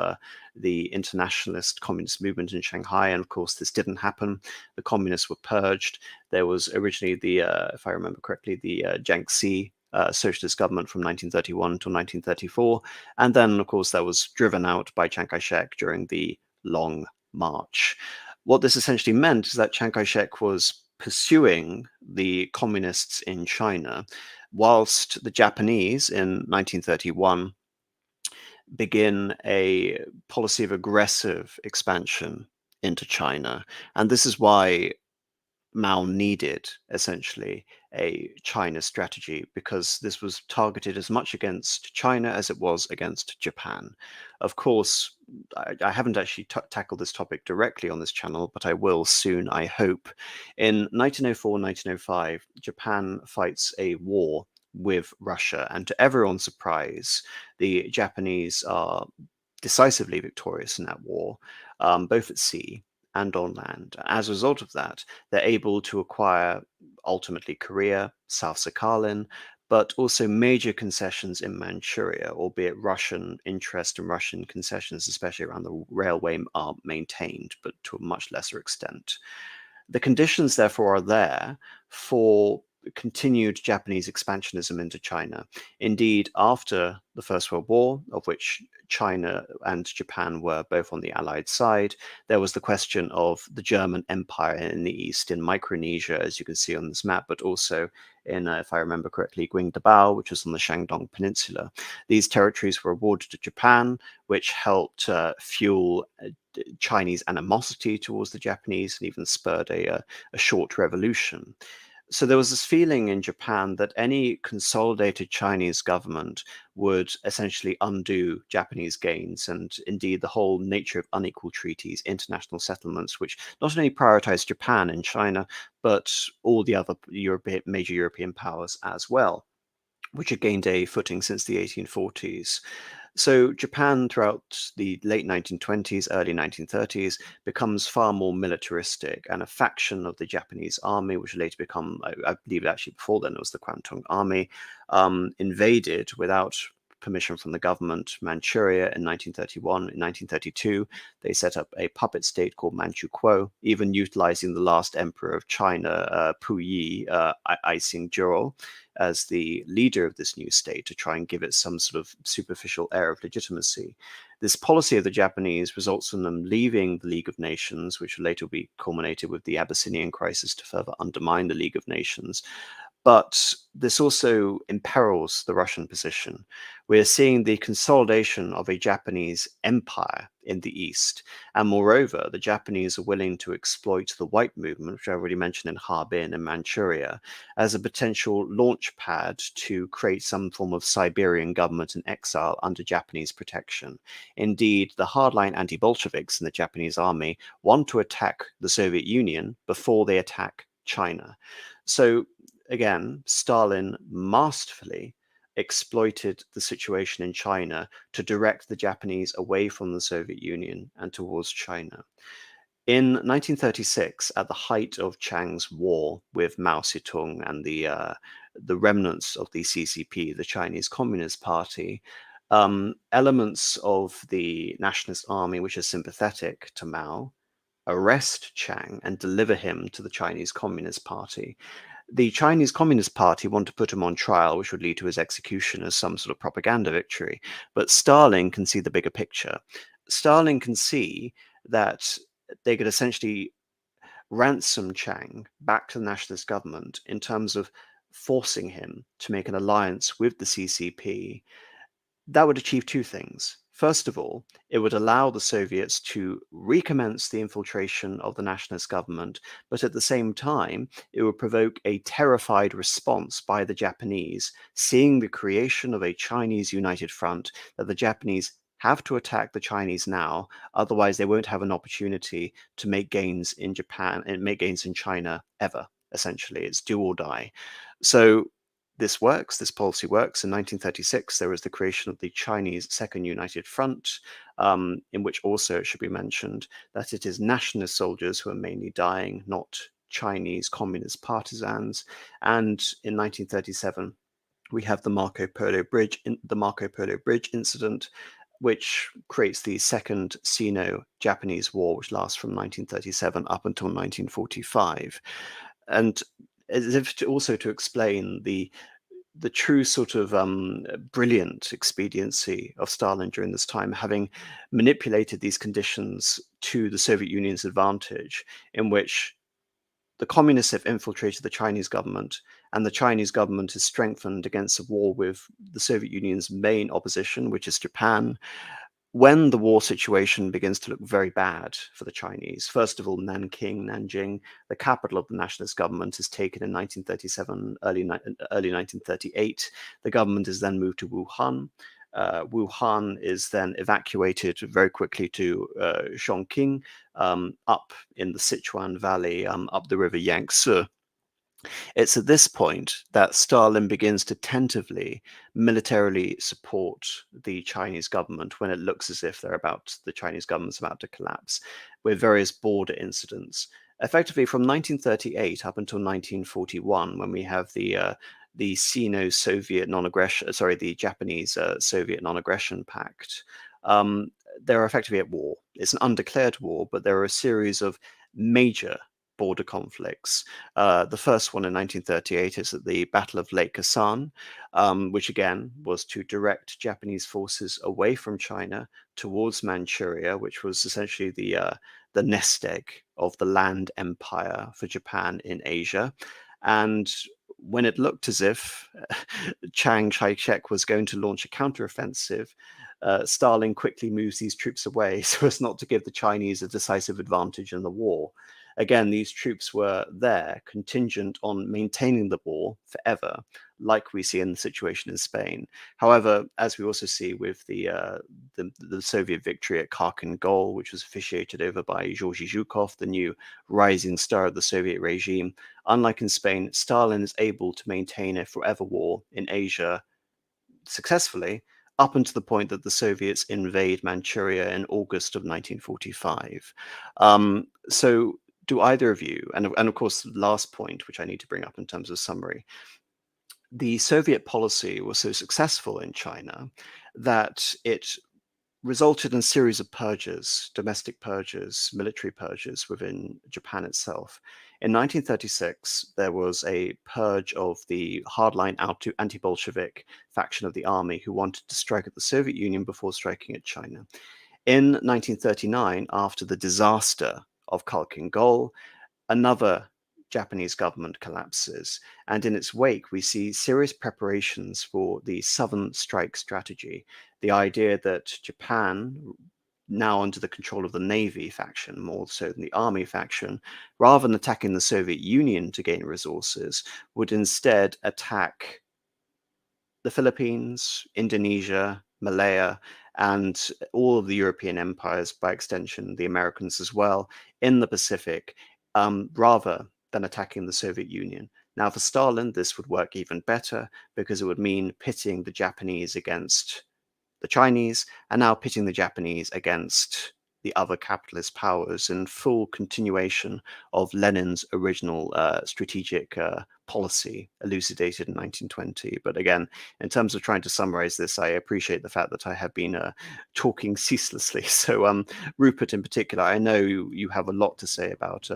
the internationalist communist movement in Shanghai. And of course, this didn't happen. The communists were purged. There was originally if I remember correctly, the Jiangxi socialist government from 1931 to 1934. And then, of course, that was driven out by Chiang Kai-shek during the Long March. What this essentially meant is that Chiang Kai-shek was pursuing the communists in China, whilst the Japanese in 1931 begin a policy of aggressive expansion into China. And this is why Mao needed essentially a China strategy, because this was targeted as much against China as it was against Japan. Of course, I haven't actually tackled this topic directly on this channel, but I will soon, I hope. In 1904, 1905, Japan fights a war with Russia, and to everyone's surprise, the Japanese are decisively victorious in that war, both at sea and on land. As a result of that, they're able to acquire ultimately Korea, South Sakhalin, but also major concessions in Manchuria, albeit Russian interest and Russian concessions, especially around the railway, are maintained, but to a much lesser extent. The conditions, therefore, are there for continued Japanese expansionism into China. Indeed, after the First World War, of which China and Japan were both on the Allied side, there was the question of the German Empire in the East, in Micronesia, as you can see on this map, but also in, if I remember correctly, Guingdabao, which was on the Shandong Peninsula. These territories were awarded to Japan, which helped fuel Chinese animosity towards the Japanese and even spurred a short revolution. So there was this feeling in Japan that any consolidated Chinese government would essentially undo Japanese gains, and indeed the whole nature of unequal treaties, international settlements, which not only prioritized Japan and China, but all the other major European powers as well, which had gained a footing since the 1840s. So Japan, throughout the late 1920s, early 1930s, becomes far more militaristic, and a faction of the Japanese army, which would later become, I believe actually before then it was the Kwantung Army, invaded without permission from the government Manchuria in 1931. In 1932, they set up a puppet state called Manchukuo, even utilizing the last emperor of China, Puyi Aising-Zhuo, as the leader of this new state to try and give it some sort of superficial air of legitimacy. This policy of the Japanese results in them leaving the League of Nations, which will later be culminated with the Abyssinian crisis to further undermine the League of Nations. But this also imperils the Russian position. We're seeing the consolidation of a Japanese empire in the East. And moreover, the Japanese are willing to exploit the white movement, which I already mentioned in Harbin and Manchuria, as a potential launch pad to create some form of Siberian government in exile under Japanese protection. Indeed, the hardline anti-Bolsheviks in the Japanese army want to attack the Soviet Union before they attack China. So again, Stalin masterfully exploited the situation in China to direct the Japanese away from the Soviet Union and towards China. In 1936, at the height of Chiang's war with Mao Zedong and the remnants of the CCP, the Chinese Communist Party, elements of the Nationalist Army, which are sympathetic to Mao, arrest Chiang and deliver him to the Chinese Communist Party. The Chinese Communist Party want to put him on trial, which would lead to his execution as some sort of propaganda victory. But Stalin can see the bigger picture. Stalin can see that they could essentially ransom Chiang back to the nationalist government in terms of forcing him to make an alliance with the CCP. That would achieve two things. First of all, it would allow the Soviets to recommence the infiltration of the nationalist government, but at the same time, it would provoke a terrified response by the Japanese, seeing the creation of a Chinese united front, that the Japanese have to attack the Chinese now, otherwise they won't have an opportunity to make gains in Japan and make gains in China ever. Essentially, it's do or die. So this works, this policy works. In 1936, there was the creation of the Chinese Second United Front, in which also it should be mentioned that it is nationalist soldiers who are mainly dying, not Chinese communist partisans. And in 1937, we have the Marco Polo Bridge incident, which creates the Second Sino-Japanese War, which lasts from 1937 up until 1945. And as if also to explain the true sort of brilliant expediency of Stalin during this time, having manipulated these conditions to the Soviet Union's advantage, in which the communists have infiltrated the Chinese government, and the Chinese government is strengthened against a war with the Soviet Union's main opposition, which is Japan. When the war situation begins to look very bad for the Chinese, first of all, Nanjing, the capital of the nationalist government, is taken in 1937, early 1938. The government is then moved to Wuhan. Wuhan is then evacuated very quickly to Chongqing, up in the Sichuan Valley, up the river Yangtze. It's at this point that Stalin begins to tentatively militarily support the Chinese government when it looks as if the Chinese government's about to collapse, with various border incidents. Effectively, from 1938 up until 1941, when we have the Sino-Soviet non-aggression, the Japanese Soviet non-aggression pact, they're effectively at war. It's an undeclared war, but there are a series of major border conflicts. The first one in 1938 is at the Battle of Lake Khasan, which again was to direct Japanese forces away from China towards Manchuria, which was essentially the nest egg of the land empire for Japan in Asia. And when it looked as if Chiang Kai-shek was going to launch a counteroffensive, Stalin quickly moves these troops away so as not to give the Chinese a decisive advantage in the war. Again, these troops were there contingent on maintaining the war forever, like we see in the situation in Spain. However, as we also see with the Soviet victory at Kharkhin Gol, which was officiated over by Georgy Zhukov, the new rising star of the Soviet regime, unlike in Spain, Stalin is able to maintain a forever war in Asia successfully, up until the point that the Soviets invade Manchuria in August of 1945. So do either of you, and of course, the last point, which I need to bring up in terms of summary, the Soviet policy was so successful in China that it resulted in a series of purges, domestic purges, military purges within Japan itself. In 1936, there was a purge of the hardline anti-Bolshevik faction of the army who wanted to strike at the Soviet Union before striking at China. In 1939, after the disaster of Kharkhin Gol, another Japanese government collapses, and in its wake, we see serious preparations for the Southern Strike strategy, the idea that Japan, now under the control of the Navy faction, more so than the Army faction, rather than attacking the Soviet Union to gain resources, would instead attack the Philippines, Indonesia, Malaya, and all of the European empires, by extension, the Americans as well, in the Pacific, rather than attacking the Soviet Union. Now, for Stalin, this would work even better because it would mean pitting the Japanese against the Chinese, and now pitting the Japanese against the other capitalist powers in full continuation of Lenin's original strategic policy elucidated in 1920. But again, in terms of trying to summarize this, I appreciate the fact that I have been talking ceaselessly. So Rupert in particular, I know you have a lot to say about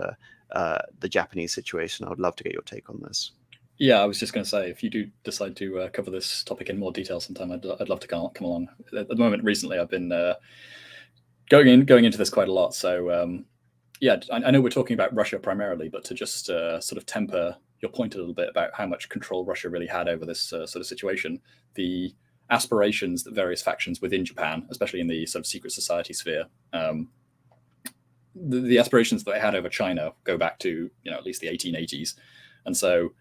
the Japanese situation. I would love to get your take on this. Yeah, I was just going to say, if you do decide to cover this topic in more detail sometime, I'd love to come along. At the moment, recently, I've been going into this quite a lot. So yeah, I know we're talking about Russia primarily, but to just sort of temper your point a little bit about how much control Russia really had over this sort of situation, the aspirations that various factions within Japan, especially in the sort of secret society sphere, the aspirations that they had over China go back to at least the 1880s, and so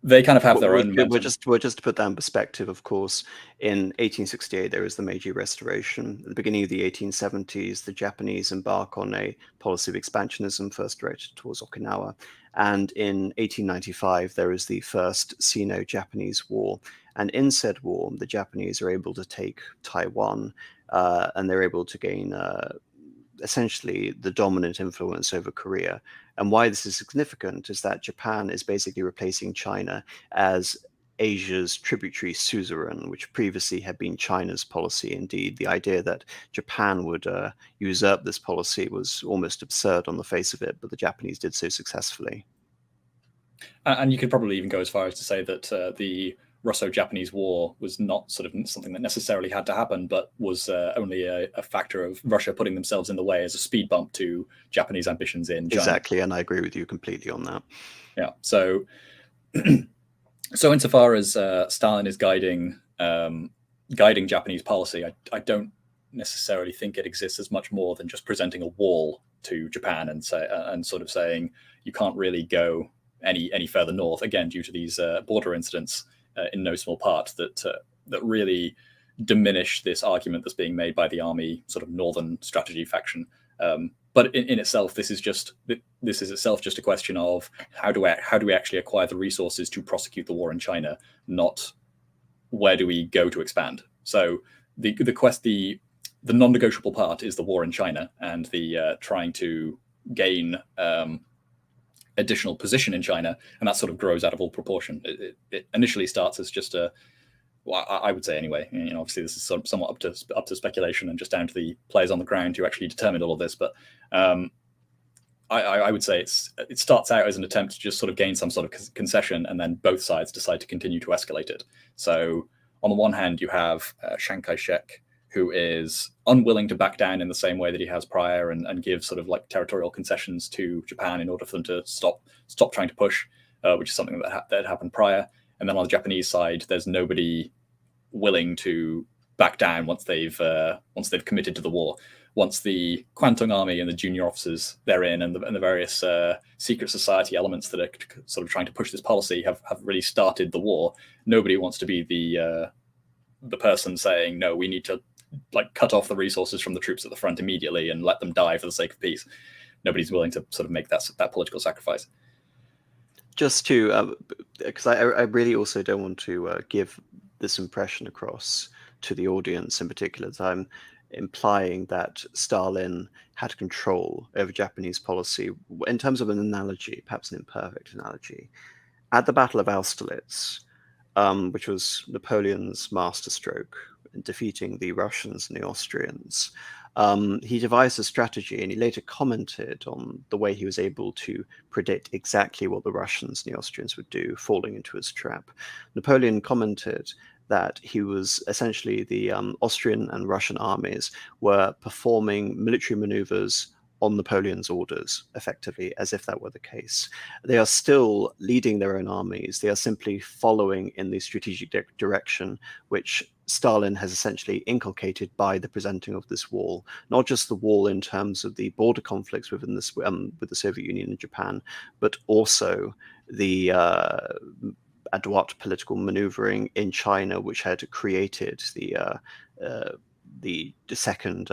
they kind of have their own. We're just to put that in perspective. Of course, in 1868 there is the Meiji Restoration. At the beginning of the 1870s, the Japanese embark on a policy of expansionism, first directed towards Okinawa, and in 1895 there is the first Sino-Japanese War. And in said war, the Japanese are able to take Taiwan, and they're able to gain essentially the dominant influence over Korea. And why this is significant is that Japan is basically replacing China as Asia's tributary suzerain, which previously had been China's policy. Indeed, the idea that Japan would usurp this policy was almost absurd on the face of it, but the Japanese did so successfully. And you could probably even go as far as to say that the Russo-Japanese War was not sort of something that necessarily had to happen, but was only a factor of Russia putting themselves in the way as a speed bump to Japanese ambitions in China. Exactly, and I agree with you completely on that. Yeah. So, so insofar as Stalin is guiding Japanese policy, I don't necessarily think it exists as much more than just presenting a wall to Japan and sort of saying you can't really go any further north, again due to these border incidents in no small part that really diminish this argument that's being made by the army sort of northern strategy faction. But in itself, this is itself just a question of how do we actually acquire the resources to prosecute the war in China, not where do we go to expand. So the non-negotiable part is the war in China and the trying to gain additional position in China, and that sort of grows out of all proportion. It initially starts as just I would say anyway. Obviously this is somewhat up to speculation and just down to the players on the ground who actually determined all of this. But I would say it starts out as an attempt to just sort of gain some sort of concession, and then both sides decide to continue to escalate it. So on the one hand, you have Chiang Kai-shek, who is unwilling to back down in the same way that he has prior and give sort of like territorial concessions to Japan in order for them to stop trying to push, which is something that happened prior. And then on the Japanese side, there's nobody willing to back down once they've committed to the war. Once the Kwantung Army and the junior officers therein and the various secret society elements that are sort of trying to push this policy have really started the war, nobody wants to be the person saying, no, we need to like cut off the resources from the troops at the front immediately and let them die for the sake of peace. Nobody's willing to sort of make that political sacrifice. Just to, because I really also don't want to give this impression across to the audience in particular that I'm implying that Stalin had control over Japanese policy. In terms of an analogy, perhaps an imperfect analogy, at the Battle of Austerlitz, which was Napoleon's masterstroke in defeating the Russians and the Austrians, he devised a strategy, and he later commented on the way he was able to predict exactly what the Russians and the Austrians would do, falling into his trap. Napoleon commented that he was essentially the Austrian and Russian armies were performing military maneuvers on Napoleon's orders, effectively, as if that were the case. They are still leading their own armies. They are simply following in the strategic direction which Stalin has essentially inculcated by the presenting of this wall, not just the wall in terms of the border conflicts within this with the Soviet Union and Japan, but also the adroit political maneuvering in China, which had created the second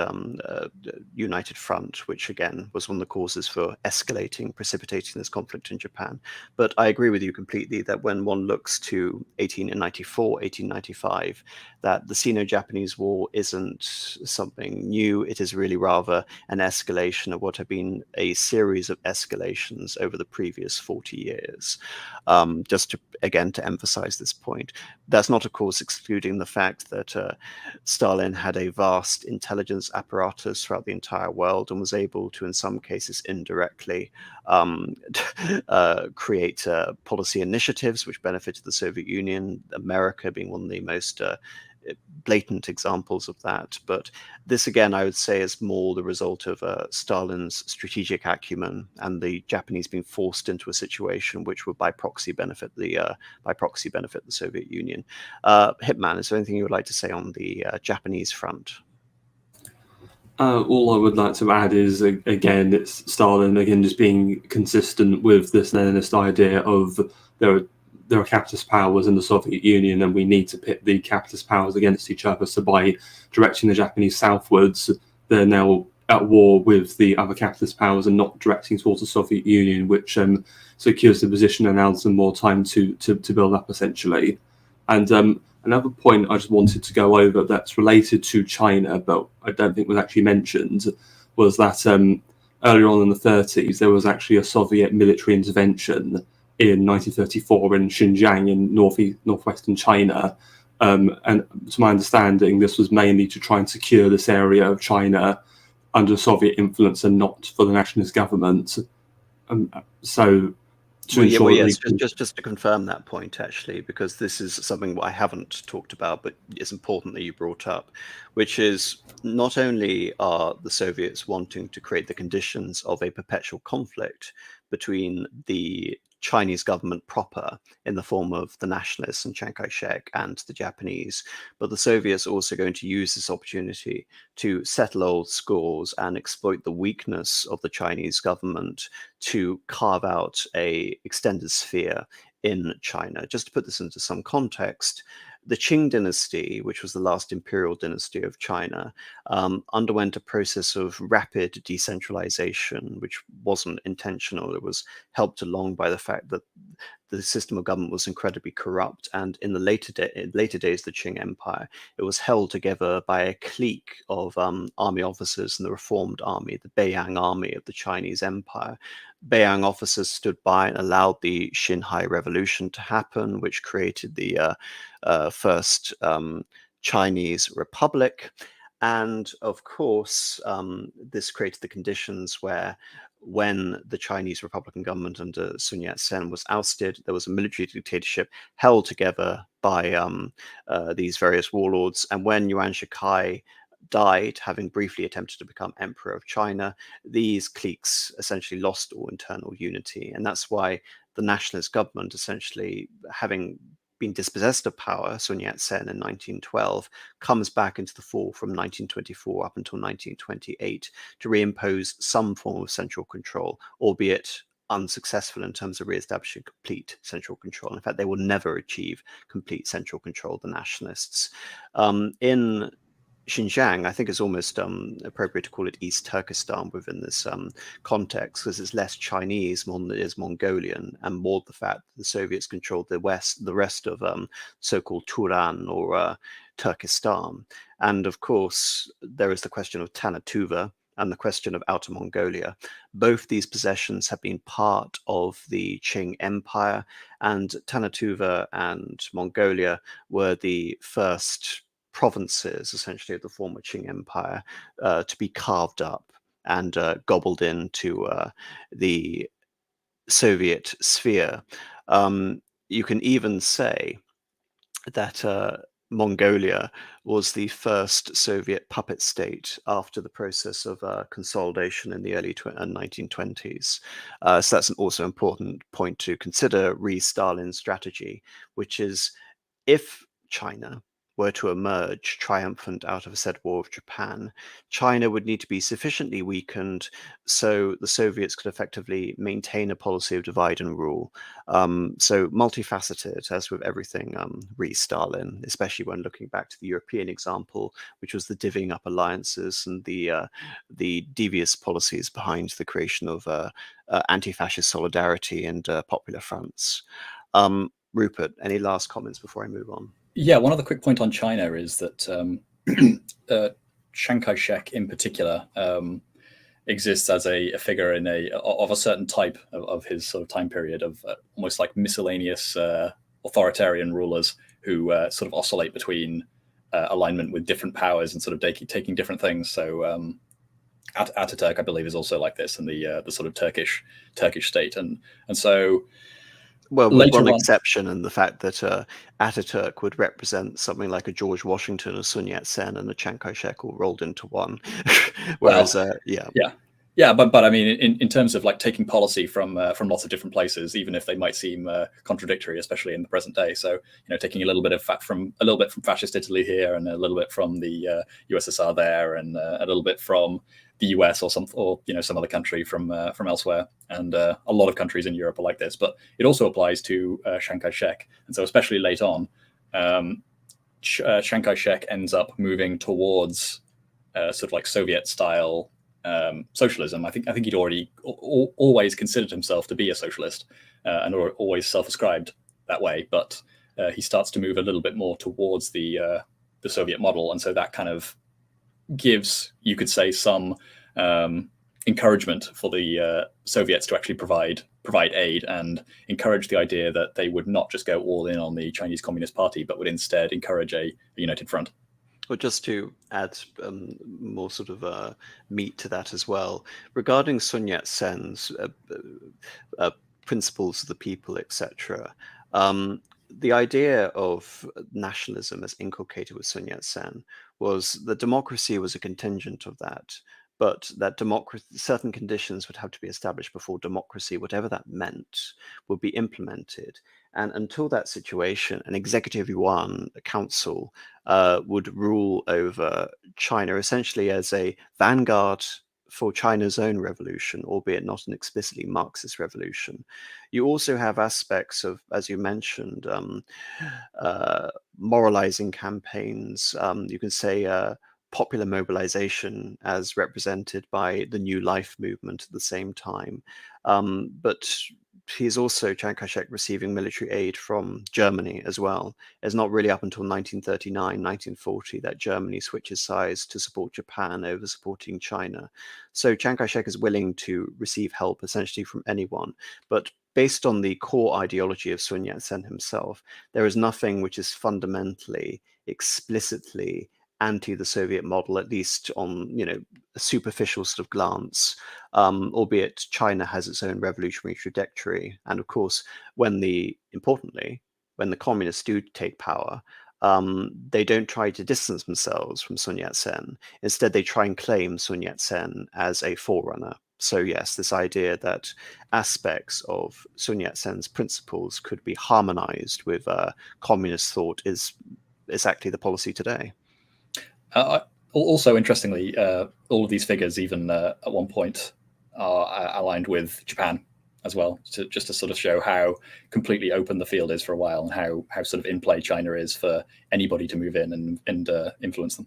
United Front, which again was one of the causes for precipitating this conflict in Japan. But I agree with you completely that when one looks to 1894, 1895, that the Sino-Japanese War isn't something new. It is really rather an escalation of what have been a series of escalations over the previous 40 years. Just to emphasize this point, that's not, of course, excluding the fact that Stalin had a vast intelligence apparatus throughout the entire world and was able to, in some cases indirectly, create policy initiatives which benefited the Soviet Union, America being one of the most blatant examples of that. But this, again, I would say is more the result of Stalin's strategic acumen and the Japanese being forced into a situation which would by proxy benefit the Soviet Union. Hitman, is there anything you would like to say on the Japanese front? All I would like to add is, again, it's Stalin, again, just being consistent with this Leninist idea of there are capitalist powers in the Soviet Union and we need to pit the capitalist powers against each other. So by directing the Japanese southwards, they're now at war with the other capitalist powers and not directing towards the Soviet Union, which secures the position and allows them more time to build up, essentially. And another point I just wanted to go over that's related to China, but I don't think was actually mentioned, was that earlier on in the 30s, there was actually a Soviet military intervention in 1934 in Xinjiang in northwestern China. And to my understanding, this was mainly to try and secure this area of China under Soviet influence and not for the nationalist government. So to Well, ensure that yes, they can. just to confirm that point, actually, because this is something I haven't talked about, but it's important that you brought up, which is not only are the Soviets wanting to create the conditions of a perpetual conflict between the Chinese government proper in the form of the nationalists and Chiang Kai-shek and the Japanese, but the Soviets are also going to use this opportunity to settle old scores and exploit the weakness of the Chinese government to carve out a extended sphere in China. Just to put this into some context, the Qing dynasty, which was the last imperial dynasty of China, underwent a process of rapid decentralization, which wasn't intentional. It was helped along by the fact that the system of government was incredibly corrupt. And in the later days of the Qing Empire, it was held together by a clique of army officers in the reformed army, the Beiyang army of the Chinese Empire. Beiyang officers stood by and allowed the Xinhai Revolution to happen, which created the first Chinese Republic. And of course, this created the conditions where when the Chinese Republican government under Sun Yat-sen was ousted, there was a military dictatorship held together by these various warlords. And when Yuan Shikai died, having briefly attempted to become emperor of China, these cliques essentially lost all internal unity. And that's why the nationalist government, essentially having been dispossessed of power, Sun Yat-sen in 1912, comes back into the fore from 1924 up until 1928 to reimpose some form of central control, albeit unsuccessful in terms of re-establishing complete central control. In fact, they will never achieve complete central control, the nationalists. In Xinjiang, I think it's almost appropriate to call it East Turkestan within this context, because it's less Chinese more than it is Mongolian, and more the fact that the Soviets controlled the rest of so-called Turan or Turkestan. And of course, there is the question of Tannu Tuva and the question of Outer Mongolia. Both these possessions have been part of the Qing Empire, and Tannu Tuva and Mongolia were the first provinces, essentially, of the former Qing Empire to be carved up and gobbled into the Soviet sphere. You can even say that Mongolia was the first Soviet puppet state after the process of consolidation in the early 1920s. So that's also an important point to consider re-Stalin's strategy, which is if China were to emerge triumphant out of a said war with Japan, China would need to be sufficiently weakened so the Soviets could effectively maintain a policy of divide and rule. So multifaceted, as with everything re-Stalin, especially when looking back to the European example, which was the divvying up alliances and the devious policies behind the creation of anti-fascist solidarity and popular fronts. Rupert, any last comments before I move on? Yeah, one other quick point on China is that Chiang Kai-shek in particular exists as a figure of a certain type of his sort of time period of almost like miscellaneous authoritarian rulers who sort of oscillate between alignment with different powers and sort of taking different things. So Ataturk, I believe, is also like this, and the sort of Turkish state, and so. Well, with one exception, and the fact that Ataturk would represent something like a George Washington, a Sun Yat-sen, and a Chiang Kai-shek all rolled into one. Whereas, but I mean, in terms of like taking policy from lots of different places, even if they might seem contradictory, especially in the present day. So taking a little bit from fascist Italy here, and a little bit from the USSR there, and a little bit from the US or some other country from elsewhere, and a lot of countries in Europe are like this. But it also applies to Chiang Kai-shek, and so especially late on, Chiang Kai-shek ends up moving towards sort of like Soviet style socialism. I think he'd already always considered himself to be a socialist and always self-ascribed that way, but he starts to move a little bit more towards the Soviet model, and so that kind of gives, you could say, some encouragement for the Soviets to actually provide aid and encourage the idea that they would not just go all in on the Chinese Communist Party, but would instead encourage a united front. Well, just to add more sort of meat to that as well, regarding Sun Yat-sen's principles of the people, etc. The idea of nationalism as inculcated with Sun Yat-sen was that democracy was a contingent of that, but that certain conditions would have to be established before democracy, whatever that meant, would be implemented. And until that situation, an executive yuan, a council, would rule over China essentially as a vanguard for China's own revolution, albeit not an explicitly Marxist revolution. You also have aspects of, as you mentioned, moralizing campaigns. You can say popular mobilization as represented by the New Life movement at the same time. But he's also, Chiang Kai-shek, receiving military aid from Germany as well. It's not really up until 1939, 1940 that Germany switches sides to support Japan over supporting China. So Chiang Kai-shek is willing to receive help essentially from anyone. But based on the core ideology of Sun Yat-sen himself, there is nothing which is fundamentally, explicitly anti the Soviet model, at least on a superficial sort of glance, albeit China has its own revolutionary trajectory. And of course, importantly, when the communists do take power, they don't try to distance themselves from Sun Yat-sen. Instead, they try and claim Sun Yat-sen as a forerunner. So yes, this idea that aspects of Sun Yat-sen's principles could be harmonized with communist thought is exactly the policy today. Also, interestingly, all of these figures, even at one point, are aligned with Japan as well, just to sort of show how completely open the field is for a while, and how sort of in play China is for anybody to move in and influence them.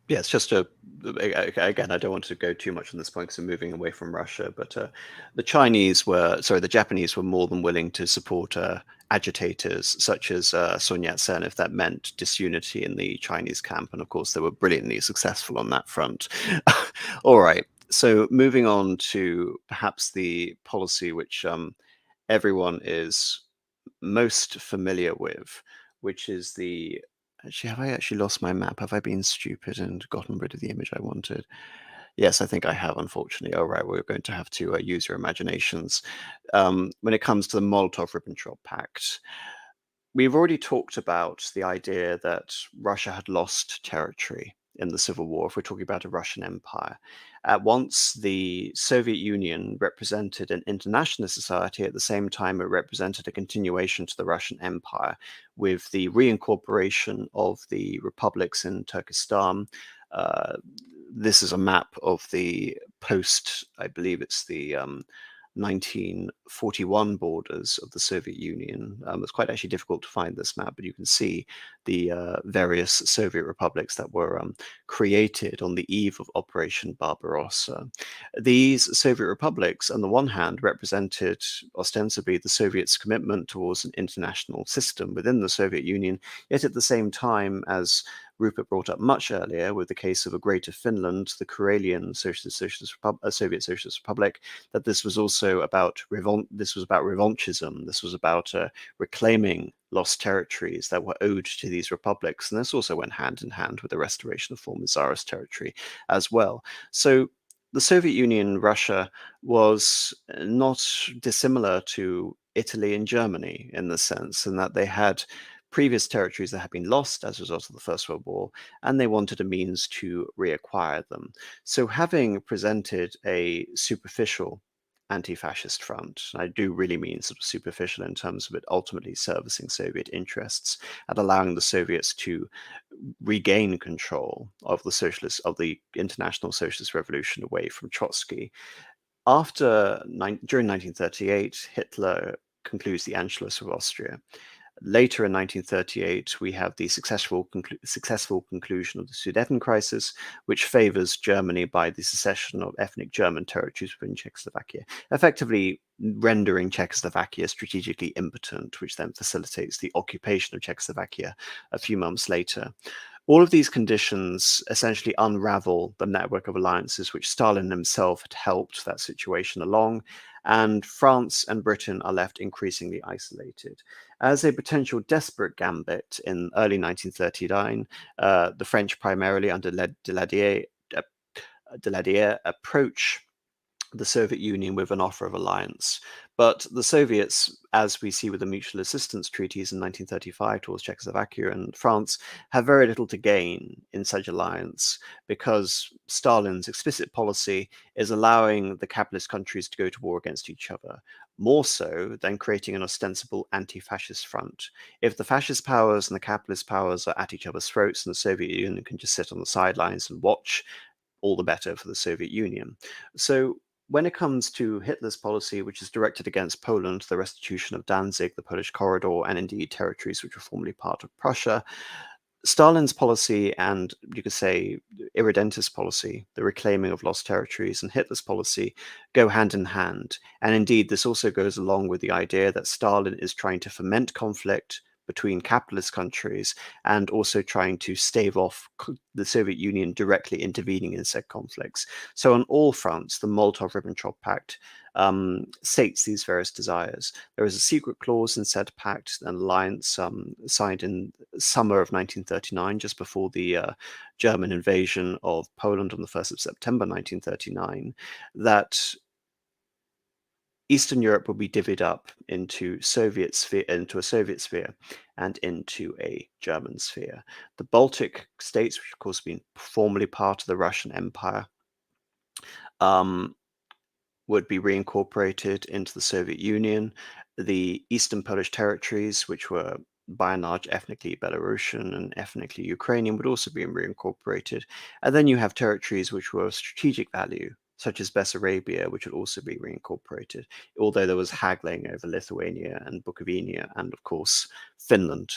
Yeah, it's just again, I don't want to go too much on this point because we're moving away from Russia, but the Japanese were more than willing to support agitators such as Sun Yat-sen if that meant disunity in the Chinese camp. And of course, they were brilliantly successful on that front. All right. So moving on to perhaps the policy which everyone is most familiar with, which is the... Actually, have I actually lost my map? Have I been stupid and gotten rid of the image I wanted? Yes, I think I have, unfortunately. All right, we're going to have to use your imaginations. When it comes to the Molotov-Ribbentrop Pact, we've already talked about the idea that Russia had lost territory in the Civil War, if we're talking about a Russian empire. At once, the Soviet Union represented an internationalist society. At the same time, it represented a continuation to the Russian Empire with the reincorporation of the republics in Turkestan. This is a map of the post, I believe it's the 1941 borders of the Soviet Union. It's quite actually difficult to find this map, but you can see the various Soviet republics that were created on the eve of Operation Barbarossa. These Soviet republics, on the one hand, represented ostensibly the Soviets' commitment towards an international system within the Soviet Union, yet at the same time, as Rupert brought up much earlier with the case of a Greater Finland, the Karelian Soviet Socialist Republic, that this was also about this was about revanchism. This was about reclaiming lost territories that were owed to these republics, and this also went hand in hand with the restoration of former Tsarist territory as well. So the Soviet Union, Russia, was not dissimilar to Italy and Germany in the sense, in that they had previous territories that had been lost as a result of the First World War, and they wanted a means to reacquire them. So having presented a superficial anti-fascist front, I do really mean sort of superficial in terms of it ultimately servicing Soviet interests and allowing the Soviets to regain control of the international socialist revolution away from Trotsky. During 1938, Hitler concludes the Anschluss of Austria. Later in 1938, we have the successful conclusion of the Sudeten crisis, which favors Germany by the secession of ethnic German territories within Czechoslovakia, effectively rendering Czechoslovakia strategically impotent, which then facilitates the occupation of Czechoslovakia a few months later. All of these conditions essentially unravel the network of alliances which Stalin himself had helped that situation along, and France and Britain are left increasingly isolated. As a potential desperate gambit in early 1939, the French, primarily under Daladier, approach the Soviet Union with an offer of alliance. But the Soviets, as we see with the mutual assistance treaties in 1935 towards Czechoslovakia and France, have very little to gain in such alliance, because Stalin's explicit policy is allowing the capitalist countries to go to war against each other, more so than creating an ostensible anti-fascist front. If the fascist powers and the capitalist powers are at each other's throats and the Soviet Union can just sit on the sidelines and watch, all the better for the Soviet Union. So when it comes to Hitler's policy, which is directed against Poland, the restitution of Danzig, the Polish corridor, and indeed territories which were formerly part of Prussia, Stalin's policy and, you could say, irredentist policy, the reclaiming of lost territories, and Hitler's policy go hand in hand. And indeed, this also goes along with the idea that Stalin is trying to foment conflict between capitalist countries and also trying to stave off the Soviet Union directly intervening in said conflicts. So on all fronts, the Molotov-Ribbentrop Pact states these various desires. There is a secret clause in said pact, an alliance signed in summer of 1939, just before the German invasion of Poland on the 1st of September 1939, that Eastern Europe will be divvied up into a Soviet sphere and into a German sphere. The Baltic states, which of course have been formerly part of the Russian Empire, would be reincorporated into the Soviet Union. The Eastern Polish territories, which were by and large ethnically Belarusian and ethnically Ukrainian, would also be reincorporated. And then you have territories which were of strategic value, such as Bessarabia, which would also be reincorporated, although there was haggling over Lithuania and Bukovina and, of course, Finland,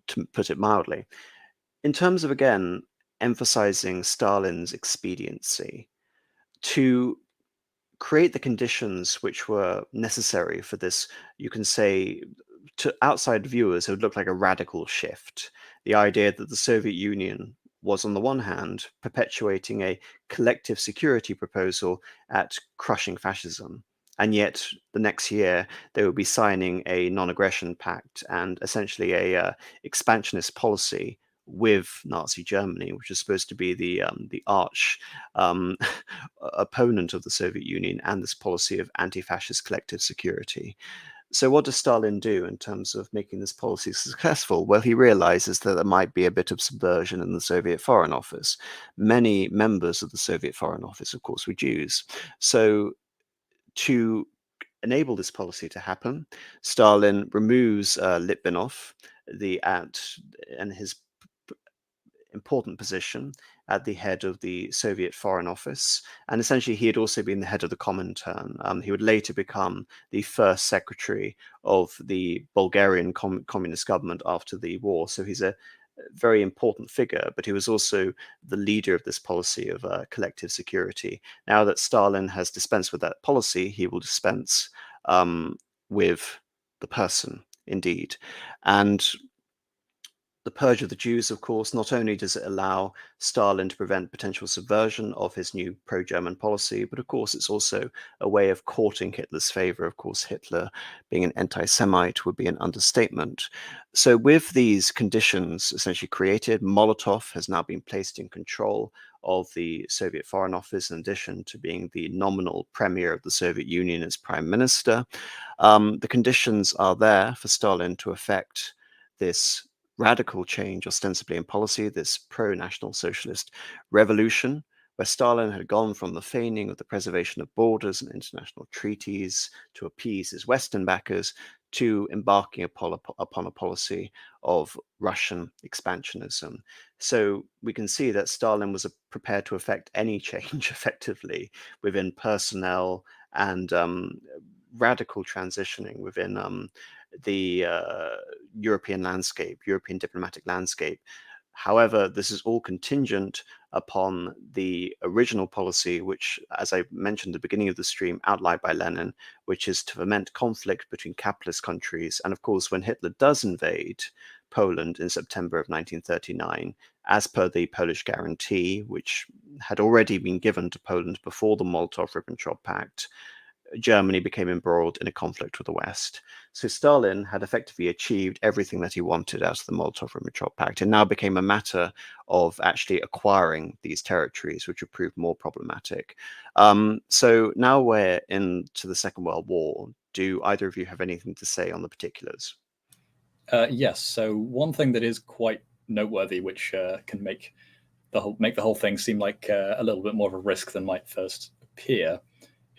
to put it mildly. In terms of, again, emphasizing Stalin's expediency, to create the conditions which were necessary for this, you can say, to outside viewers, it would look like a radical shift. The idea that the Soviet Union was, on the one hand, perpetuating a collective security proposal at crushing fascism, and yet the next year they would be signing a non-aggression pact and essentially a expansionist policy with Nazi Germany, which is supposed to be the arch opponent of the Soviet Union and this policy of anti-fascist collective security. So what does Stalin do in terms of making this policy successful? Well, he realizes that there might be a bit of subversion in the Soviet Foreign Office. Many members of the Soviet Foreign Office, of course, were Jews. So to enable this policy to happen, Stalin removes Litvinov and his important position at the head of the Soviet Foreign Office, and essentially he had also been the head of the Comintern. He would later become the first secretary of the Bulgarian communist government after the war, so he's a very important figure, but he was also the leader of this policy of collective security. Now that Stalin has dispensed with that policy, he will dispense with the person, indeed. And the purge of the Jews, of course, not only does it allow Stalin to prevent potential subversion of his new pro-German policy, but of course it's also a way of courting Hitler's favor. Of course, Hitler being an anti-Semite would be an understatement. So with these conditions essentially created, Molotov has now been placed in control of the Soviet Foreign Office, in addition to being the nominal premier of the Soviet Union as prime minister. The conditions are there for Stalin to effect this radical change, ostensibly in policy, this pro-national socialist revolution, where Stalin had gone from the feigning of the preservation of borders and international treaties to appease his Western backers, to embarking upon a policy of Russian expansionism. So we can see that Stalin was prepared to effect any change effectively within personnel and radical transitioning within the European landscape, European diplomatic landscape. However, this is all contingent upon the original policy, which, as I mentioned at the beginning of the stream, outlined by Lenin, which is to foment conflict between capitalist countries. And of course, when Hitler does invade Poland in September of 1939, as per the Polish guarantee, which had already been given to Poland before the Molotov-Ribbentrop Pact, Germany became embroiled in a conflict with the West. So Stalin had effectively achieved everything that he wanted out of the Molotov-Ribbentrop Pact. It now became a matter of actually acquiring these territories, which would prove more problematic. So now we're into the Second World War. Do either of you have anything to say on the particulars? Yes. So one thing that is quite noteworthy, which can make the whole thing seem like a little bit more of a risk than might first appear,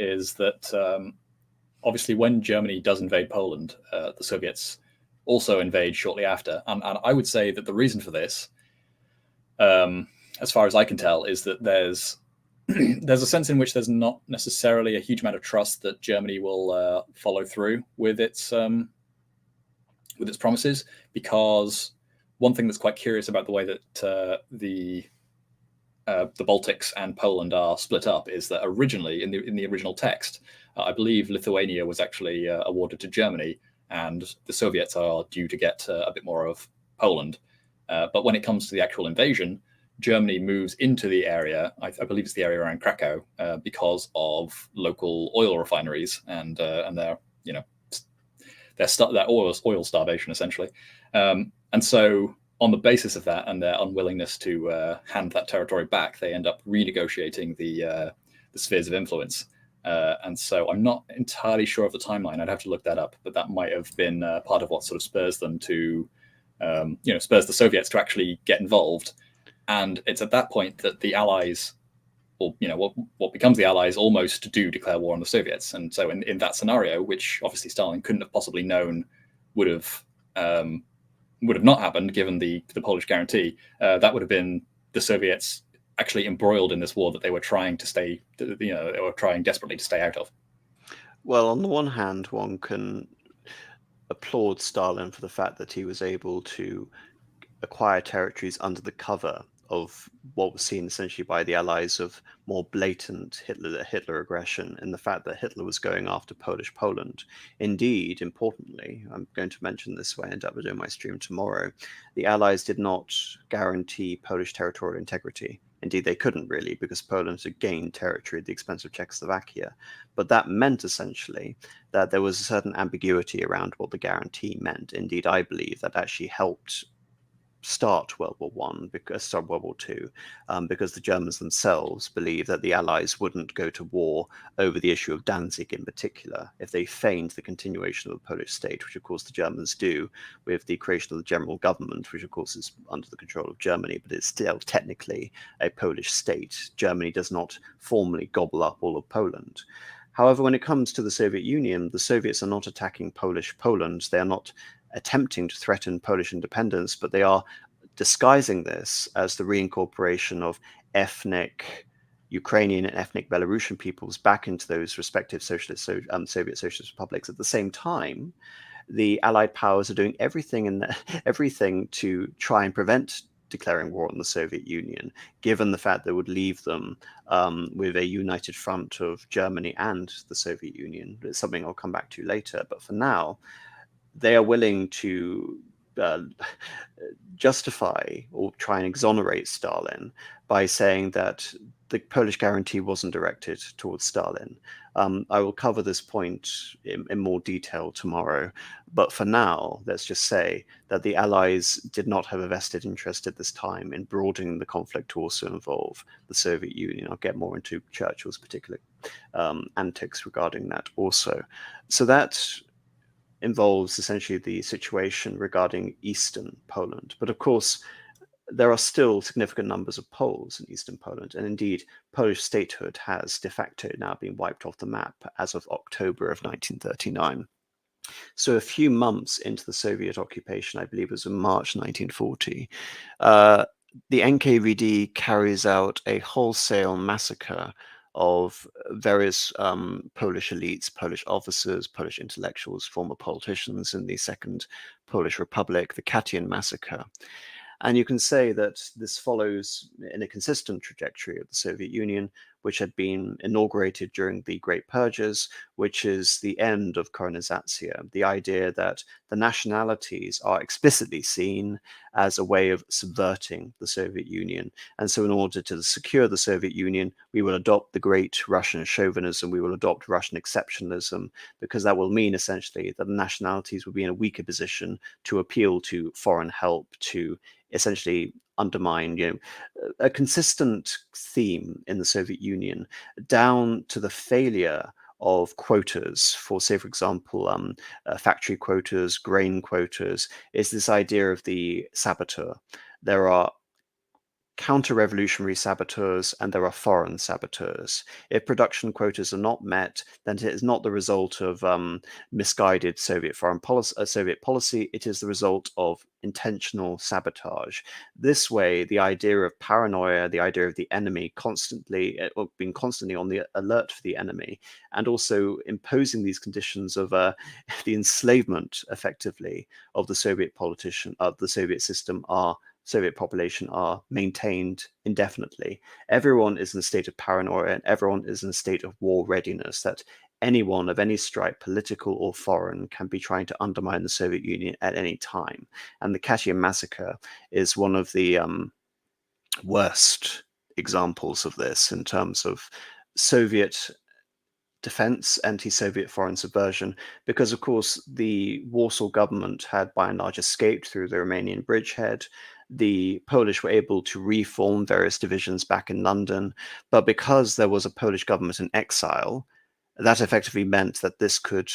is that obviously when Germany does invade Poland, the Soviets also invade shortly after. And I would say that the reason for this, as far as I can tell, is that there's a sense in which there's not necessarily a huge amount of trust that Germany will follow through with its promises. Because one thing that's quite curious about the way that the Baltics and Poland are split up is that originally, in the original text, I believe Lithuania was actually awarded to Germany, and the Soviets are due to get a bit more of Poland. But when it comes to the actual invasion, Germany moves into the area. I believe it's the area around Krakow, because of local oil refineries and their oil starvation essentially. And so, on the basis of that and their unwillingness to hand that territory back, they end up renegotiating the spheres of influence. And so I'm not entirely sure of the timeline. I'd have to look that up, but that might have been part of what sort of spurs them to, spurs the Soviets to actually get involved. And it's at that point that the Allies, or what becomes the Allies, almost do declare war on the Soviets. And so in that scenario, which obviously Stalin couldn't have possibly known would have not happened given the Polish guarantee, that would have been the Soviets actually embroiled in this war that they were trying to stay, they were trying desperately to stay out of. Well, on the one hand, one can applaud Stalin for the fact that he was able to acquire territories under the cover of what was seen essentially by the Allies of more blatant Hitler aggression, in the fact that Hitler was going after Polish Poland. Indeed, importantly, I'm going to mention this when I end up doing my stream tomorrow, the Allies did not guarantee Polish territorial integrity. Indeed, they couldn't really, because Poland had gained territory at the expense of Czechoslovakia. But that meant essentially that there was a certain ambiguity around what the guarantee meant. Indeed, I believe that actually helped start World War II, because the Germans themselves believed that the Allies wouldn't go to war over the issue of Danzig in particular if they feigned the continuation of the Polish state, which of course the Germans do with the creation of the general government, which of course is under the control of Germany, but it's still technically a Polish state. Germany does not formally gobble up all of Poland. However, when it comes to the Soviet Union, the Soviets are not attacking Polish Poland. They are not attempting to threaten Polish independence, but they are disguising this as the reincorporation of ethnic Ukrainian and ethnic Belarusian peoples back into those respective Soviet Socialist republics. At the same time, the Allied powers are doing everything to try and prevent declaring war on the Soviet Union, given the fact that it would leave them with a united front of Germany and the Soviet Union. It's something I'll come back to later. But for now, they are willing to justify or try and exonerate Stalin by saying that the Polish guarantee wasn't directed towards Stalin. I will cover this point in more detail tomorrow, but for now, let's just say that the Allies did not have a vested interest at this time in broadening the conflict to also involve the Soviet Union. I'll get more into Churchill's particular antics regarding that also. So that involves essentially the situation regarding Eastern Poland. But of course, there are still significant numbers of Poles in Eastern Poland, and indeed, Polish statehood has de facto now been wiped off the map as of October of 1939. So a few months into the Soviet occupation, I believe it was in March 1940, the NKVD carries out a wholesale massacre of various Polish elites, Polish officers, Polish intellectuals, former politicians in the Second Polish Republic, the Katyn massacre. And you can say that this follows in a consistent trajectory of the Soviet Union, which had been inaugurated during the Great Purges, which is the end of kolonizacja, the idea that the nationalities are explicitly seen as a way of subverting the Soviet Union. And so in order to secure the Soviet Union, we will adopt the great Russian chauvinism, we will adopt Russian exceptionalism, because that will mean essentially that the nationalities will be in a weaker position to appeal to foreign help, to essentially undermine, a consistent theme in the Soviet Union, down to the failure of quotas for, say, for example, factory quotas, grain quotas, is this idea of the saboteur. There are counter-revolutionary saboteurs and there are foreign saboteurs. If production quotas are not met, then it is not the result of misguided Soviet foreign policy, Soviet policy. It is the result of intentional sabotage. This way, the idea of paranoia, the idea of the enemy being constantly on the alert for the enemy, and also imposing these conditions of the enslavement, effectively, of the Soviet system Soviet population are maintained indefinitely. Everyone is in a state of paranoia and everyone is in a state of war readiness, that anyone of any stripe, political or foreign, can be trying to undermine the Soviet Union at any time. And the Katyia massacre is one of the worst examples of this in terms of Soviet defense, anti-Soviet foreign subversion, because of course the Warsaw government had by and large escaped through the Romanian bridgehead. The Polish were able to reform various divisions back in London, but because there was a Polish government in exile, that effectively meant that this could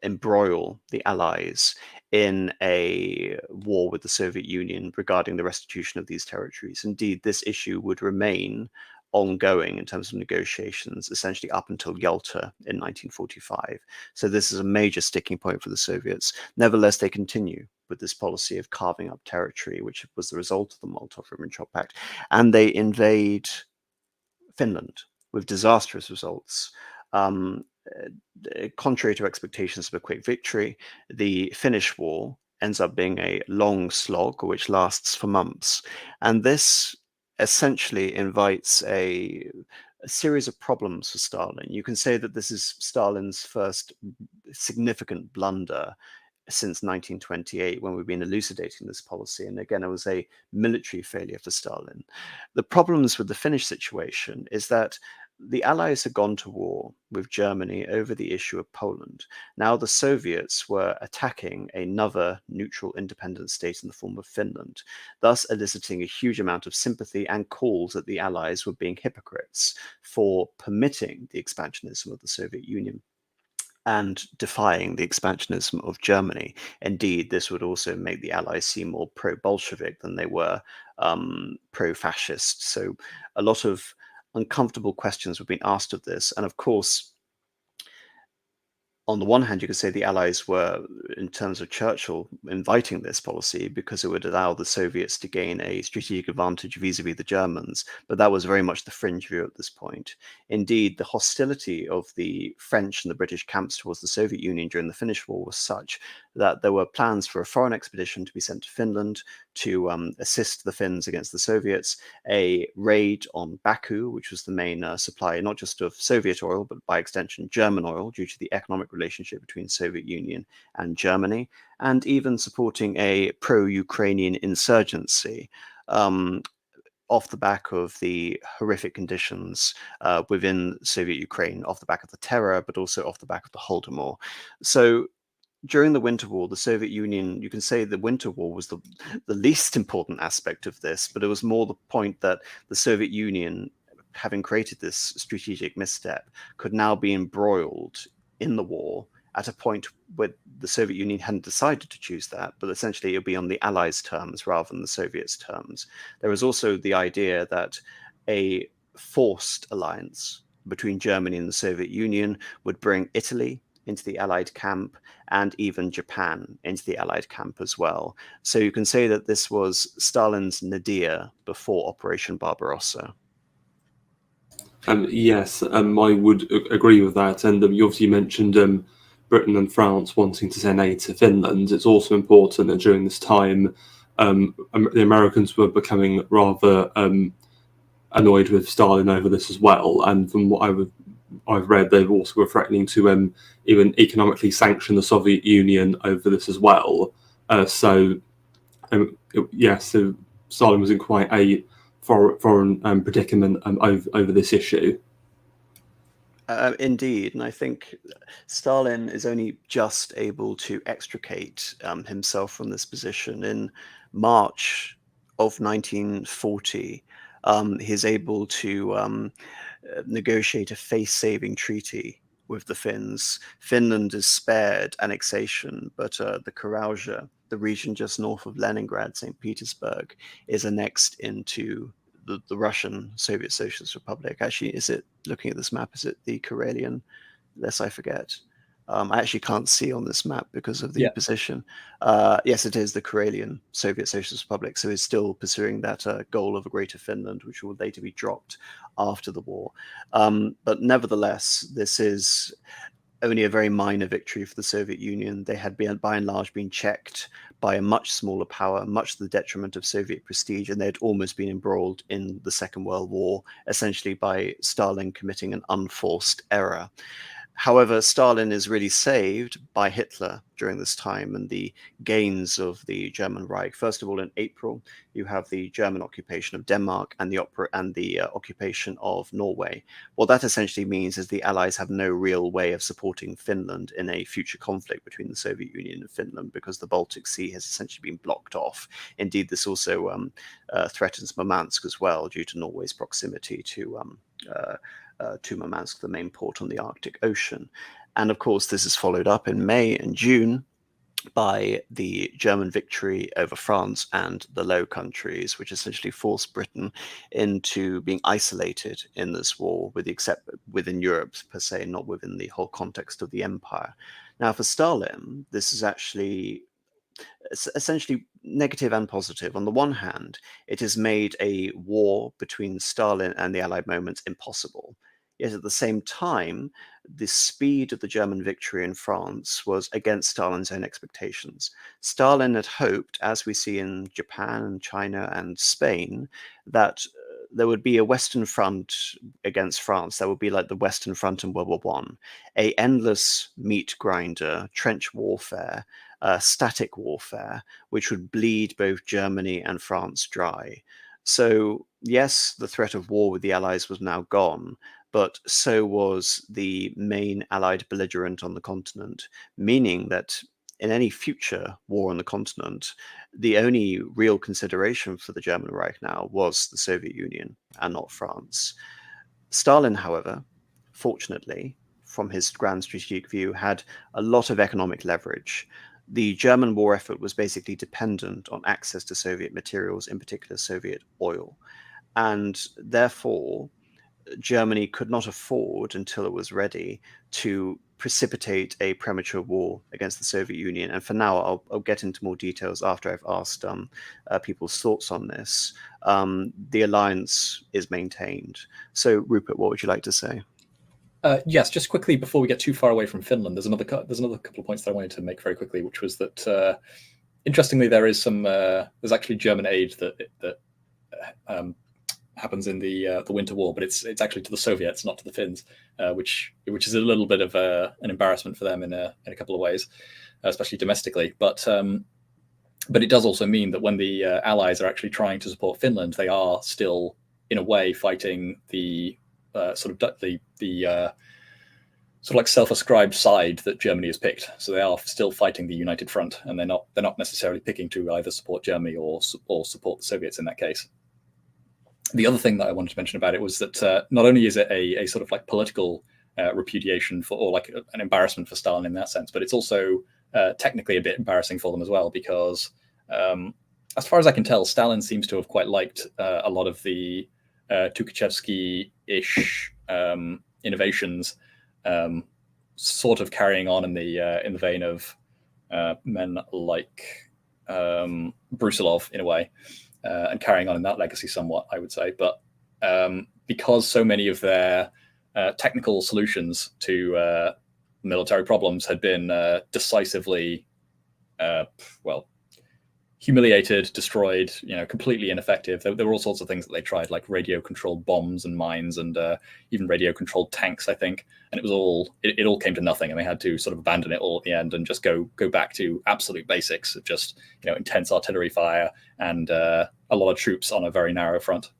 embroil the Allies in a war with the Soviet Union regarding the restitution of these territories. Indeed, this issue would remain ongoing in terms of negotiations, essentially up until Yalta in 1945. So this is a major sticking point for the Soviets. Nevertheless, they continue with this policy of carving up territory, which was the result of the Molotov-Ribbentrop Pact, and they invade Finland with disastrous results. Contrary to expectations of a quick victory, the Finnish war ends up being a long slog which lasts for months, and this essentially invites a series of problems for Stalin. You can say that this is Stalin's first significant blunder since 1928, when we've been elucidating this policy. And again, it was a military failure for Stalin. The problems with the Finnish situation is that the Allies had gone to war with Germany over the issue of Poland. Now the Soviets were attacking another neutral independent state in the form of Finland, thus eliciting a huge amount of sympathy and calls that the Allies were being hypocrites for permitting the expansionism of the Soviet Union and defying the expansionism of Germany. Indeed, this would also make the Allies seem more pro-Bolshevik than they were pro-fascist. So a lot of uncomfortable questions were being asked of this. And of course, on the one hand, you could say the Allies were, in terms of Churchill, inviting this policy because it would allow the Soviets to gain a strategic advantage vis-a-vis the Germans, but that was very much the fringe view at this point. Indeed, the hostility of the French and the British camps towards the Soviet Union during the Finnish War was such that there were plans for a foreign expedition to be sent to Finland to assist the Finns against the Soviets, a raid on Baku, which was the main supplier not just of Soviet oil, but by extension German oil, due to the economic relationship between Soviet Union and Germany, and even supporting a pro-Ukrainian insurgency off the back of the horrific conditions within Soviet Ukraine, off the back of the terror, but also off the back of the Holodomor. So during the Winter War, the Soviet Union, you can say the Winter War was the least important aspect of this, but it was more the point that the Soviet Union, having created this strategic misstep, could now be embroiled in the war at a point where the Soviet Union hadn't decided to choose that, but essentially it would be on the Allies' terms rather than the Soviets' terms. There was also the idea that a forced alliance between Germany and the Soviet Union would bring Italy into the Allied camp and even Japan into the Allied camp as well. So you can say that this was Stalin's nadir before Operation Barbarossa. Yes, I would agree with that. And you obviously mentioned Britain and France wanting to send aid to Finland. It's also important that during this time, the Americans were becoming rather annoyed with Stalin over this as well. And from what I've read, they also were threatening to even economically sanction the Soviet Union over this as well. So Stalin was in quite a foreign predicament over this issue. Indeed, and I think Stalin is only just able to extricate himself from this position. In March of 1940, he's able to negotiate a face-saving treaty with the Finns. Finland is spared annexation, but the Kaukazia, the region just north of Leningrad, St. Petersburg, is annexed into the Russian Soviet Socialist Republic. Actually, is it, looking at this map, is it the Karelian? Lest I forget. I actually can't see on this map because of the position. Yes, it is the Karelian Soviet Socialist Republic. So he's still pursuing that goal of a greater Finland, which will later be dropped after the war. But nevertheless, this is only a very minor victory for the Soviet Union. They had been, by and large, been checked by a much smaller power, much to the detriment of Soviet prestige, and they had almost been embroiled in the Second World War, essentially by Stalin committing an unforced error. However, Stalin is really saved by Hitler during this time and the gains of the German Reich. First of all, in April, you have the German occupation of Denmark and the occupation of Norway. What that essentially means is the Allies have no real way of supporting Finland in a future conflict between the Soviet Union and Finland, because the Baltic Sea has essentially been blocked off. Indeed, this also threatens Murmansk as well, due to Norway's proximity to Murmansk, the main port on the Arctic Ocean. And of course, this is followed up in May and June by the German victory over France and the Low Countries, which essentially forced Britain into being isolated in this war, except within Europe per se, not within the whole context of the empire. Now, for Stalin, this is actually essentially negative and positive. On the one hand, it has made a war between Stalin and the Allied moments impossible. Yet at the same time, the speed of the German victory in France was against Stalin's own expectations. Stalin had hoped, as we see in Japan and China and Spain, that there would be a Western Front against France that would be like the Western Front in World War I, a endless meat grinder, trench warfare, static warfare, which would bleed both Germany and France dry. So yes, the threat of war with the Allies was now gone, but so was the main Allied belligerent on the continent, meaning that in any future war on the continent, the only real consideration for the German Reich now was the Soviet Union and not France. Stalin, however, fortunately, from his grand strategic view, had a lot of economic leverage. The German war effort was basically dependent on access to Soviet materials, in particular Soviet oil. And therefore, Germany could not afford, until it was ready, to precipitate a premature war against the Soviet Union. And for now, I'll get into more details after I've asked people's thoughts on this. The alliance is maintained. So, Rupert, what would you like to say? Yes, just quickly before we get too far away from Finland, there's another couple of points that I wanted to make very quickly, which was that interestingly, there's actually German aid that happens in the Winter War, but it's actually to the Soviets, not to the Finns, which is a little bit of an embarrassment for them in a couple of ways, especially domestically. But it does also mean that when the Allies are actually trying to support Finland, they are still, in a way, fighting the sort of like self-ascribed side that Germany has picked. So they are still fighting the United Front, and they're not necessarily picking to either support Germany or support the Soviets in that case. The other thing that I wanted to mention about it was that not only is it a sort of like political repudiation or like an embarrassment for Stalin in that sense, but it's also technically a bit embarrassing for them as well, because as far as I can tell, Stalin seems to have quite liked a lot of the Tukhachevsky-ish innovations, sort of carrying on in the vein of men like Brusilov in a way. And carrying on in that legacy somewhat, I would say. But because so many of their technical solutions to military problems had been decisively, humiliated, destroyed, completely ineffective. There were all sorts of things that they tried, like radio-controlled bombs and mines, and even radio-controlled tanks, I think. And it all came to nothing, and they had to sort of abandon it all at the end and just go back to absolute basics of just intense artillery fire and a lot of troops on a very narrow front.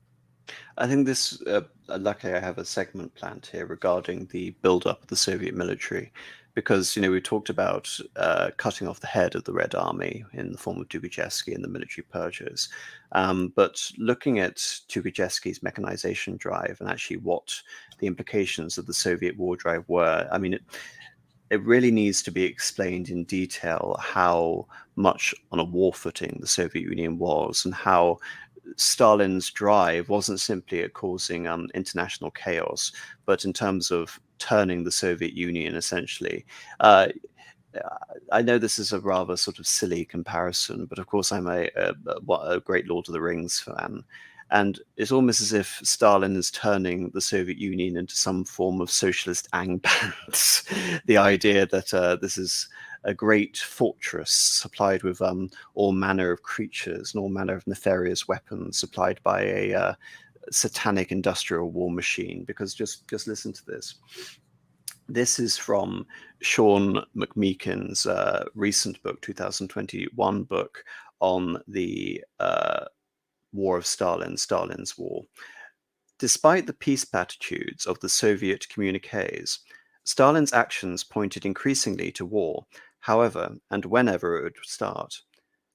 I think this, luckily I have a segment planned here regarding the build-up of the Soviet military, because, we talked about cutting off the head of the Red Army in the form of Tukhachevsky and the military purges. But looking at Tukhachevsky's mechanization drive and actually what the implications of the Soviet war drive were, I mean, it really needs to be explained in detail how much on a war footing the Soviet Union was, and how Stalin's drive wasn't simply at causing international chaos, but in terms of turning the Soviet Union, essentially. I know this is a rather sort of silly comparison, but of course I'm a great Lord of the Rings fan. And it's almost as if Stalin is turning the Soviet Union into some form of socialist Angband. The idea that this is a great fortress supplied with all manner of creatures and all manner of nefarious weapons supplied by a satanic industrial war machine. Because just listen to this. This is from Sean McMeekin's recent book, 2021 book, on the War of Stalin, Stalin's War. Despite the peace platitudes of the Soviet communiques, Stalin's actions pointed increasingly to war, however and whenever it would start.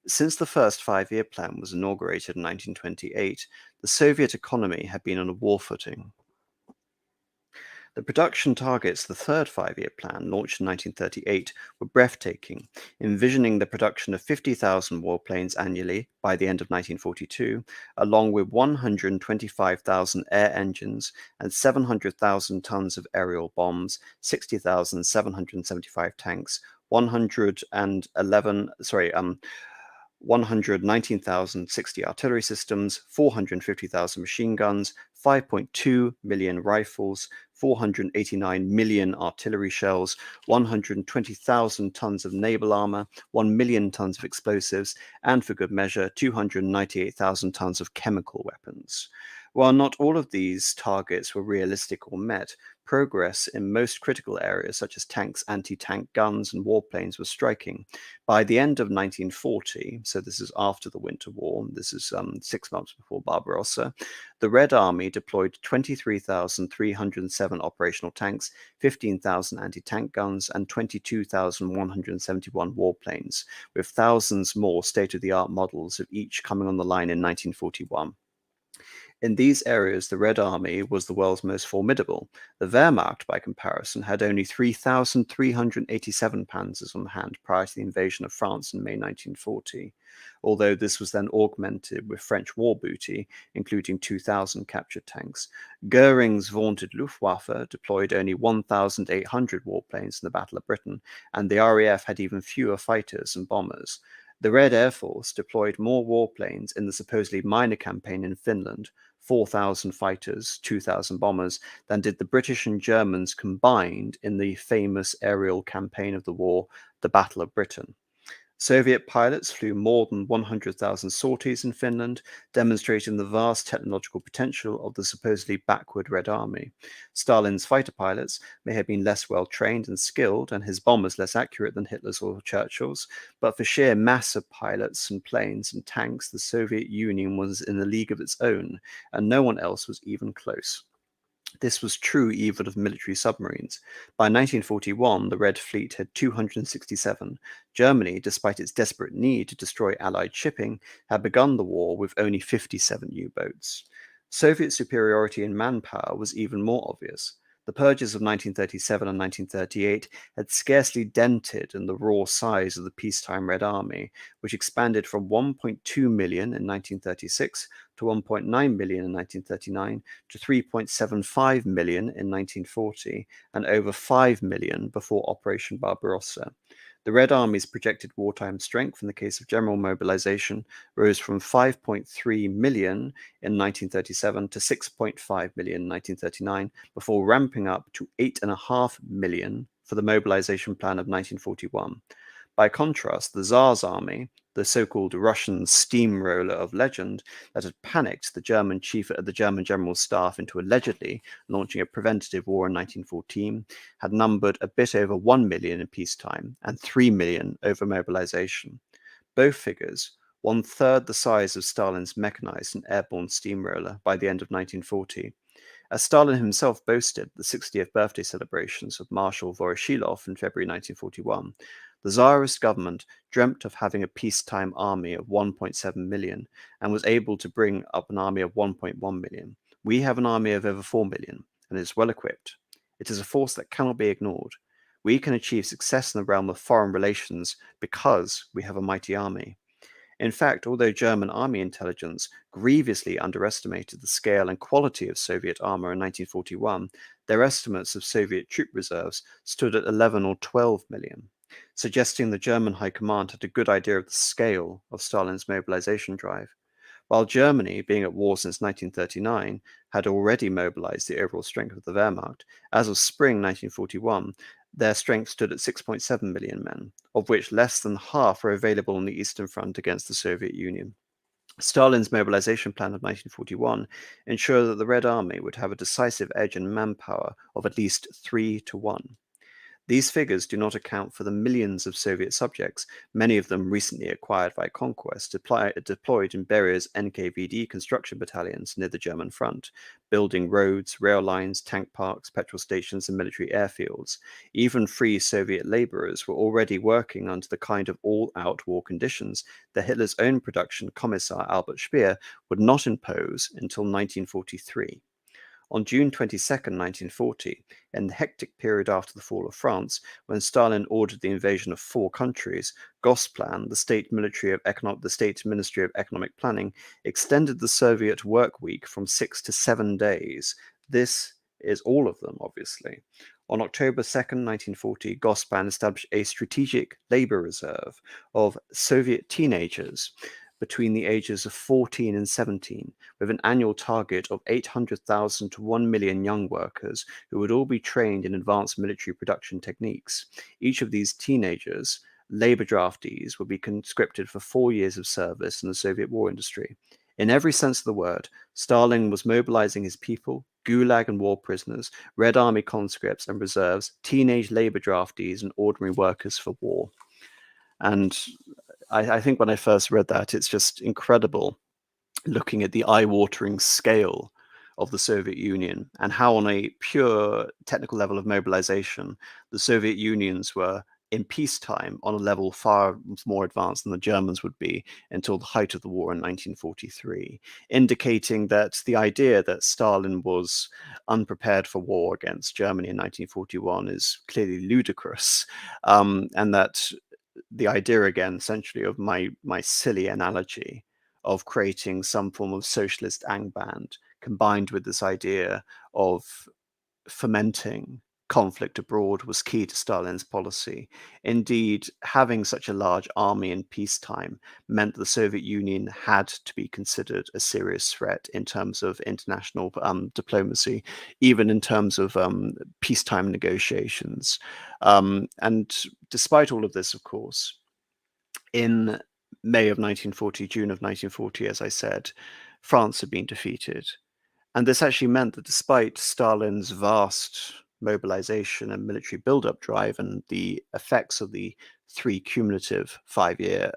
Since the first five-year plan was inaugurated in 1928, the Soviet economy had been on a war footing. The production targets of the third five-year plan, launched in 1938, were breathtaking, envisioning the production of 50,000 warplanes annually by the end of 1942, along with 125,000 air engines and 700,000 tons of aerial bombs, 60,775 tanks, 119,060 artillery systems, 450,000 machine guns, 5.2 million rifles, 489 million artillery shells, 120,000 tons of naval armor, 1 million tons of explosives, and for good measure, 298,000 tons of chemical weapons. While not all of these targets were realistic or met, progress in most critical areas such as tanks, anti-tank guns, and warplanes was striking. By the end of 1940, so this is after the Winter War, this is 6 months before Barbarossa, the Red Army deployed 23,307 operational tanks, 15,000 anti-tank guns, and 22,171 warplanes, with thousands more state-of-the-art models of each coming on the line in 1941. In these areas, the Red Army was the world's most formidable. The Wehrmacht, by comparison, had only 3,387 panzers on hand prior to the invasion of France in May 1940, although this was then augmented with French war booty, including 2,000 captured tanks. Goering's vaunted Luftwaffe deployed only 1,800 warplanes in the Battle of Britain, and the RAF had even fewer fighters and bombers. The Red Air Force deployed more warplanes in the supposedly minor campaign in Finland, 4,000 fighters, 2,000 bombers, than did the British and Germans combined in the famous aerial campaign of the war, the Battle of Britain. Soviet pilots flew more than 100,000 sorties in Finland, demonstrating the vast technological potential of the supposedly backward Red Army. Stalin's fighter pilots may have been less well trained and skilled, and his bombers less accurate than Hitler's or Churchill's, but for sheer mass of pilots and planes and tanks, the Soviet Union was in a league of its own, and no one else was even close. This was true even of military submarines. By 1941, the Red Fleet had 267. Germany, despite its desperate need to destroy Allied shipping, had begun the war with only 57 U-boats. Soviet superiority in manpower was even more obvious. The purges of 1937 and 1938 had scarcely dented in the raw size of the peacetime Red Army, which expanded from 1.2 million in 1936 to 1.9 million in 1939 to 3.75 million in 1940 and over 5 million before Operation Barbarossa. The Red Army's projected wartime strength in the case of general mobilization rose from 5.3 million in 1937 to 6.5 million in 1939, before ramping up to 8.5 million for the mobilization plan of 1941. By contrast, the Tsar's army, the so-called Russian steamroller of legend that had panicked the German General Staff into allegedly launching a preventative war in 1914, had numbered a bit over 1 million in peacetime and 3 million over mobilization. Both figures, 1/3 the size of Stalin's mechanized and airborne steamroller by the end of 1940. As Stalin himself boasted the 60th birthday celebrations of Marshal Voroshilov in February 1941, the Tsarist government dreamt of having a peacetime army of 1.7 million and was able to bring up an army of 1.1 million. We have an army of over 4 million and is well equipped. It is a force that cannot be ignored. We can achieve success in the realm of foreign relations because we have a mighty army. In fact, although German army intelligence grievously underestimated the scale and quality of Soviet armor in 1941, their estimates of Soviet troop reserves stood at 11 or 12 million, suggesting the German High Command had a good idea of the scale of Stalin's mobilization drive. While Germany, being at war since 1939, had already mobilized the overall strength of the Wehrmacht, as of spring 1941, their strength stood at 6.7 million men, of which less than half were available on the Eastern Front against the Soviet Union. Stalin's mobilization plan of 1941 ensured that the Red Army would have a decisive edge in manpower of at least 3-1. These figures do not account for the millions of Soviet subjects, many of them recently acquired by conquest, deployed in Beria's NKVD construction battalions near the German front, building roads, rail lines, tank parks, petrol stations, and military airfields. Even free Soviet laborers were already working under the kind of all-out war conditions that Hitler's own production commissar Albert Speer would not impose until 1943. On June 22, 1940, in the hectic period after the fall of France, when Stalin ordered the invasion of 4 countries, Gosplan, the State Ministry of Economic Planning, extended the Soviet work week from 6 to 7 days. This is all of them, obviously. On October 2, 1940, Gosplan established a strategic labor reserve of Soviet teenagers between the ages of 14 and 17, with an annual target of 800,000 to 1 million young workers who would all be trained in advanced military production techniques. Each of these teenagers, labor draftees, would be conscripted for 4 years of service in the Soviet war industry. In every sense of the word, Stalin was mobilizing his people, gulag and war prisoners, Red Army conscripts and reserves, teenage labor draftees, and ordinary workers for war. And I think when I first read that, it's just incredible looking at the eye-watering scale of the Soviet Union and how on a pure technical level of mobilization, the Soviet Unions were in peacetime on a level far more advanced than the Germans would be until the height of the war in 1943, indicating that the idea that Stalin was unprepared for war against Germany in 1941 is clearly ludicrous, and that the idea again, essentially, of my silly analogy of creating some form of socialist Angband combined with this idea of fomenting conflict abroad was key to Stalin's policy. Indeed, having such a large army in peacetime meant the Soviet Union had to be considered a serious threat in terms of international diplomacy, even in terms of peacetime negotiations. And despite all of this, of course, in May of 1940, June of 1940, as I said, France had been defeated. And this actually meant that despite Stalin's vast mobilization and military buildup drive and the effects of the 3 cumulative five-year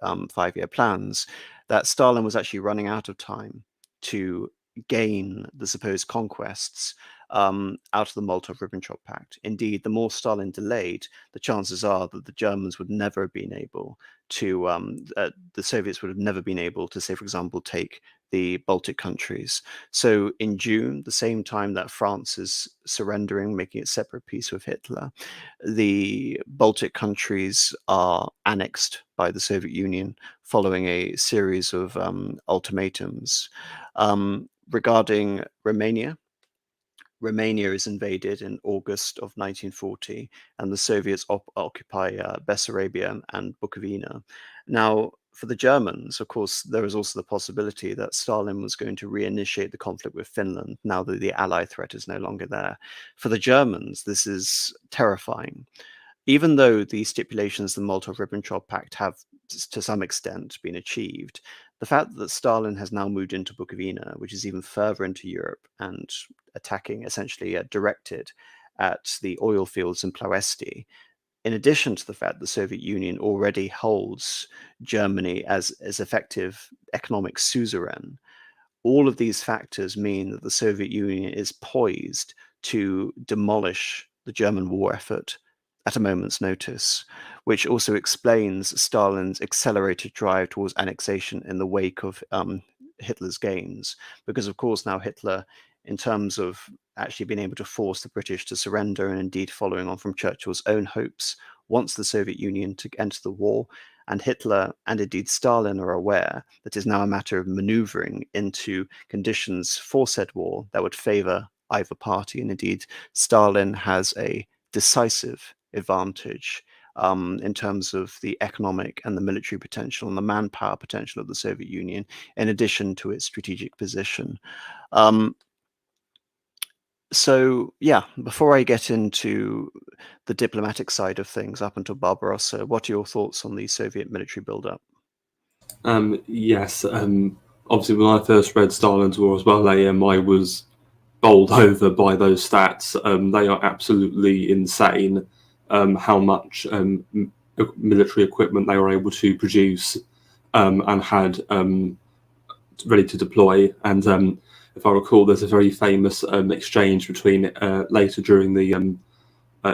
plans, that Stalin was actually running out of time to gain the supposed conquests out of the Molotov-Ribbentrop Pact. Indeed, the more Stalin delayed, the chances are that the Germans would never have been able to, the Soviets would have never been able to, say, for example, take the Baltic countries. So in June, the same time that France is surrendering, making it separate peace with Hitler, the Baltic countries are annexed by the Soviet Union following a series of ultimatums. Regarding Romania, Romania is invaded in August of 1940, and the Soviets occupy Bessarabia and Bukovina. Now, for the Germans, of course, there was also the possibility that Stalin was going to reinitiate the conflict with Finland now that the Allied threat is no longer there. For the Germans, this is terrifying. Even though the stipulations of the Molotov-Ribbentrop Pact have to some extent been achieved. The fact that Stalin has now moved into Bukovina, which is even further into Europe and attacking, essentially directed at the oil fields in Ploesti, in addition to the fact the Soviet Union already holds Germany as effective economic suzerain, all of these factors mean that the Soviet Union is poised to demolish the German war effort at a moment's notice, which also explains Stalin's accelerated drive towards annexation in the wake of Hitler's gains. Because, of course, now Hitler, in terms of actually being able to force the British to surrender, and indeed following on from Churchill's own hopes, wants the Soviet Union to enter the war. And Hitler and indeed Stalin are aware that it is now a matter of maneuvering into conditions for said war that would favor either party. And indeed, Stalin has a decisive advantage in terms of the economic and the military potential and the manpower potential of the Soviet Union, in addition to its strategic position. So, yeah, before I get into the diplomatic side of things up until Barbarossa, what are your thoughts on the Soviet military buildup? Yes, obviously when I first read Stalin's War as well, AM, I was bowled over by those stats. They are absolutely insane, how much military equipment they were able to produce and had ready to deploy. And if I recall, there's a very famous exchange between later during the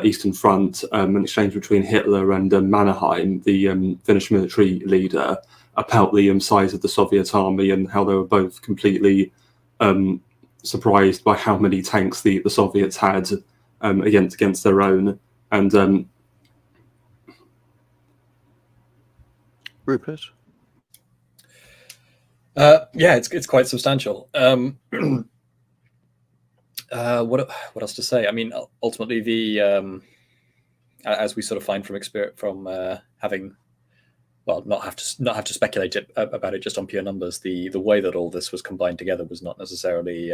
Eastern Front, an exchange between Hitler and Mannerheim, the Finnish military leader, about the size of the Soviet army and how they were both completely surprised by how many tanks the Soviets had against their own. And Rupert? Yeah, it's quite substantial. What else to say? I mean, ultimately, the as we sort of find from having, well, not have to speculate about it just on pure numbers. The way that all this was combined together was not necessarily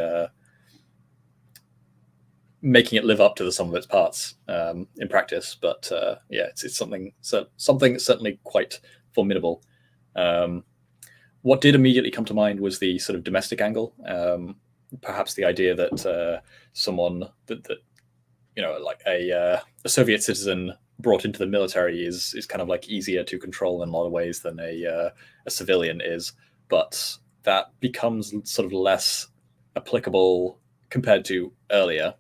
making it live up to the sum of its parts in practice. But yeah, it's something certainly quite formidable. What did immediately come to mind was the sort of domestic angle. Perhaps the idea that someone that you know, like a Soviet citizen brought into the military is kind of like easier to control in a lot of ways than a civilian is, but that becomes sort of less applicable compared to earlier,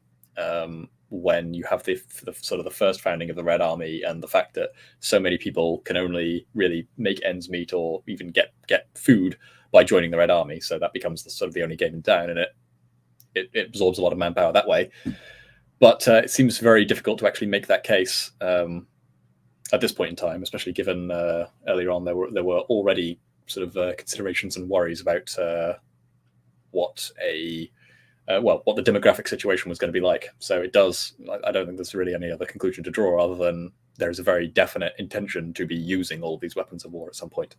when you have the sort of the first founding of the Red Army and the fact that so many people can only really make ends meet or even get food by joining the Red Army. So that becomes the only game in town, and it absorbs a lot of manpower that way. But it seems very difficult to actually make that case at this point in time, especially given earlier on there were already sort of considerations and worries about what the demographic situation was going to be like. So it does. I don't think there's really any other conclusion to draw other than there is a very definite intention to be using all of these weapons of war at some point.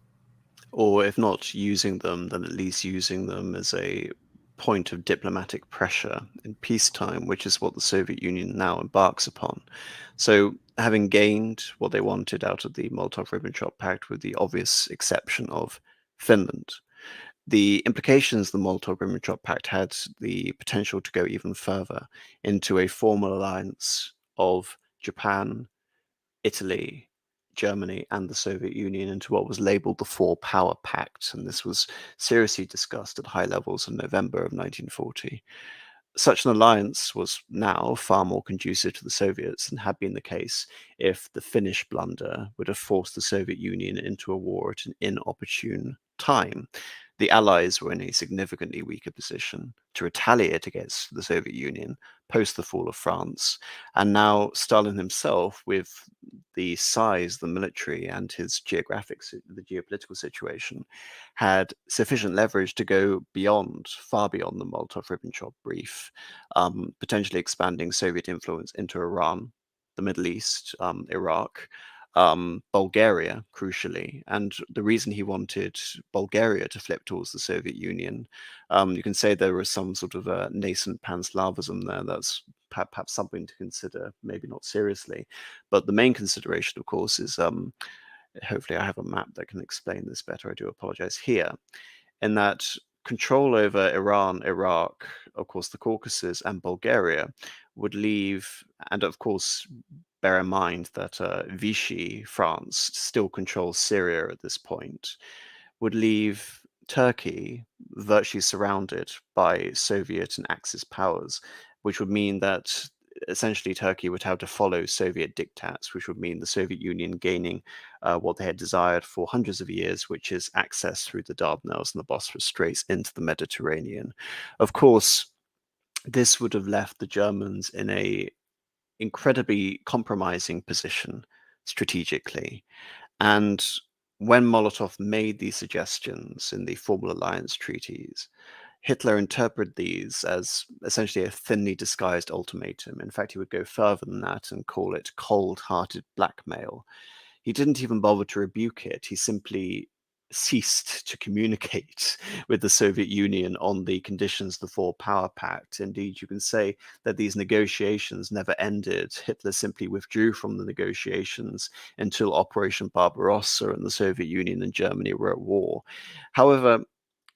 Or if not using them, then at least using them as a point of diplomatic pressure in peacetime, which is what the Soviet Union now embarks upon. So, having gained what they wanted out of the Molotov-Ribbentrop Pact, with the obvious exception of Finland, the implications of the Molotov-Ribbentrop Pact had the potential to go even further into a formal alliance of Japan, Italy, Germany, and the Soviet Union into what was labeled the Four-Power Pact, and this was seriously discussed at high levels in November of 1940. Such an alliance was now far more conducive to the Soviets than had been the case if the Finnish blunder would have forced the Soviet Union into a war at an inopportune time. The Allies were in a significantly weaker position to retaliate against the Soviet Union post the fall of France, and now Stalin himself, with the size, the military, and his the geopolitical situation, had sufficient leverage to go far beyond the Molotov-Ribbentrop brief, potentially expanding Soviet influence into Iran, the Middle East, Iraq, Bulgaria, crucially. And the reason he wanted Bulgaria to flip towards the Soviet Union, you can say there was some sort of a nascent pan-Slavism there. That's perhaps something to consider, maybe not seriously. But the main consideration, of course, is hopefully I have a map that can explain this better. I do apologize here. In that control over Iran, Iraq, of course, the Caucasus, and Bulgaria would leave, and of course, bear in mind that Vichy, France, still controls Syria at this point, would leave Turkey virtually surrounded by Soviet and Axis powers, which would mean that essentially Turkey would have to follow Soviet diktats, which would mean the Soviet Union gaining what they had desired for hundreds of years, which is access through the Dardanelles and the Bosphorus Straits into the Mediterranean. Of course, this would have left the Germans in a incredibly compromising position strategically. And when Molotov made these suggestions in the formal alliance treaties, Hitler interpreted these as essentially a thinly disguised ultimatum. In fact, he would go further than that and call it cold-hearted blackmail. He didn't even bother to rebuke it. He simply ceased to communicate with the Soviet Union on the conditions of the Four-Power Pact. Indeed, you can say that these negotiations never ended. Hitler simply withdrew from the negotiations until Operation Barbarossa and the Soviet Union and Germany were at war. However,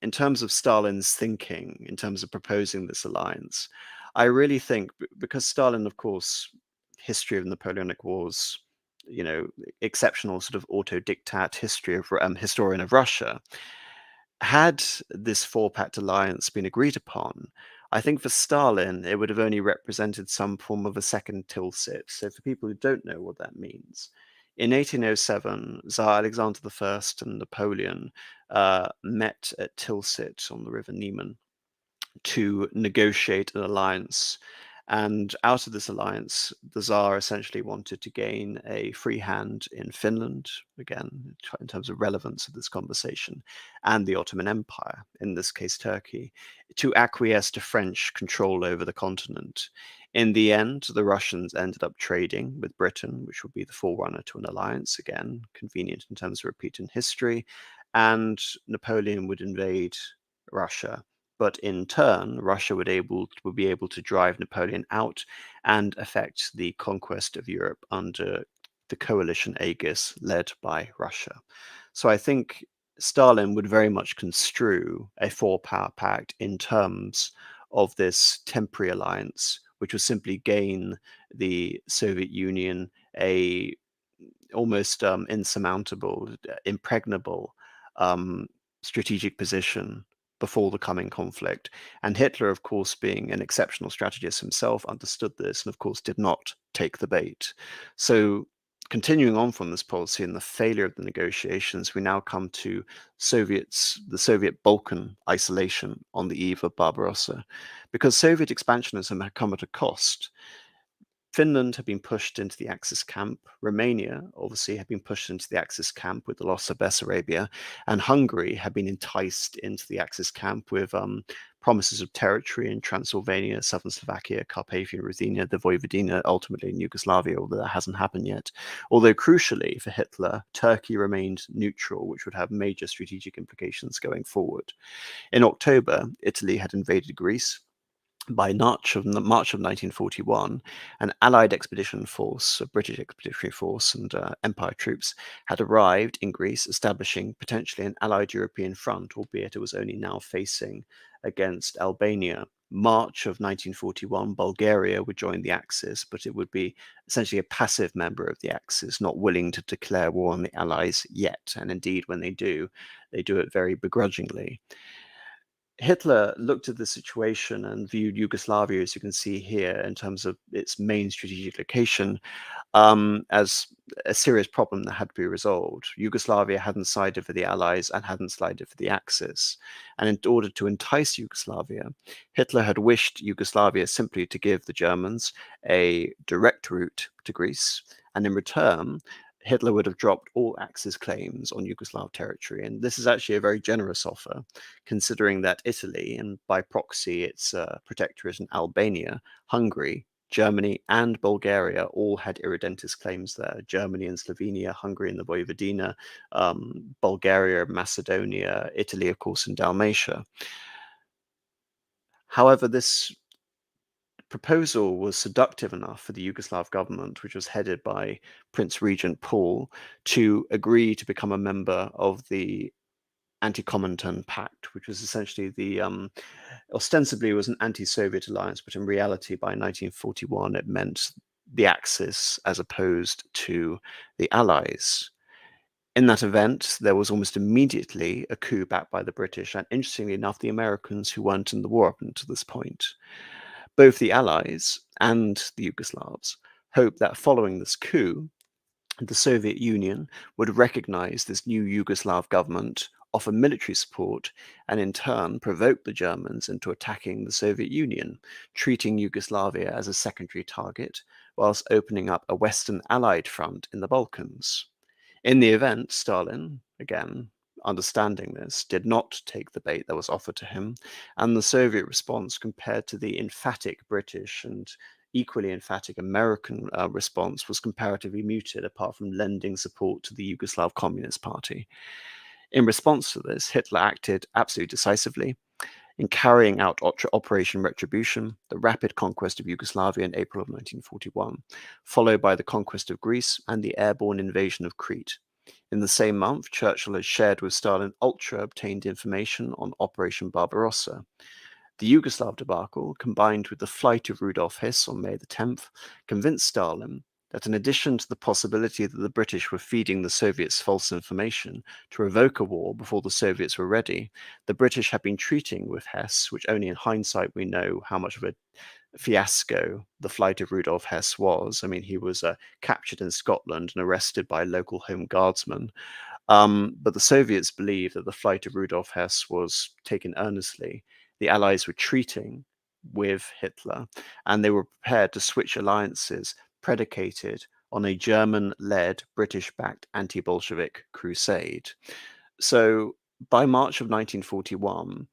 in terms of Stalin's thinking, in terms of proposing this alliance, I really think, because Stalin, of course, history of Napoleonic Wars, exceptional sort of auto-diktat history of historian of Russia, had this four-pact alliance been agreed upon, I think for Stalin, it would have only represented some form of a second Tilsit. So for people who don't know what that means, in 1807, Tsar Alexander I and Napoleon met at Tilsit on the River Niemen to negotiate an alliance. And out of this alliance, the Tsar essentially wanted to gain a free hand in Finland, again, in terms of relevance of this conversation, and the Ottoman Empire, in this case Turkey, to acquiesce to French control over the continent. In the end, the Russians ended up trading with Britain, which would be the forerunner to an alliance, again, convenient in terms of repeat in history, and Napoleon would invade Russia. But in turn, Russia would be able to drive Napoleon out and effect the conquest of Europe under the coalition aegis led by Russia. So I think Stalin would very much construe a four-power pact in terms of this temporary alliance, which would simply gain the Soviet Union a almost insurmountable, impregnable strategic position before the coming conflict. And Hitler, of course, being an exceptional strategist himself, understood this and, of course, did not take the bait. So continuing on from this policy and the failure of the negotiations, we now come to the Soviet Balkan isolation on the eve of Barbarossa, because Soviet expansionism had come at a cost. Finland had been pushed into the Axis camp. Romania, obviously, had been pushed into the Axis camp with the loss of Bessarabia. And Hungary had been enticed into the Axis camp with promises of territory in Transylvania, southern Slovakia, Carpathian Ruthenia, the Vojvodina, ultimately in Yugoslavia, although that hasn't happened yet. Although crucially for Hitler, Turkey remained neutral, which would have major strategic implications going forward. In October, Italy had invaded Greece. By March of 1941, an Allied expedition force, a British expeditionary force and Empire troops had arrived in Greece, establishing potentially an Allied European front, albeit it was only now facing against Albania. March of 1941, Bulgaria would join the Axis, but it would be essentially a passive member of the Axis, not willing to declare war on the Allies yet. And indeed, when they do it very begrudgingly. Hitler looked at the situation and viewed Yugoslavia, as you can see here, in terms of its main strategic location, as a serious problem that had to be resolved. Yugoslavia hadn't sided for the Allies and hadn't sided for the Axis. And in order to entice Yugoslavia, Hitler had wished Yugoslavia simply to give the Germans a direct route to Greece, and in return, Hitler would have dropped all Axis claims on Yugoslav territory. And this is actually a very generous offer, considering that Italy, and by proxy its protectorate in Albania, Hungary, Germany, and Bulgaria all had irredentist claims there. Germany and Slovenia, Hungary and the Vojvodina, Bulgaria, Macedonia, Italy, of course, and Dalmatia. However, this proposal was seductive enough for the Yugoslav government, which was headed by Prince Regent Paul, to agree to become a member of the Anti-Comintern Pact, which was essentially the ostensibly was an anti-Soviet alliance, but in reality, by 1941, it meant the Axis as opposed to the Allies. In that event, there was almost immediately a coup backed by the British, and interestingly enough, the Americans who weren't in the war up until this point. Both the Allies and the Yugoslavs hoped that following this coup, the Soviet Union would recognize this new Yugoslav government, offer military support, and in turn provoke the Germans into attacking the Soviet Union, treating Yugoslavia as a secondary target, whilst opening up a Western Allied front in the Balkans. In the event, Stalin, again, understanding this, did not take the bait that was offered to him, and the Soviet response, compared to the emphatic British and equally emphatic American response, was comparatively muted, apart from lending support to the Yugoslav Communist Party. In response to this, Hitler acted absolutely decisively in carrying out Operation Retribution, the rapid conquest of Yugoslavia in April of 1941, followed by the conquest of Greece and the airborne invasion of Crete. In the same month, Churchill had shared with Stalin ultra-obtained information on Operation Barbarossa. The Yugoslav debacle, combined with the flight of Rudolf Hess on May the 10th, convinced Stalin that in addition to the possibility that the British were feeding the Soviets false information to provoke a war before the Soviets were ready, the British had been treating with Hess, which only in hindsight we know how much of a fiasco the flight of Rudolf Hess was. I mean, he was captured in Scotland and arrested by local Home Guardsmen. But the Soviets believed that the flight of Rudolf Hess was taken earnestly. The Allies were treating with Hitler, and they were prepared to switch alliances predicated on a German-led, British-backed anti-Bolshevik crusade. So by March of 1941,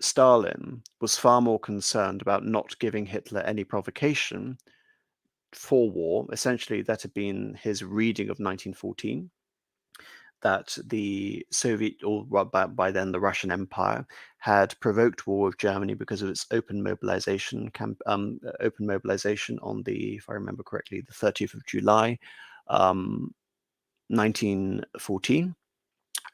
Stalin was far more concerned about not giving Hitler any provocation for war. Essentially, that had been his reading of 1914, that the Soviet, or by then the Russian Empire, had provoked war with Germany because of its open mobilization on the, if I remember correctly, the 30th of July, 1914.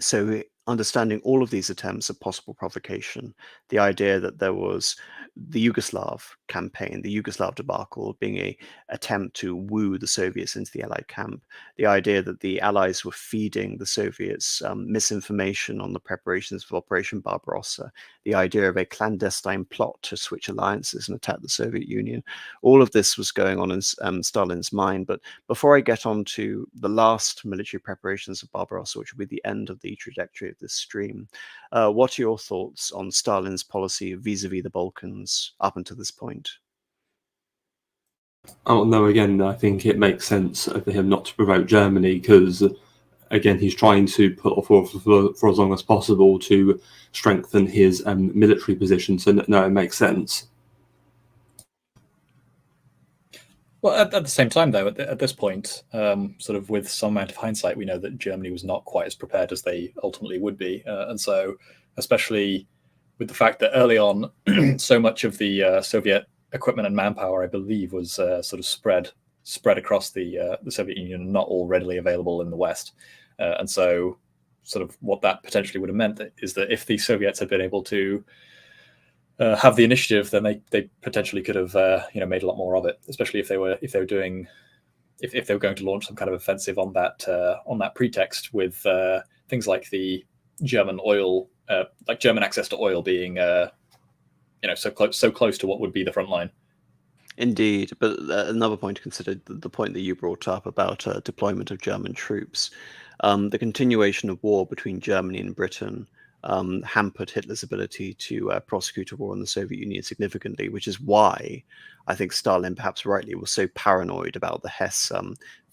So understanding all of these attempts at possible provocation, the idea that there was the Yugoslav campaign, the Yugoslav debacle being an attempt to woo the Soviets into the Allied camp, the idea that the Allies were feeding the Soviets misinformation on the preparations for Operation Barbarossa, the idea of a clandestine plot to switch alliances and attack the Soviet Union, all of this was going on in Stalin's mind. But before I get on to the last military preparations of Barbarossa, which will be the end of the trajectory of this stream, what are your thoughts on Stalin's policy vis-a-vis the Balkans up until this point? Oh, no, again, I think it makes sense for him not to provoke Germany because, again, he's trying to put off for as long as possible to strengthen his military position. So, no, it makes sense. Well, at the same time, though, at this point, sort of with some amount of hindsight, we know that Germany was not quite as prepared as they ultimately would be. And so, especially with the fact that early on, so much of the Soviet equipment and manpower, I believe, was sort of spread across the Soviet Union and not all readily available in the West. And so, sort of what that potentially would have meant is that if the Soviets had been able to have the initiative, then they potentially could have made a lot more of it, especially if they were going to launch some kind of offensive on that pretext with things like the German oil, like German access to oil being so close to what would be the front line. Indeed, but another point to consider, the point that you brought up about deployment of German troops, the continuation of war between Germany and Britain hampered Hitler's ability to prosecute a war in the Soviet Union significantly, which is why I think Stalin, perhaps rightly, was so paranoid about the Hess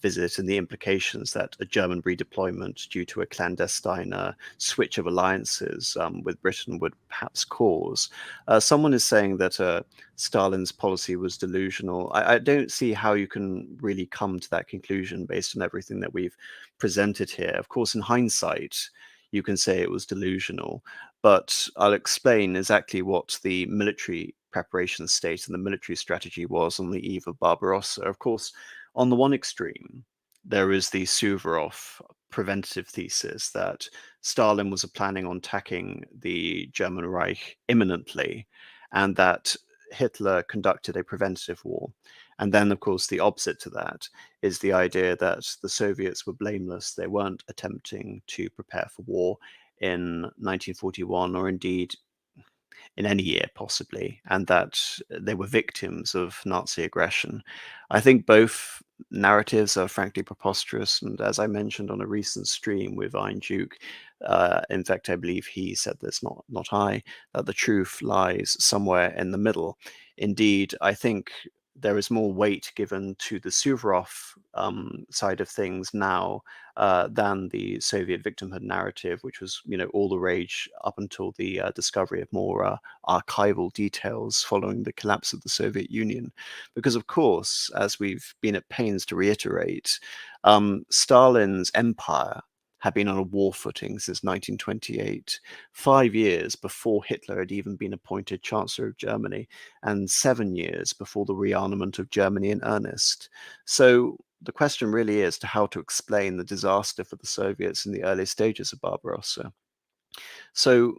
visit and the implications that a German redeployment due to a clandestine switch of alliances with Britain would perhaps cause. Someone is saying that Stalin's policy was delusional. I don't see how you can really come to that conclusion based on everything that we've presented here. Of course, in hindsight, you can say it was delusional, but I'll explain exactly what the military preparation state and the military strategy was on the eve of Barbarossa. Of course, on the one extreme, there is the Suvorov preventative thesis that Stalin was planning on attacking the German Reich imminently, and that Hitler conducted a preventative war. And then, of course, the opposite to that is the idea that the Soviets were blameless. They weren't attempting to prepare for war in 1941, or indeed in any year possibly, and that they were victims of Nazi aggression. I think both narratives are frankly preposterous, and as I mentioned on a recent stream with Iron Duke, in fact I believe he said this, not I, that the truth lies somewhere in the middle. Indeed, I think there is more weight given to the Suvorov side of things now than the Soviet victimhood narrative, which was, all the rage up until the discovery of more archival details following the collapse of the Soviet Union. Because, of course, as we've been at pains to reiterate, Stalin's empire had been on a war footing since 1928, 5 years before Hitler had even been appointed Chancellor of Germany, and 7 years before the rearmament of Germany in earnest. So the question really is to how to explain the disaster for the Soviets in the early stages of Barbarossa. So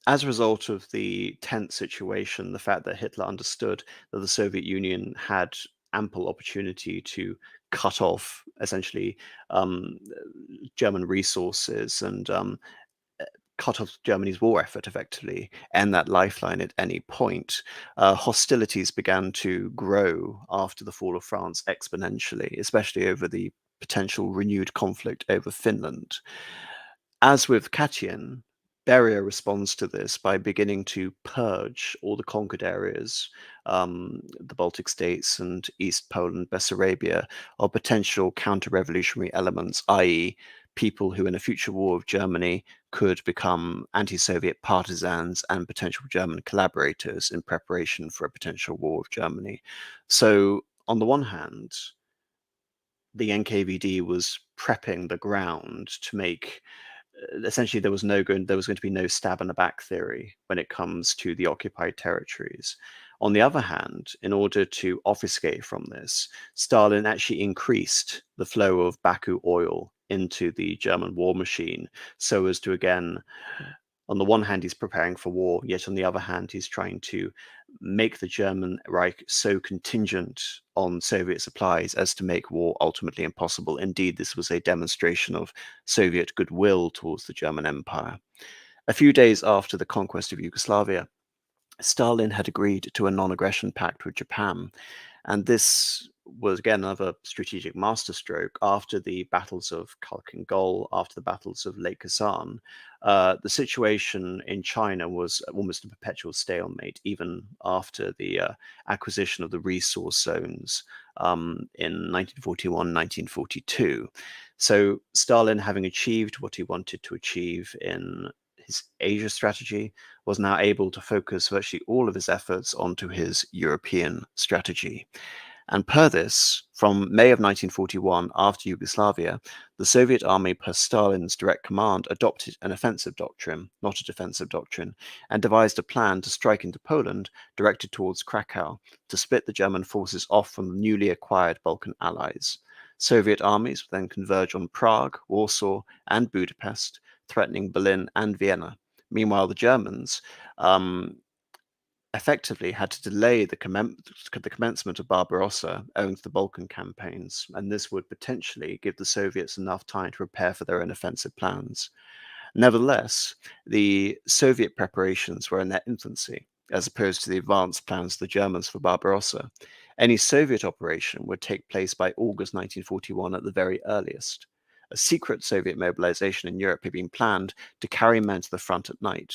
as a result of the tense situation, the fact that Hitler understood that the Soviet Union had ample opportunity to cut off essentially German resources and cut off Germany's war effort effectively, end that lifeline at any point, hostilities began to grow after the fall of France exponentially, especially over the potential renewed conflict over Finland. As with Katian, Beria responds to this by beginning to purge all the conquered areas, the Baltic states and East Poland, Bessarabia, of potential counter-revolutionary elements, i.e., people who in a future war with Germany could become anti-Soviet partisans and potential German collaborators in preparation for a potential war with Germany. So on the one hand, the NKVD was prepping the ground to make essentially there was going to be no stab in the back theory when it comes to the occupied territories. On the other hand, in order to obfuscate from this, Stalin actually increased the flow of Baku oil into the German war machine so as to, again, on the one hand, he's preparing for war, yet on the other hand, he's trying to make the German Reich so contingent on Soviet supplies as to make war ultimately impossible. Indeed, this was a demonstration of Soviet goodwill towards the German Empire. A few days after the conquest of Yugoslavia, Stalin had agreed to a non-aggression pact with Japan, and this was again another strategic masterstroke. After the battles of Khalkhin Gol, after the battles of Lake Kazan, the situation in China was almost a perpetual stalemate, even after the acquisition of the resource zones in 1941, 1942. So Stalin, having achieved what he wanted to achieve in his Asia strategy, was now able to focus virtually all of his efforts onto his European strategy. And per this, from May of 1941, after Yugoslavia, the Soviet army, per Stalin's direct command, adopted an offensive doctrine, not a defensive doctrine, and devised a plan to strike into Poland, directed towards Krakow, to split the German forces off from the newly acquired Balkan allies. Soviet armies would then converge on Prague, Warsaw, and Budapest, threatening Berlin and Vienna. Meanwhile, the Germans effectively had to delay the commencement of Barbarossa owing to the Balkan campaigns, and this would potentially give the Soviets enough time to prepare for their own offensive plans. Nevertheless, the Soviet preparations were in their infancy, as opposed to the advanced plans of the Germans for Barbarossa. Any Soviet operation would take place by August 1941 at the very earliest. A secret Soviet mobilization in Europe had been planned to carry men to the front at night.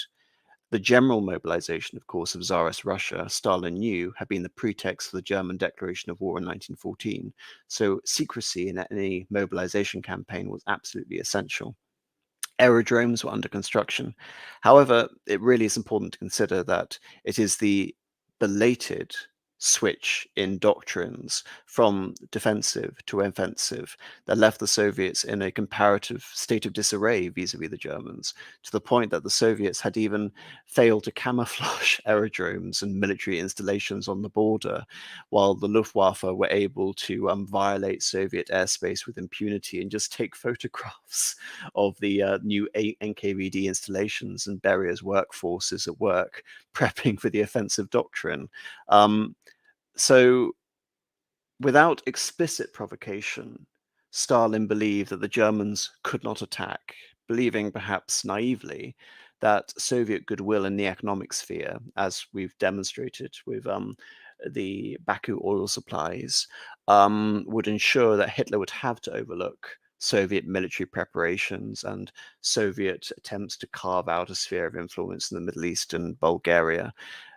The general mobilization, of course, of Tsarist Russia, Stalin knew, had been the pretext for the German declaration of war in 1914, so secrecy in any mobilization campaign was absolutely essential. Aerodromes were under construction. However, it really is important to consider that it is the belated switch in doctrines from defensive to offensive that left the Soviets in a comparative state of disarray vis-a-vis the Germans, to the point that the Soviets had even failed to camouflage aerodromes and military installations on the border, while the Luftwaffe were able to violate Soviet airspace with impunity and just take photographs of the new NKVD installations and Berier's workforces at work, prepping for the offensive doctrine. So without explicit provocation, Stalin believed that the Germans could not attack, believing perhaps naively that Soviet goodwill in the economic sphere, as we've demonstrated with the Baku oil supplies, would ensure that Hitler would have to overlook Soviet military preparations and Soviet attempts to carve out a sphere of influence in the Middle East and Bulgaria.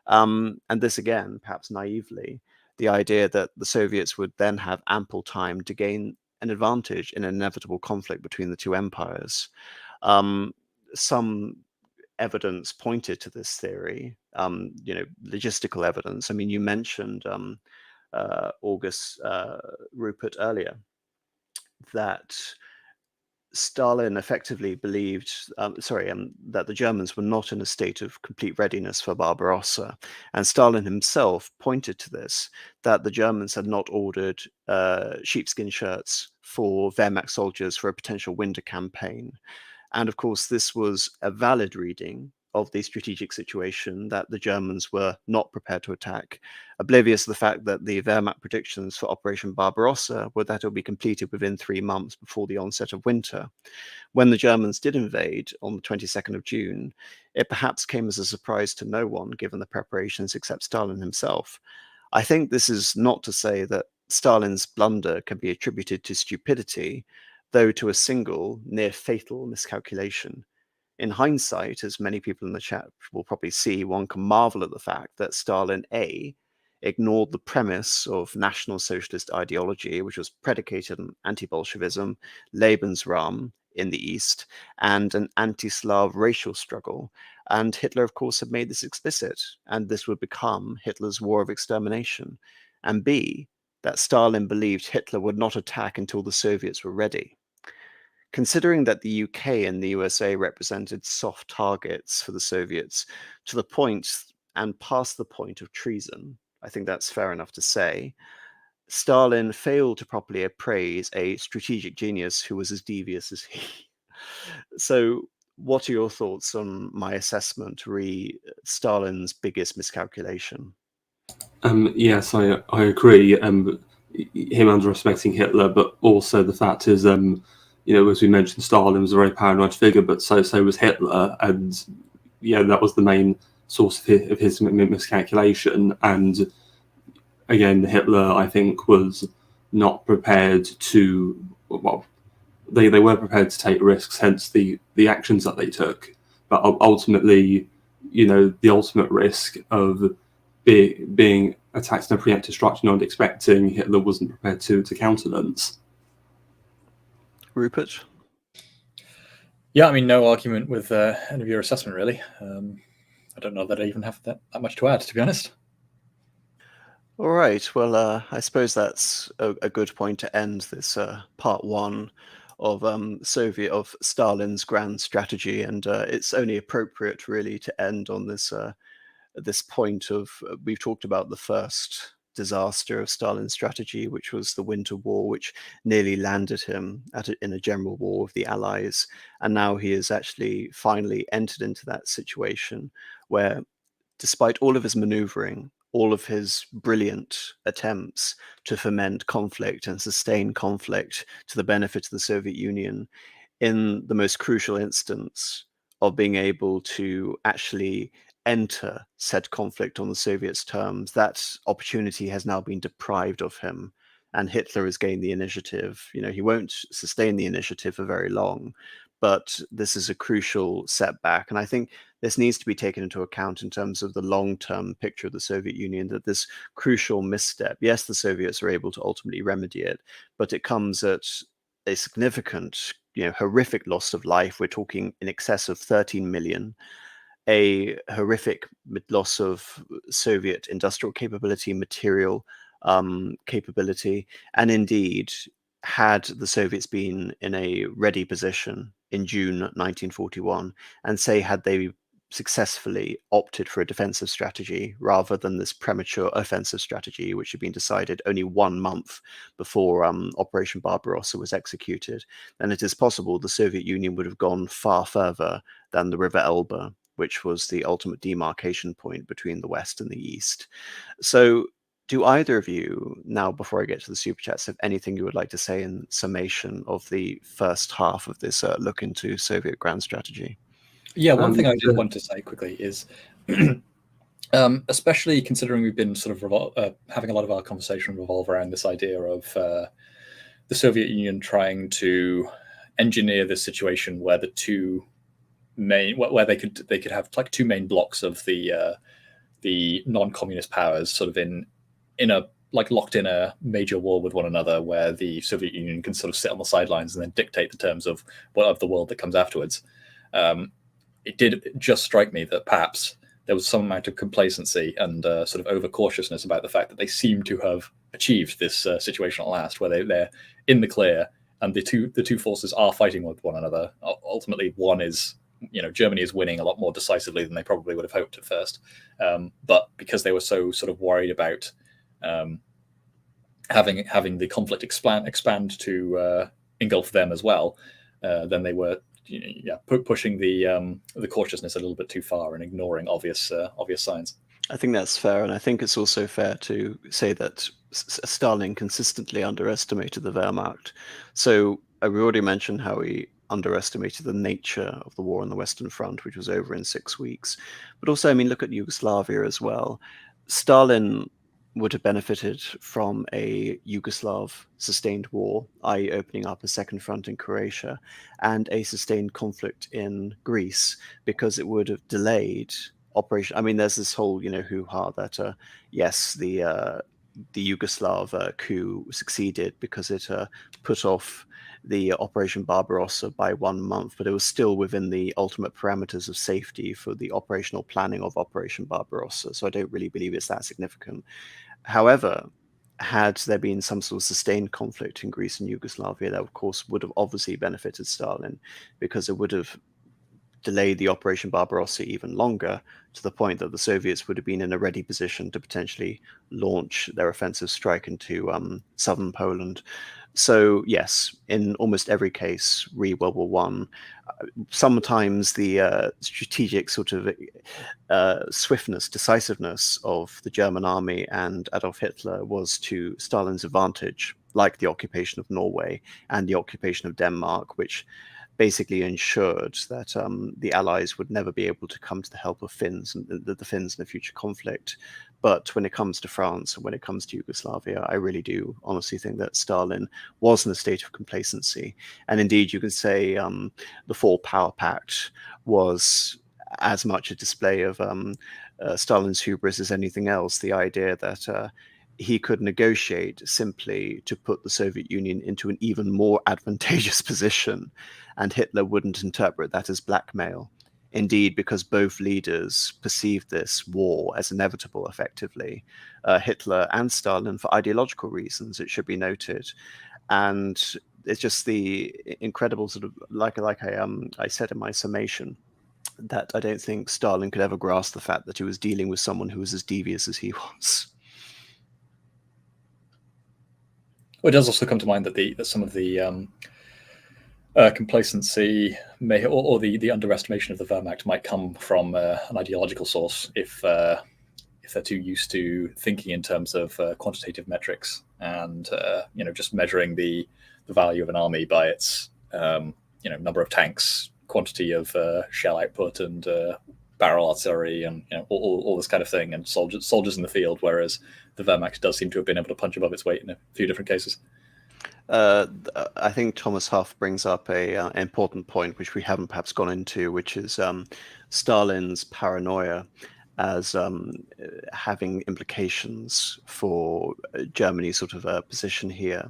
And this again, perhaps naively, the idea that the Soviets would then have ample time to gain an advantage in an inevitable conflict between the two empires. Some evidence pointed to this theory, logistical evidence. I mean, you mentioned August Rupert earlier, that Stalin effectively believed, that the Germans were not in a state of complete readiness for Barbarossa. And Stalin himself pointed to this, that the Germans had not ordered sheepskin shirts for Wehrmacht soldiers for a potential winter campaign. And of course, this was a valid reading of the strategic situation, that the Germans were not prepared to attack, oblivious of the fact that the Wehrmacht predictions for Operation Barbarossa were that it would be completed within 3 months before the onset of winter. When the Germans did invade on the 22nd of June, it perhaps came as a surprise to no one, given the preparations except Stalin himself. I think this is not to say that Stalin's blunder can be attributed to stupidity, though to a single, near fatal miscalculation. In hindsight, as many people in the chat will probably see, one can marvel at the fact that Stalin, A, ignored the premise of National Socialist ideology, which was predicated on anti-Bolshevism, Lebensraum in the East, and an anti-Slav racial struggle. And Hitler, of course, had made this explicit, and this would become Hitler's war of extermination. And B, that Stalin believed Hitler would not attack until the Soviets were ready. Considering that the UK and the USA represented soft targets for the Soviets to the point and past the point of treason, I think that's fair enough to say, Stalin failed to properly appraise a strategic genius who was as devious as he. So what are your thoughts on my assessment re Stalin's biggest miscalculation? Yes, I agree. Him underestimating Hitler, but also the fact is, as we mentioned, Stalin was a very paranoid figure, but so was Hitler, and that was the main source of his miscalculation. And again, Hitler, I think, was not prepared to. Well, they were prepared to take risks, hence the actions that they took. But ultimately, the ultimate risk of being attacked in a preemptive structure, not expecting, Hitler wasn't prepared to countenance. Rupert? Yeah, I mean, no argument with any of your assessment, really. I don't know that I even have that much to add, to be honest. All right. Well, I suppose that's a good point to end this part one of Stalin's grand strategy, and it's only appropriate, really, to end on this point of we've talked about the first disaster of Stalin's strategy, which was the Winter War, which nearly landed him in a general war with the Allies, and now he has actually finally entered into that situation where, despite all of his maneuvering, all of his brilliant attempts to foment conflict and sustain conflict to the benefit of the Soviet Union, in the most crucial instance of being able to actually enter said conflict on the Soviets' terms, that opportunity has now been deprived of him. And Hitler has gained the initiative. He won't sustain the initiative for very long, but this is a crucial setback. And I think this needs to be taken into account in terms of the long-term picture of the Soviet Union, that this crucial misstep, yes, the Soviets are able to ultimately remedy it, but it comes at a significant, horrific loss of life. We're talking in excess of 13 million. a horrific loss of Soviet industrial capability, material capability, and indeed, had the Soviets been in a ready position in June 1941, and say had they successfully opted for a defensive strategy rather than this premature offensive strategy, which had been decided only 1 month before Operation Barbarossa was executed, then it is possible the Soviet Union would have gone far further than the River Elbe, which was the ultimate demarcation point between the West and the East. So do either of you, now before I get to the super chats, have anything you would like to say in summation of the first half of this look into Soviet grand strategy? Yeah, one thing I did want to say quickly is, especially considering we've been sort of having a lot of our conversation revolve around this idea of the Soviet Union trying to engineer this situation where the two main, where they could have like two main blocks of the non-communist powers sort of in a like locked in a major war with one another, where the Soviet Union can sort of sit on the sidelines and then dictate the terms of the world that comes afterwards. It did just strike me that perhaps there was some amount of complacency and sort of overcautiousness about the fact that they seem to have achieved this situation at last, where they're in the clear and the two forces are fighting with one another. Ultimately, one is, Germany is winning a lot more decisively than they probably would have hoped at first, but because they were so sort of worried about having the conflict expand to engulf them as well, then they were pushing the cautiousness a little bit too far and ignoring obvious signs. I think that's fair, and I think it's also fair to say that Stalin consistently underestimated the Wehrmacht. So we already mentioned how he underestimated the nature of the war on the Western Front, which was over in 6 weeks. But also, I mean, look at Yugoslavia as well. Stalin would have benefited from a Yugoslav sustained war, i.e. opening up a second front in Croatia, and a sustained conflict in Greece, because it would have delayed operation. I mean, there's this whole, hoo-ha that, yes, the Yugoslav coup succeeded because it put off the Operation Barbarossa by 1 month, but it was still within the ultimate parameters of safety for the operational planning of Operation Barbarossa. So I don't really believe it's that significant. However, had there been some sort of sustained conflict in Greece and Yugoslavia, that of course would have obviously benefited Stalin, because it would have delayed the Operation Barbarossa even longer, to the point that the Soviets would have been in a ready position to potentially launch their offensive strike into southern Poland. So yes, in almost every case, re-World War One, sometimes the strategic sort of swiftness, decisiveness of the German army and Adolf Hitler was to Stalin's advantage, like the occupation of Norway and the occupation of Denmark, which basically ensured that the Allies would never be able to come to the help of Finns and the Finns in a future conflict. But when it comes to France and when it comes to Yugoslavia, I really do honestly think that Stalin was in a state of complacency. And indeed, you could say the Four Power Pact was as much a display of Stalin's hubris as anything else. The idea that he could negotiate simply to put the Soviet Union into an even more advantageous position, and Hitler wouldn't interpret that as blackmail. Indeed, because both leaders perceived this war as inevitable, effectively, Hitler and Stalin for ideological reasons, it should be noted. And it's just the incredible sort of, like I said in my summation, that I don't think Stalin could ever grasp the fact that he was dealing with someone who was as devious as he was. Well, it does also come to mind that some of the complacency may, or the underestimation of the Wehrmacht might come from an ideological source, if they're too used to thinking in terms of quantitative metrics and just measuring the value of an army by its number of tanks, quantity of shell output, and barrel artillery, and all this kind of thing, and soldiers in the field. Whereas the Wehrmacht does seem to have been able to punch above its weight in a few different cases. I think Thomas Huff brings up an important point, which we haven't perhaps gone into, which is Stalin's paranoia as having implications for Germany's sort of position here.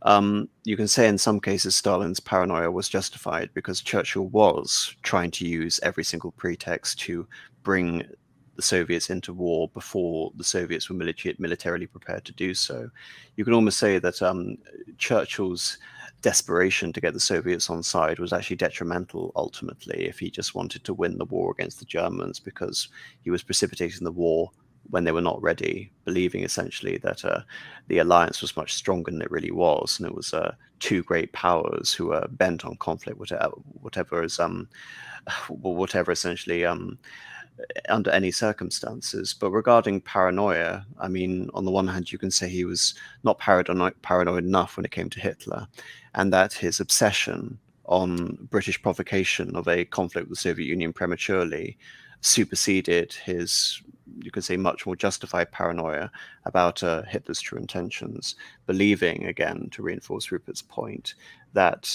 You can say in some cases Stalin's paranoia was justified because Churchill was trying to use every single pretext to bring the Soviets into war before the Soviets were militarily prepared to do so. You can almost say that Churchill's desperation to get the Soviets on side was actually detrimental ultimately if he just wanted to win the war against the Germans, because he was precipitating the war when they were not ready, believing essentially that the alliance was much stronger than it really was, and it was two great powers who were bent on conflict, whatever essentially under any circumstances. But regarding paranoia, I mean, on the one hand, you can say he was not paranoid enough when it came to Hitler, and that his obsession on British provocation of a conflict with the Soviet Union prematurely superseded his, you could say, much more justified paranoia about Hitler's true intentions, believing, again, to reinforce Rupert's point, that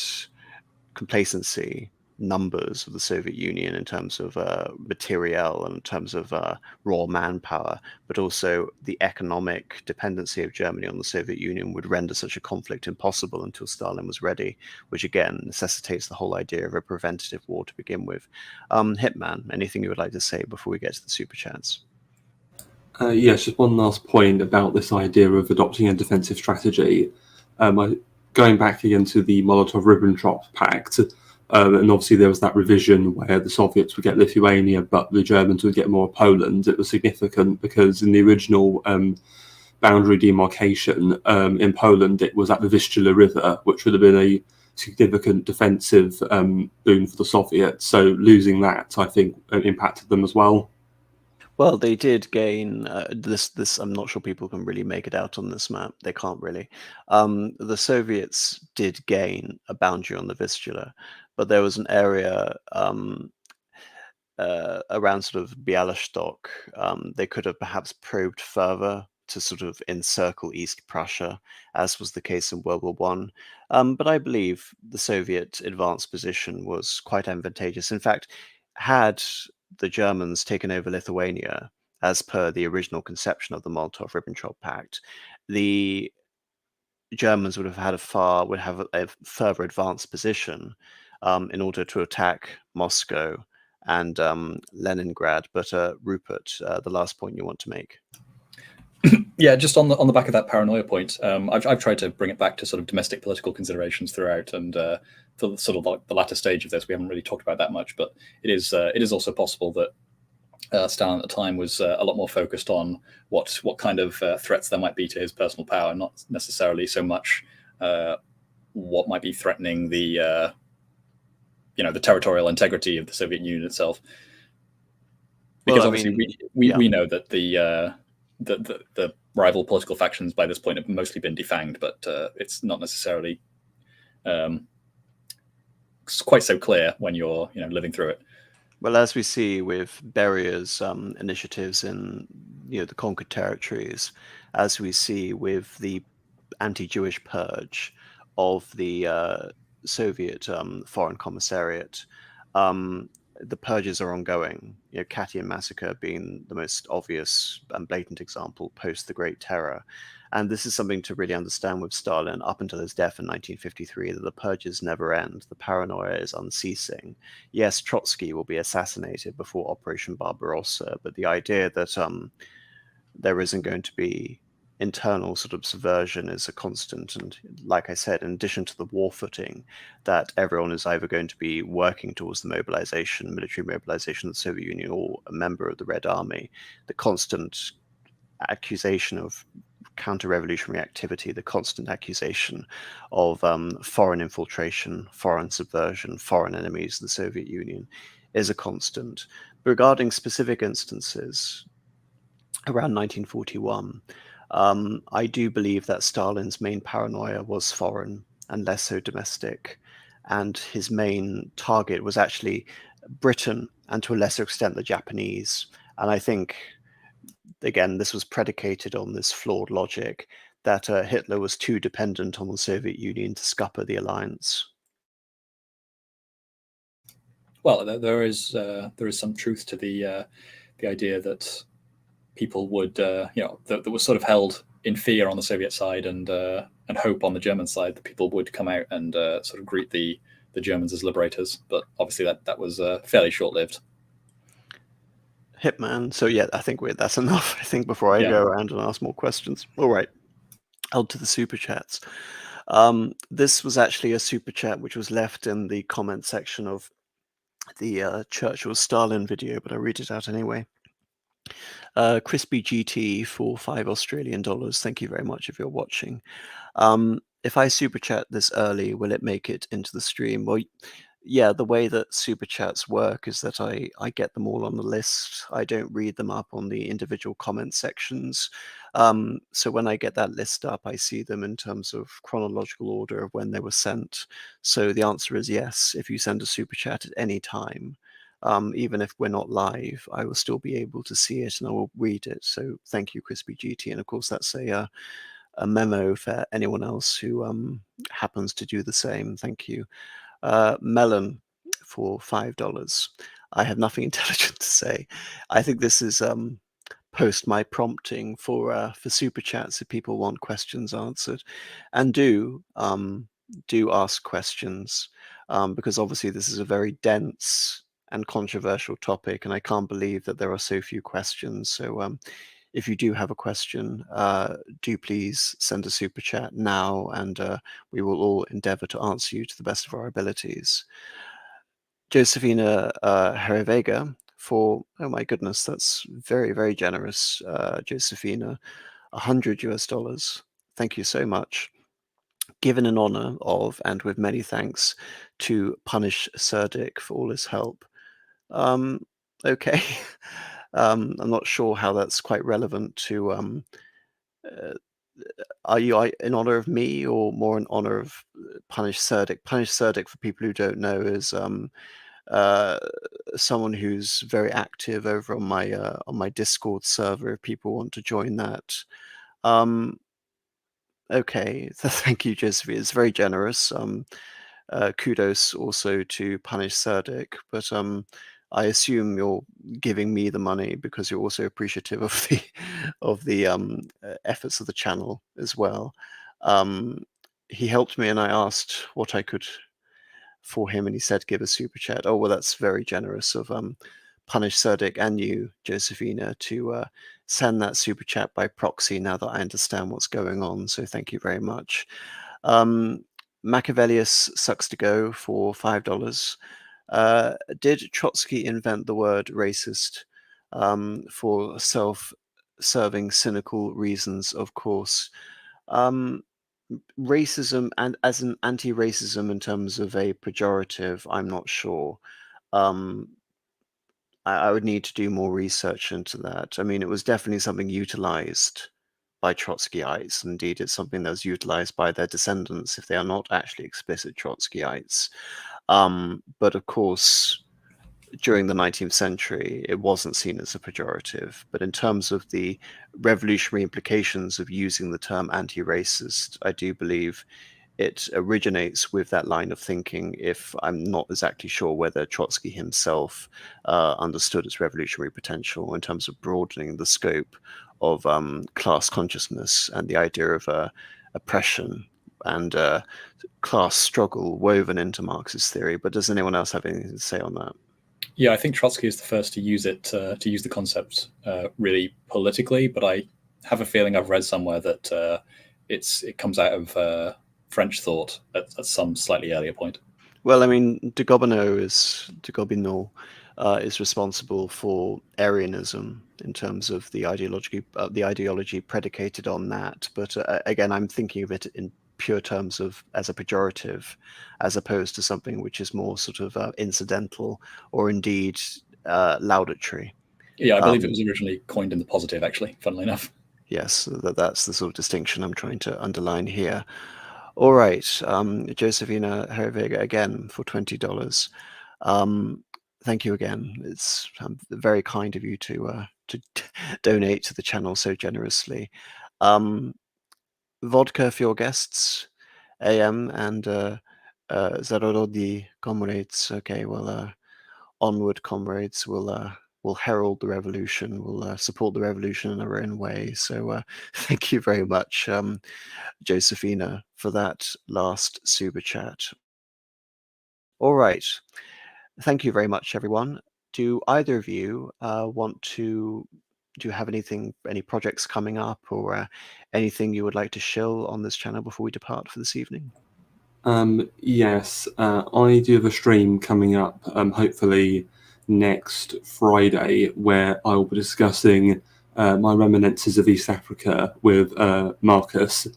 complacency numbers of the Soviet Union in terms of materiel and in terms of raw manpower, but also the economic dependency of Germany on the Soviet Union would render such a conflict impossible until Stalin was ready, which again necessitates the whole idea of a preventative war to begin with. Hitman, anything you would like to say before we get to the super chats? Yes, just one last point about this idea of adopting a defensive strategy. Going back again to the Molotov-Ribbentrop Pact, and obviously there was that revision where the Soviets would get Lithuania, but the Germans would get more of Poland. It was significant because in the original boundary demarcation in Poland, it was at the Vistula River, which would have been a significant defensive boon for the Soviets. So losing that, I think, impacted them as well. Well, they did gain this. I'm not sure people can really make it out on this map. They can't really. The Soviets did gain a boundary on the Vistula, but there was an area around sort of Bialystok. They could have perhaps probed further to sort of encircle East Prussia, as was the case in World War One. But I believe the Soviet advanced position was quite advantageous. In fact, had the Germans taken over Lithuania, as per the original conception of the Molotov-Ribbentrop Pact, the Germans would have a further advanced position in order to attack Moscow and Leningrad. But Rupert, the last point you want to make? Yeah, just on the back of that paranoia point, I've tried to bring it back to sort of domestic political considerations throughout, and for sort of like the latter stage of this, we haven't really talked about that much. But it is also possible that Stalin at the time was a lot more focused on what kind of threats there might be to his personal power, not necessarily so much what might be threatening the the territorial integrity of the Soviet Union itself. Because obviously we know that the rival political factions by this point have mostly been defanged, but it's not necessarily quite so clear when you're living through it. Well, as we see with Berier's initiatives in the conquered territories, as we see with the anti-Jewish purge of the Soviet Foreign Commissariat, the purges are ongoing. Katyn massacre being the most obvious and blatant example post the Great Terror. And this is something to really understand with Stalin up until his death in 1953, that the purges never end. The paranoia is unceasing. Yes, Trotsky will be assassinated before Operation Barbarossa, but the idea that there isn't going to be internal sort of subversion is a constant. And like I said, in addition to the war footing, that everyone is either going to be working towards the military mobilization of the Soviet Union, or a member of the Red Army, the constant accusation of counter-revolutionary activity, the constant accusation of foreign infiltration, foreign subversion, foreign enemies of the Soviet Union is a constant. But regarding specific instances, around 1941, I do believe that Stalin's main paranoia was foreign and less so domestic, and his main target was actually Britain and to a lesser extent the Japanese. And I think, again, this was predicated on this flawed logic that Hitler was too dependent on the Soviet Union to scupper the alliance. Well, there is some truth to the idea that people would, that was sort of held in fear on the Soviet side and hope on the German side that people would come out and sort of greet the Germans as liberators. But obviously that was fairly short-lived. Hitman. So yeah, I think that's enough. I think before I go around and ask more questions. All right, on to the super chats. This was actually a super chat which was left in the comment section of the Churchill-Stalin video, but I read it out anyway. Crispy GT for $5 Australian. Thank you very much if you're watching. If I super chat this early, will it make it into the stream? Well, yeah, the way that super chats work is that I get them all on the list. I don't read them up on the individual comment sections. So when I get that list up, I see them in terms of chronological order of when they were sent. So the answer is yes. If you send a super chat at any time, even if we're not live, I will still be able to see it and I will read it. So thank you, Crispy GT. And of course, that's a memo for anyone else who happens to do the same. Thank you. Melon for $5. I have nothing intelligent to say. I think this is post my prompting for super chats if people want questions answered, and do ask questions because obviously this is a very dense and controversial topic, and I can't believe that there are so few questions. So if you do have a question, do please send a super chat now, and we will all endeavor to answer you to the best of our abilities. Josefina Herevega for, oh my goodness, that's very, very generous, Josefina, $100. Thank you so much. Given in honor of, and with many thanks to Punish Serdic for all his help. Okay. I'm not sure how that's quite relevant to are you in honor of me or more in honor of Punish Serdic? Punish Serdic, for people who don't know, is someone who's very active over on my Discord server if people want to join that. Okay, thank you, Joseph. It's very generous. Kudos also to Punish Serdic, but I assume you're giving me the money because you're also appreciative of the efforts of the channel as well. He helped me, and I asked what I could for him, and he said give a super chat. Oh well, that's very generous of Punish Serdic and you, Josephina, to send that super chat by proxy. Now that I understand what's going on, so thank you very much. Machiavellius sucks to go for $5. Did Trotsky invent the word racist for self-serving, cynical reasons? Of course. Racism and as an anti-racism in terms of a pejorative, I'm not sure. I would need to do more research into that. I mean, it was definitely something utilized by Trotskyites. Indeed, it's something that was utilized by their descendants if they are not actually explicit Trotskyites. But of course, during the 19th century, it wasn't seen as a pejorative. But in terms of the revolutionary implications of using the term anti-racist, I do believe it originates with that line of thinking, if I'm not exactly sure whether Trotsky himself understood its revolutionary potential in terms of broadening the scope of class consciousness and the idea of oppression and class struggle woven into Marxist theory. But does anyone else have anything to say on that? Yeah, I think Trotsky is the first to use it, to use the concept really politically, but I have a feeling I've read somewhere that it comes out of French thought at some slightly earlier point. Well, I mean, de Gobineau is responsible for Aryanism in terms of the ideology predicated on that. But again, I'm thinking of it in pure terms of as a pejorative, as opposed to something which is more sort of incidental or indeed laudatory. Yeah, I believe it was originally coined in the positive, actually, funnily enough. Yes, that's the sort of distinction I'm trying to underline here. All right, Josefina Hervega again for $20. Thank you again. It's very kind of you to donate to the channel so generously. Vodka for your guests, AM and Zarododi comrades. Okay, well, onward, comrades. We'll will herald the revolution, will support the revolution in our own way. So thank you very much, Josephina, for that last super chat. All right. Thank you very much, everyone. Do either of you do you have any projects coming up, or anything you would like to shill on this channel before we depart for this evening? Yes, I do have a stream coming up, hopefully next Friday, where I will be discussing my reminiscences of East Africa with Marcus.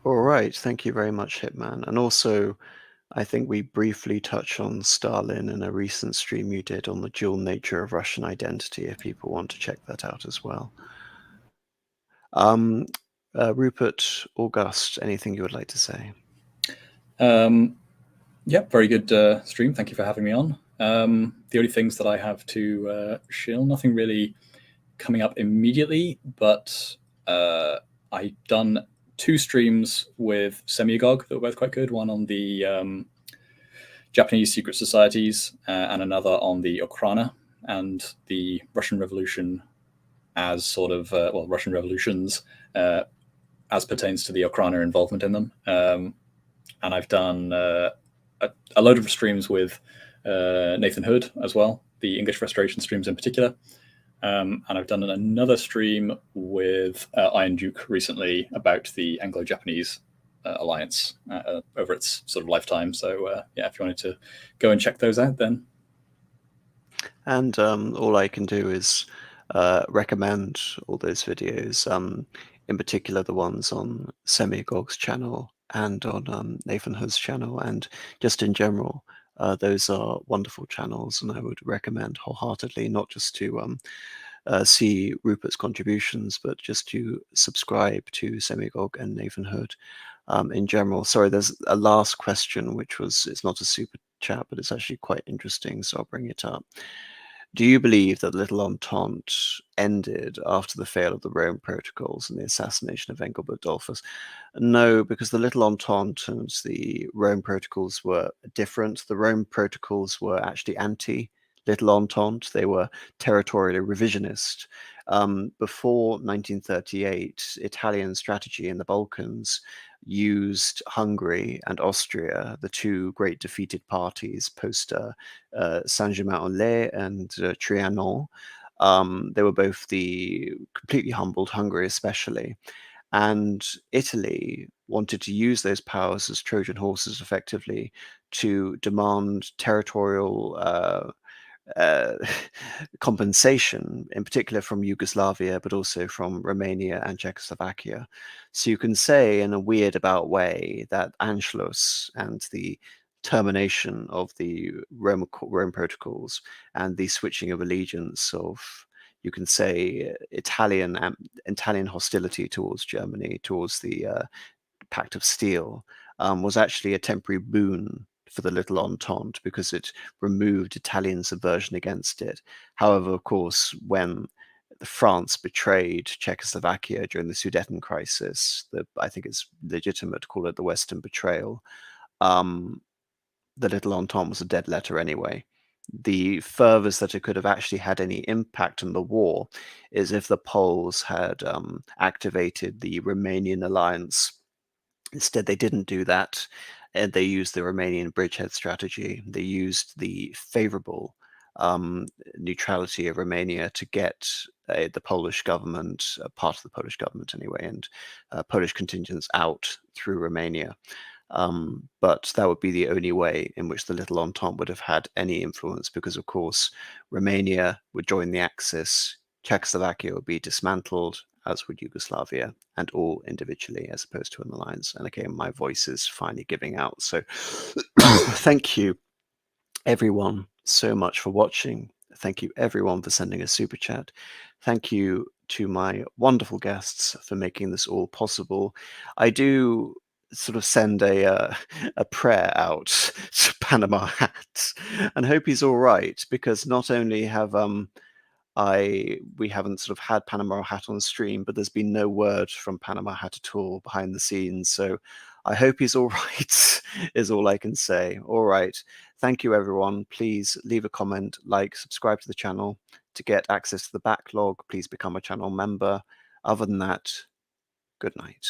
All right, thank you very much, Hitman. And also, I think we briefly touched on Stalin in a recent stream you did on the dual nature of Russian identity, if people want to check that out as well. Rupert, August, anything you would like to say? Yeah, very good stream. Thank you for having me on. The only things that I have to shill, nothing really coming up immediately, but I've done 2 streams with Semiagog that were both quite good. One on the Japanese secret societies and another on the Okhrana and the Russian Revolution as sort of, Russian revolutions as pertains to the Okhrana involvement in them. And I've done a load of streams with Nathan Hood as well, the English Restoration streams in particular. And I've done another stream with Iron Duke recently about the Anglo-Japanese alliance over its sort of lifetime. So yeah, if you wanted to go and check those out, then. And all I can do is recommend all those videos, in particular the ones on Semiagog's channel and on Nathan Hood's channel, and just in general. Those are wonderful channels, and I would recommend wholeheartedly, not just to see Rupert's contributions, but just to subscribe to Semiagog and Nathan Hood in general. Sorry, there's a last question, which it's not a super chat, but it's actually quite interesting, so I'll bring it up. Do you believe that the Little Entente ended after the fail of the Rome Protocols and the assassination of Engelbert Dollfuss? No, because the Little Entente and the Rome Protocols were different. The Rome Protocols were actually anti-Little Entente. They were territorially revisionist. Before 1938, Italian strategy in the Balkans used Hungary and Austria, the two great defeated parties post Saint-Germain-en-Laye and Trianon. They were both the completely humbled, Hungary especially. And Italy wanted to use those powers as Trojan horses effectively to demand territorial compensation, in particular from Yugoslavia, but also from Romania and Czechoslovakia. So you can say in a weird about way that Anschluss and the termination of the Rome Protocols and the switching of allegiance of, you can say, Italian hostility towards Germany, towards the Pact of Steel, was actually a temporary boon for the Little Entente because it removed Italian subversion against it. However, of course, when France betrayed Czechoslovakia during the Sudeten crisis, I think it's legitimate to call it the Western betrayal, the Little Entente was a dead letter anyway. The furthest that it could have actually had any impact on the war is if the Poles had activated the Romanian alliance. Instead, they didn't do that. And they used the Romanian bridgehead strategy. They used the favorable neutrality of Romania to get the Polish government, part of the Polish government anyway, and Polish contingents out through Romania. But that would be the only way in which the Little Entente would have had any influence, because, of course, Romania would join the Axis, Czechoslovakia would be dismantled, as would Yugoslavia, and all individually as opposed to an alliance. And again, my voice is finally giving out. So thank you, everyone, so much for watching. Thank you, everyone, for sending a super chat. Thank you to my wonderful guests for making this all possible. I do sort of send a prayer out to Panama Hat and hope he's all right, because not only have we haven't sort of had Panama Hat on stream, but there's been no word from Panama Hat at all behind the scenes. So I hope he's all right. is all I can say. All right. Thank you, everyone. Please leave a comment, like, subscribe to the channel. To get access to the backlog, please become a channel member. Other than that, good night.